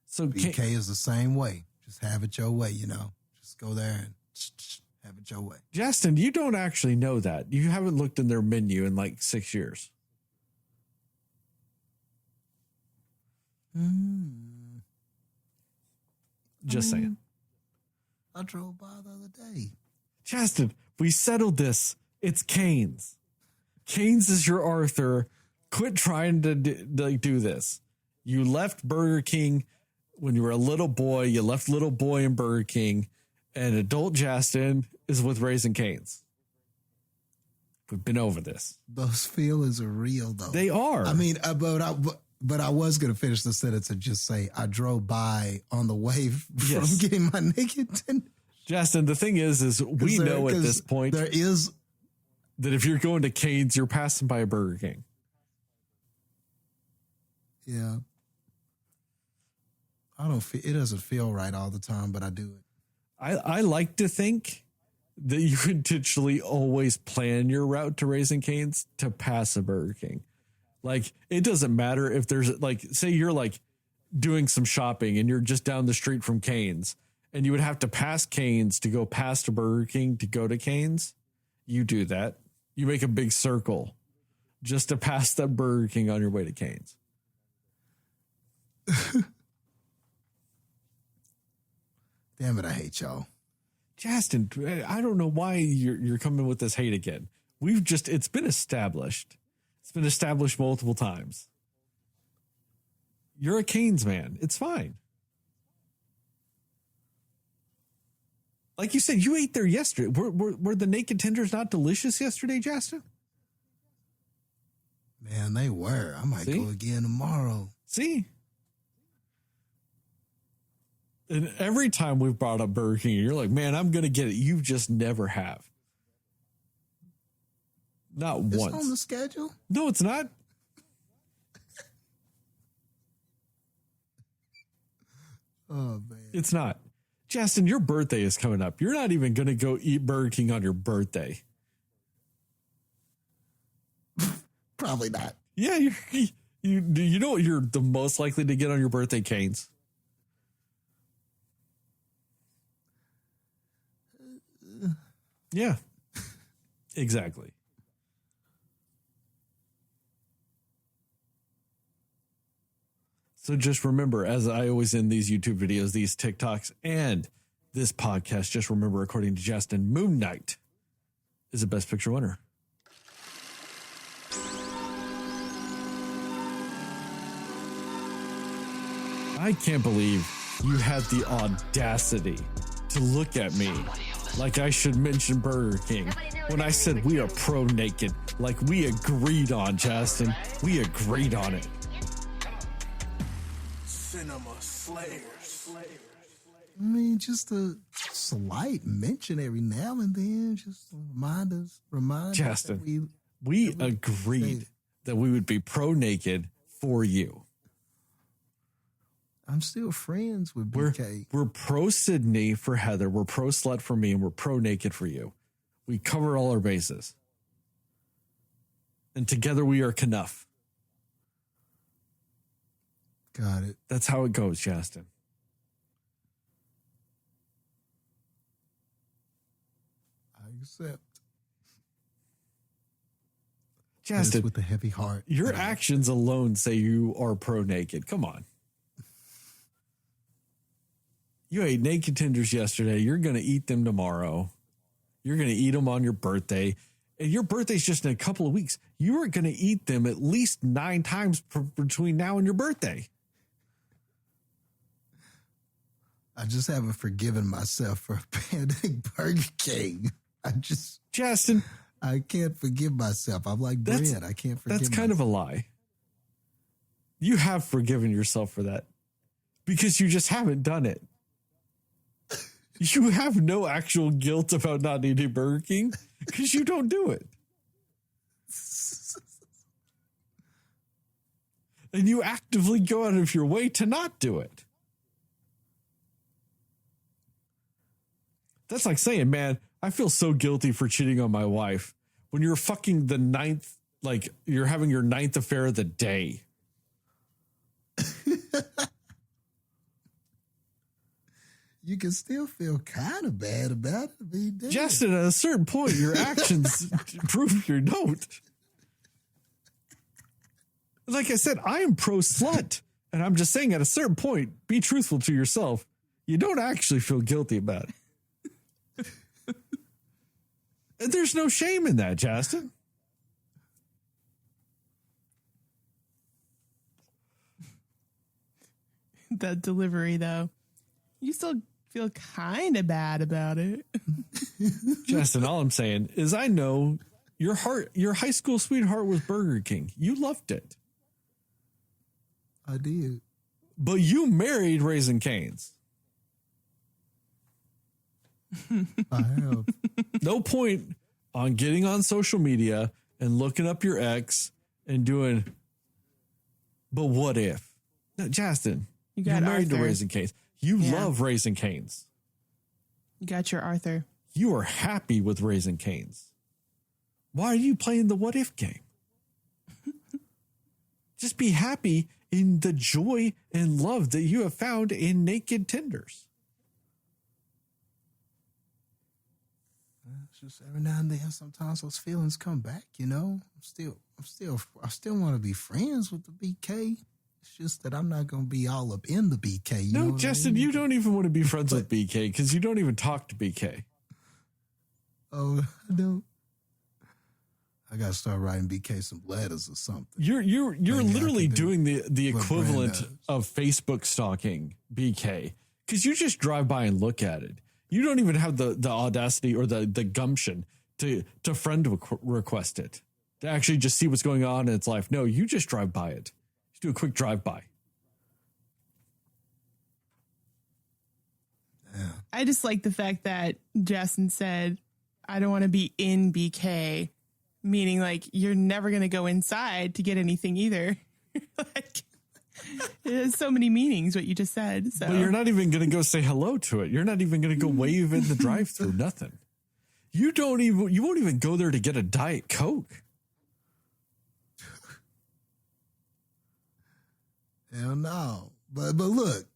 Speaker 1: So
Speaker 3: BK is the same way. Just have it your way, Just go there and have it your way.
Speaker 1: Jastin, you don't actually know that. You haven't looked in their menu in like 6 years. Just saying.
Speaker 3: I drove by the other day.
Speaker 1: Jastin, we settled this. It's Cane's. Cane's is your Arthur. Quit trying to do this. You left Burger King when you were a little boy. You left little boy in Burger King. And adult Jastin is with Raising Cane's. We've been over this.
Speaker 3: Those feelings are real, though.
Speaker 1: They are.
Speaker 3: I mean, but I was going to finish the sentence and just say I drove by on the way from getting my naked tender.
Speaker 1: Jastin, the thing is we know at this point
Speaker 3: there is
Speaker 1: that if you're going to Cane's, you're passing by a Burger King.
Speaker 3: Yeah. It doesn't feel right all the time, but I do it.
Speaker 1: I like to think that you intentionally always plan your route to Raising Cane's to pass a Burger King. Like, it doesn't matter if there's like, say you're like doing some shopping and you're just down the street from Cane's and you would have to pass Cane's to go past a Burger King to go to Cane's. You do that. You make a big circle just to pass that Burger King on your way to Cane's.
Speaker 3: Damn it, I hate y'all.
Speaker 1: Jastin, I don't know why you're coming with this hate again. It's been established. It's been established multiple times. You're a Cane's man. It's fine. Like you said, you ate there yesterday. Were the naked tenders not delicious yesterday, Jastin?
Speaker 3: Man, they were. I might go again tomorrow.
Speaker 1: See? And every time we've brought up Burger King, you're like, man, I'm going to get it. You just never have. Not
Speaker 3: It's
Speaker 1: once.
Speaker 3: on the schedule?
Speaker 1: No, it's not.
Speaker 3: Oh, man.
Speaker 1: It's not. Jastin, your birthday is coming up. You're not even going to go eat Burger King on your birthday.
Speaker 3: Probably not.
Speaker 1: Yeah, you know what you're the most likely to get on your birthday, Canes? Yeah, exactly. So just remember, as I always end these YouTube videos, these TikToks, and this podcast, just remember, according to Jastin, Moon Knight is the best picture winner. I can't believe you had the audacity to look at me like I should mention Burger King when I said we are pro-naked, like we agreed on, Jastin. We agreed on it.
Speaker 6: Cinema Slayers.
Speaker 3: I mean, just a slight mention every now and then, just to remind us
Speaker 1: Jastin,
Speaker 3: that
Speaker 1: we agreed that we would be pro-naked for you.
Speaker 3: I'm still friends with BK.
Speaker 1: We're pro-Sydney for Heather, we're pro-slut for me, and we're pro-naked for you. We cover all our bases. And together we are Knuff.
Speaker 3: Got it.
Speaker 1: That's how it goes, Jastin.
Speaker 3: I accept.
Speaker 1: Jastin,
Speaker 3: with a heavy heart.
Speaker 1: your actions alone say you are pro-naked. Come on. You ate naked tenders yesterday. You're going to eat them tomorrow. You're going to eat them on your birthday. And your birthday's just in a couple of weeks. You are going to eat them at least 9 times between now and your birthday.
Speaker 3: I just haven't forgiven myself for abandoning Burger King.
Speaker 1: Jastin,
Speaker 3: I can't forgive myself. I'm like bread. I can't forgive
Speaker 1: That's kind of a lie. You have forgiven yourself for that because you just haven't done it. You have no actual guilt about not eating Burger King because you don't do it. And you actively go out of your way to not do it. That's like saying, man, I feel so guilty for cheating on my wife when you're fucking the 9th, like you're having your 9th affair of the day.
Speaker 3: You can still feel kind of bad about it.
Speaker 1: Justin, at a certain point, your actions prove you don't. Like I said, I am pro-slut. And I'm just saying, at a certain point, be truthful to yourself. You don't actually feel guilty about it. And there's no shame in that, Jastin.
Speaker 2: That delivery, though, you still feel kind of bad about it.
Speaker 1: Justin, all I'm saying is I know your high school sweetheart was Burger King. You loved it.
Speaker 3: I did.
Speaker 1: But you married Raising Cane's.
Speaker 3: I have.
Speaker 1: No point on getting on social media and looking up your ex and doing, but what if? No, Jastin, you're married to Raising Cane's. You love Raising Cane's.
Speaker 2: You got your Arthur.
Speaker 1: You are happy with Raising Cane's. Why are you playing the what if game? Just be happy in the joy and love that you have found in naked tenders.
Speaker 3: It's just every now and then, sometimes those feelings come back. You know, I still want to be friends with the BK. It's just that I'm not going to be all up in the BK.
Speaker 1: No, Justin, you don't even want to be friends with BK because you don't even talk to BK.
Speaker 3: Oh, I don't. I got to start writing BK some letters or something.
Speaker 1: You're literally doing the equivalent of Facebook stalking BK because you just drive by and look at it. You don't even have the audacity or the gumption to friend request it, to actually just see what's going on in its life. No, you just drive by it. Just do a quick drive by.
Speaker 3: Yeah.
Speaker 2: I just like the fact that Jastin said, I don't want to be in BK, meaning like you're never going to go inside to get anything either. Like, it has so many meanings what you just said. So.
Speaker 1: But you're not even going to go say hello to it. You're not even going to go wave in the drive-thru. Nothing. You won't even go there to get a Diet Coke.
Speaker 3: Hell no. But look.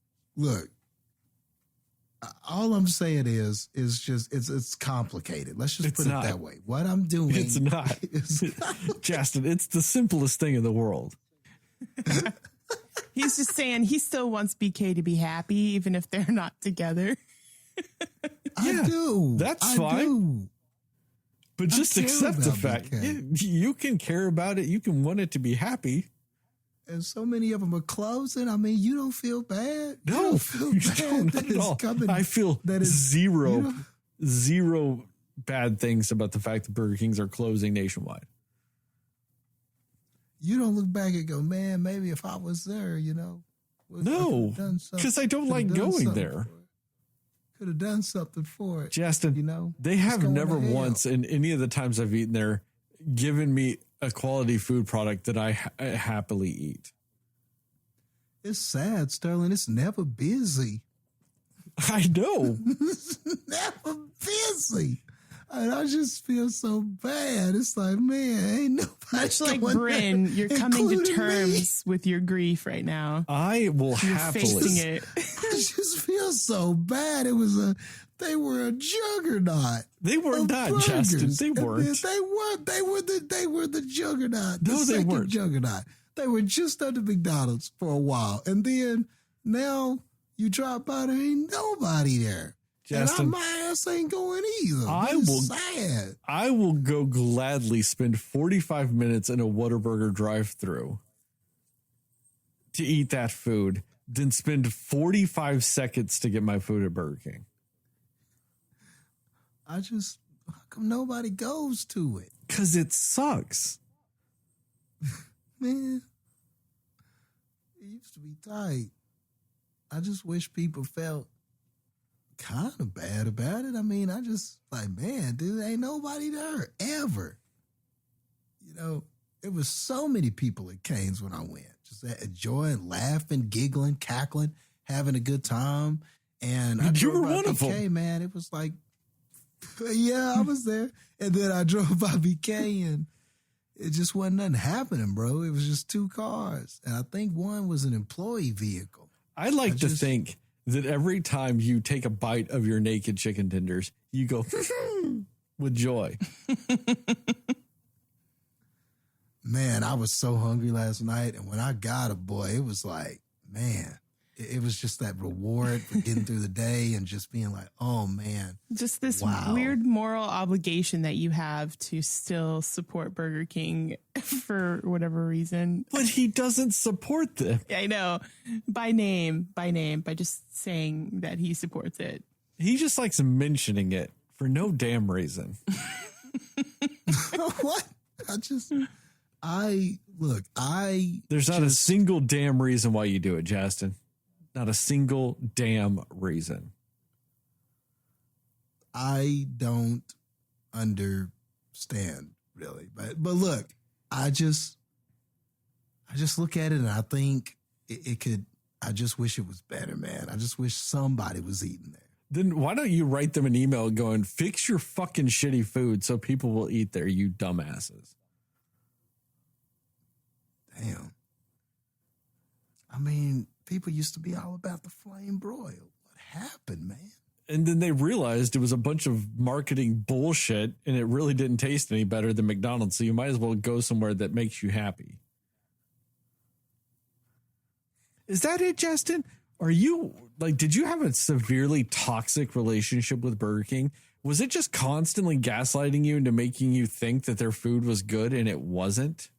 Speaker 3: All I'm saying is just it's complicated. Let's just put it that way. What I'm doing,
Speaker 1: it's not. Jastin, it's the simplest thing in the world.
Speaker 2: He's just saying he still wants BK to be happy, even if they're not together.
Speaker 3: I do.
Speaker 1: That's fine. But just accept the fact you can care about it. You can want it to be happy.
Speaker 3: And so many of them are closing. I mean, you don't feel bad.
Speaker 1: No, you don't at all. I feel zero bad things about the fact that Burger Kings are closing nationwide.
Speaker 3: You don't look back and go, man, maybe if I was there,
Speaker 1: no, because I don't like going there.
Speaker 3: Could have done something for it.
Speaker 1: Jastin, they have never once in any of the times I've eaten there given me a quality food product that I happily eat.
Speaker 3: It's sad, Sterling. It's never busy.
Speaker 1: I know.
Speaker 3: It's never busy. And I just feel so bad. It's like, man, ain't nobody.
Speaker 2: Much like Bryn, you're coming to terms with your grief right now.
Speaker 1: I will happily.
Speaker 2: Facing it.
Speaker 3: I just feel so bad. They were a juggernaut.
Speaker 1: They were not, Jastin. They weren't.
Speaker 3: They were the juggernaut.
Speaker 1: No, they weren't.
Speaker 3: Juggernaut. They were just under McDonald's for a while, and then now you drop by, there ain't nobody there.
Speaker 1: Jastin,
Speaker 3: and my ass ain't going either. Sad.
Speaker 1: I will go gladly spend 45 minutes in a Whataburger drive-thru to eat that food, then spend 45 seconds to get my food at Burger King.
Speaker 3: How come nobody goes to it?
Speaker 1: Because it sucks.
Speaker 3: Man, it used to be tight. I just wish people felt kind of bad about it. I mean, I just like, man, dude, ain't nobody there ever. There was so many people at Cane's when I went, just enjoying, laughing, giggling, cackling, having a good time. And
Speaker 1: you were one of them.
Speaker 3: BK, man, it was like, yeah, I was there. And then I drove by BK and it just wasn't nothing happening, bro. It was just two cars. And I think one was an employee vehicle.
Speaker 1: I like to think that every time you take a bite of your naked chicken tenders, you go with joy.
Speaker 3: Man, I was so hungry last night. And when I got it, boy, it was like, man, it was just that reward for getting through the day and just being like, oh, man.
Speaker 2: Just this weird moral obligation that you have to still support Burger King for whatever reason.
Speaker 1: But he doesn't support them.
Speaker 2: I know. By name, by just saying that he supports it.
Speaker 1: He just likes mentioning it for no damn reason.
Speaker 3: What?
Speaker 1: There's not a single damn reason why you do it, Jastin. Not a single damn reason.
Speaker 3: I don't understand, really. But look, I just look at it and I think it could, I just wish it was better, man. I just wish somebody was eating there.
Speaker 1: Then why don't you write them an email going, fix your fucking shitty food so people will eat there, you dumbasses.
Speaker 3: Damn. I mean, people used to be all about the flame broil. What happened, man?
Speaker 1: And then they realized it was a bunch of marketing bullshit and it really didn't taste any better than McDonald's. So you might as well go somewhere that makes you happy. Is that it, Jastin? Are you did you have a severely toxic relationship with Burger King? Was it just constantly gaslighting you into making you think that their food was good and it wasn't?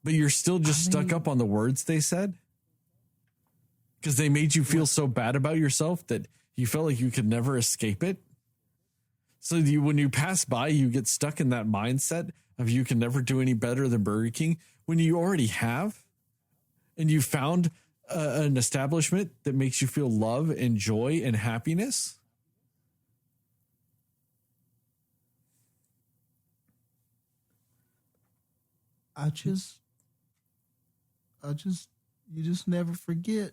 Speaker 1: But you're still just stuck up on the words they said? Because they made you feel so bad about yourself that You felt like you could never escape it. So when you pass by, you get stuck in that mindset of you can never do any better than Burger King when you already have. And you found an establishment that makes you feel love and joy and happiness.
Speaker 3: You just never forget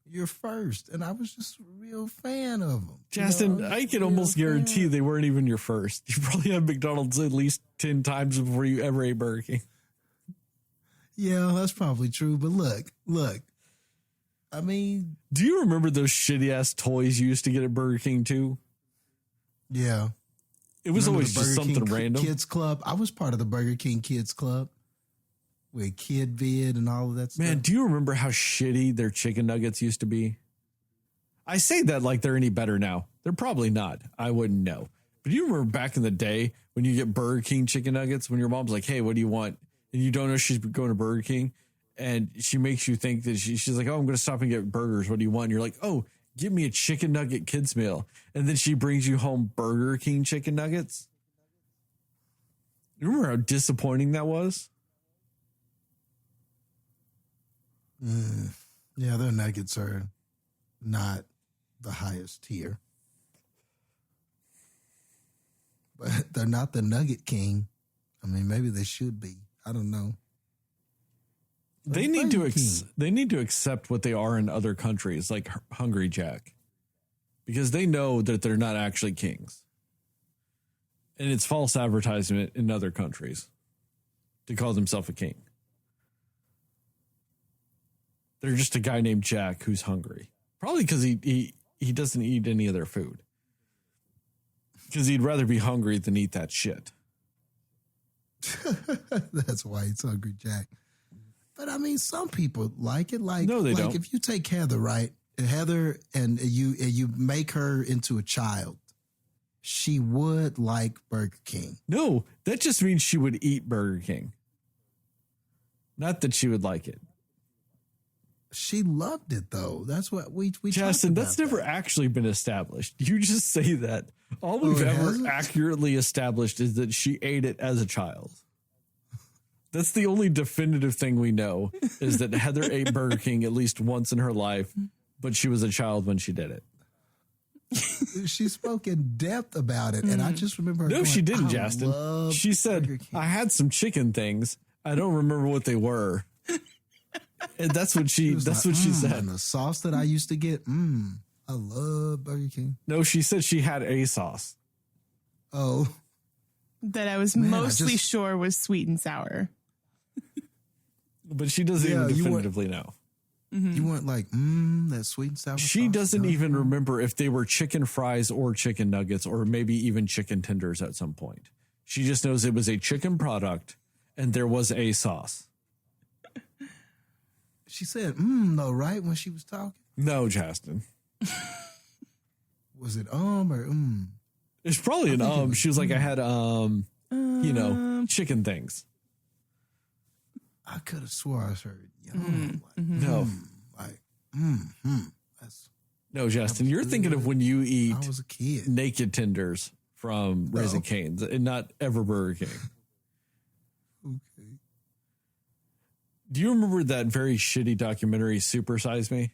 Speaker 3: your first. And I was just a real fan of them.
Speaker 1: Jastin, I can almost guarantee they weren't even your first. You probably had McDonald's at least 10 times before you ever ate Burger King.
Speaker 3: Yeah, that's probably true. But look. I mean,
Speaker 1: do you remember those shitty ass toys you used to get at Burger King too?
Speaker 3: Yeah.
Speaker 1: It was always just something random.
Speaker 3: Kids Club. I was part of the Burger King Kids Club with Kid Vid and all of that stuff.
Speaker 1: Man, do you remember how shitty their chicken nuggets used to be? I say that like they're any better now. They're probably not. I wouldn't know. But do you remember back in the day when you get Burger King chicken nuggets, when your mom's like, hey, what do you want? And you don't know she's going to Burger King. And she makes you think that she's like, oh, I'm going to stop and get burgers. What do you want? And you're like, oh, give me a chicken nugget kids meal. And then she brings you home Burger King chicken nuggets. You remember how disappointing that was?
Speaker 3: Yeah, their nuggets are not the highest tier. But they're not the Nugget King. I mean, maybe they should be. I don't know.
Speaker 1: They need to accept what they are in other countries, like Hungry Jack, because they know that they're not actually kings, and it's false advertisement in other countries to call themselves a king. They're just a guy named Jack who's hungry, probably because he doesn't eat any of their food, because he'd rather be hungry than eat that shit.
Speaker 3: That's why he's Hungry Jack. But I mean, some people like it. Like,
Speaker 1: no, they don't.
Speaker 3: If you take Heather, right? Heather, and you make her into a child, she would like Burger King.
Speaker 1: No, that just means she would eat Burger King. Not that she would like it.
Speaker 3: She loved it though. That's what we
Speaker 1: Jastin, that's never actually been established. You just say that. All we've ever accurately established is that she ate it as a child. That's the only definitive thing we know, is that Heather ate Burger King at least once in her life, but she was a child when she did it.
Speaker 3: She spoke in depth about it, and I just remember her
Speaker 1: No,
Speaker 3: going,
Speaker 1: she didn't, Jastin. She said, I had some chicken things. I don't remember what they were. And that's what she said.
Speaker 3: And the sauce that I used to get, I love Burger King.
Speaker 1: No, she said she had a sauce.
Speaker 3: Oh.
Speaker 2: That I was mostly sure was sweet and sour.
Speaker 1: But she doesn't even definitively know.
Speaker 3: You weren't like, that sweet and sour
Speaker 1: She
Speaker 3: sauce?
Speaker 1: doesn't even remember if they were chicken fries or chicken nuggets or maybe even chicken tenders at some point. She just knows it was a chicken product and there was a sauce.
Speaker 3: She said, though, right? When she was talking?
Speaker 1: No, Jastin.
Speaker 3: Was it or
Speaker 1: It's probably an She was like, I had, chicken things.
Speaker 3: I could have swore I heard
Speaker 1: No. No, Jastin, you're thinking of when you eat
Speaker 3: I was a kid.
Speaker 1: naked tenders from Raising Cane's and not ever Burger King.
Speaker 3: Okay.
Speaker 1: Do you remember that very shitty documentary, Super Size Me?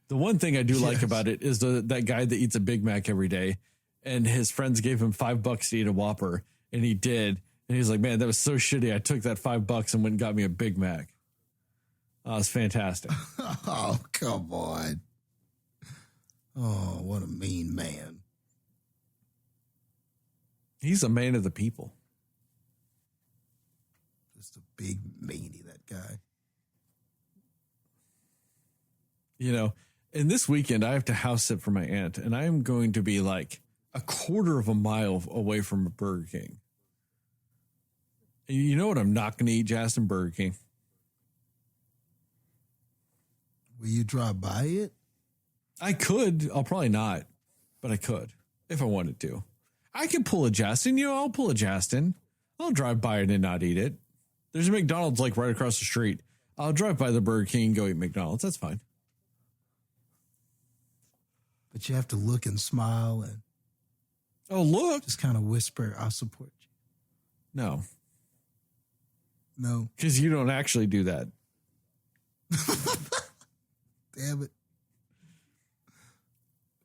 Speaker 1: The one thing I do like about it is that guy that eats a Big Mac every day, and his friends gave him $5 to eat a Whopper, and he did. And he's like, man, that was so shitty. I took that $5 and went and got me a Big Mac. Oh, it's fantastic.
Speaker 3: Oh, come on. Oh, what a mean man.
Speaker 1: He's a man of the people.
Speaker 3: Just a big meanie, that guy.
Speaker 1: You know, and this weekend I have to house sit for my aunt, and I am going to be like a quarter of a mile away from a Burger King. And you know what I'm not going to eat, Jastin? Burger King.
Speaker 3: Will you drive by it?
Speaker 1: I could. I'll probably not, but I could if I wanted to. I can pull a Jastin. I'll pull a Jastin. I'll drive by it and not eat it. There's a McDonald's like right across the street. I'll drive by the Burger King and go eat McDonald's. That's fine.
Speaker 3: But you have to look and smile and
Speaker 1: Oh, look.
Speaker 3: just kind of whisper, I'll support you.
Speaker 1: No,
Speaker 3: No.
Speaker 1: because you don't actually do that.
Speaker 3: Damn it.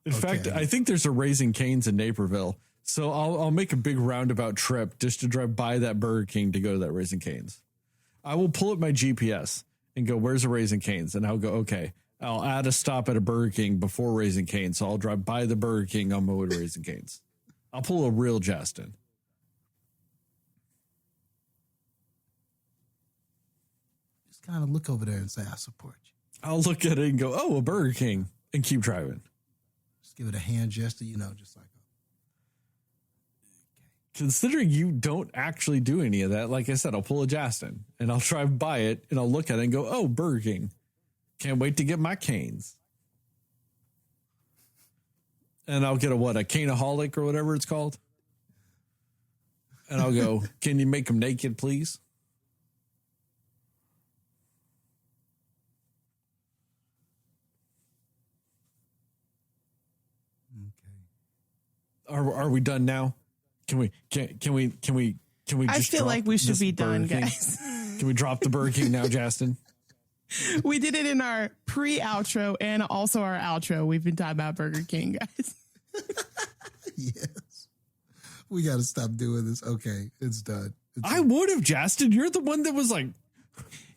Speaker 1: In fact, I think there's a Raising Cane's in Naperville. So I'll make a big roundabout trip just to drive by that Burger King to go to that Raising Cane's. I will pull up my GPS and go, where's a Raising Cane's? And I'll go, okay, I'll add a stop at a Burger King before Raising Cane's. So I'll drive by the Burger King on my way to Raising Cane's. I'll pull a real Jastin.
Speaker 3: Just kind of look over there and say, I support you.
Speaker 1: I'll look at it and go, oh, a Burger King, and keep driving.
Speaker 3: Just give it a hand gesture, just like,
Speaker 1: Considering you don't actually do any of that, like I said, I'll pull a Jastin and I'll drive by it and I'll look at it and go, oh, Burger King. Can't wait to get my canes. And I'll get a caneaholic or whatever it's called. And I'll go, can you make them naked, please?
Speaker 3: okay.
Speaker 1: Are we done now? Can we just
Speaker 2: I feel
Speaker 1: drop
Speaker 2: like we should
Speaker 1: this
Speaker 2: be done,
Speaker 1: Burger King?
Speaker 2: guys.
Speaker 1: Can we drop the Burger King now, Jastin?
Speaker 2: We did it in our pre-outro and also our outro. We've been talking about Burger King, guys.
Speaker 3: Yes. We got to stop doing this. Okay, it's done.
Speaker 1: I would have, Jastin. You're the one that was like,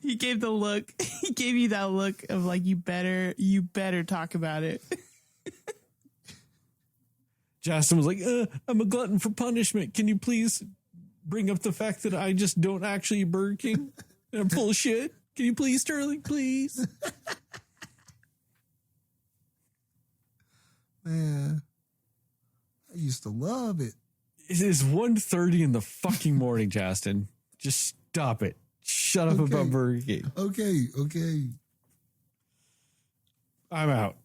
Speaker 2: He gave the look. He gave you that look of like, you better talk about it.
Speaker 1: Jastin was like, I'm a glutton for punishment. Can you please bring up the fact that I just don't actually eat Burger King? And I'm full of shit. Can you please, Sterling, please?
Speaker 3: Man, I used to love it.
Speaker 1: It is 1:30 in the fucking morning, Jastin. Just stop it. Shut up
Speaker 3: Okay.
Speaker 1: about Burger King.
Speaker 3: Okay.
Speaker 1: I'm out.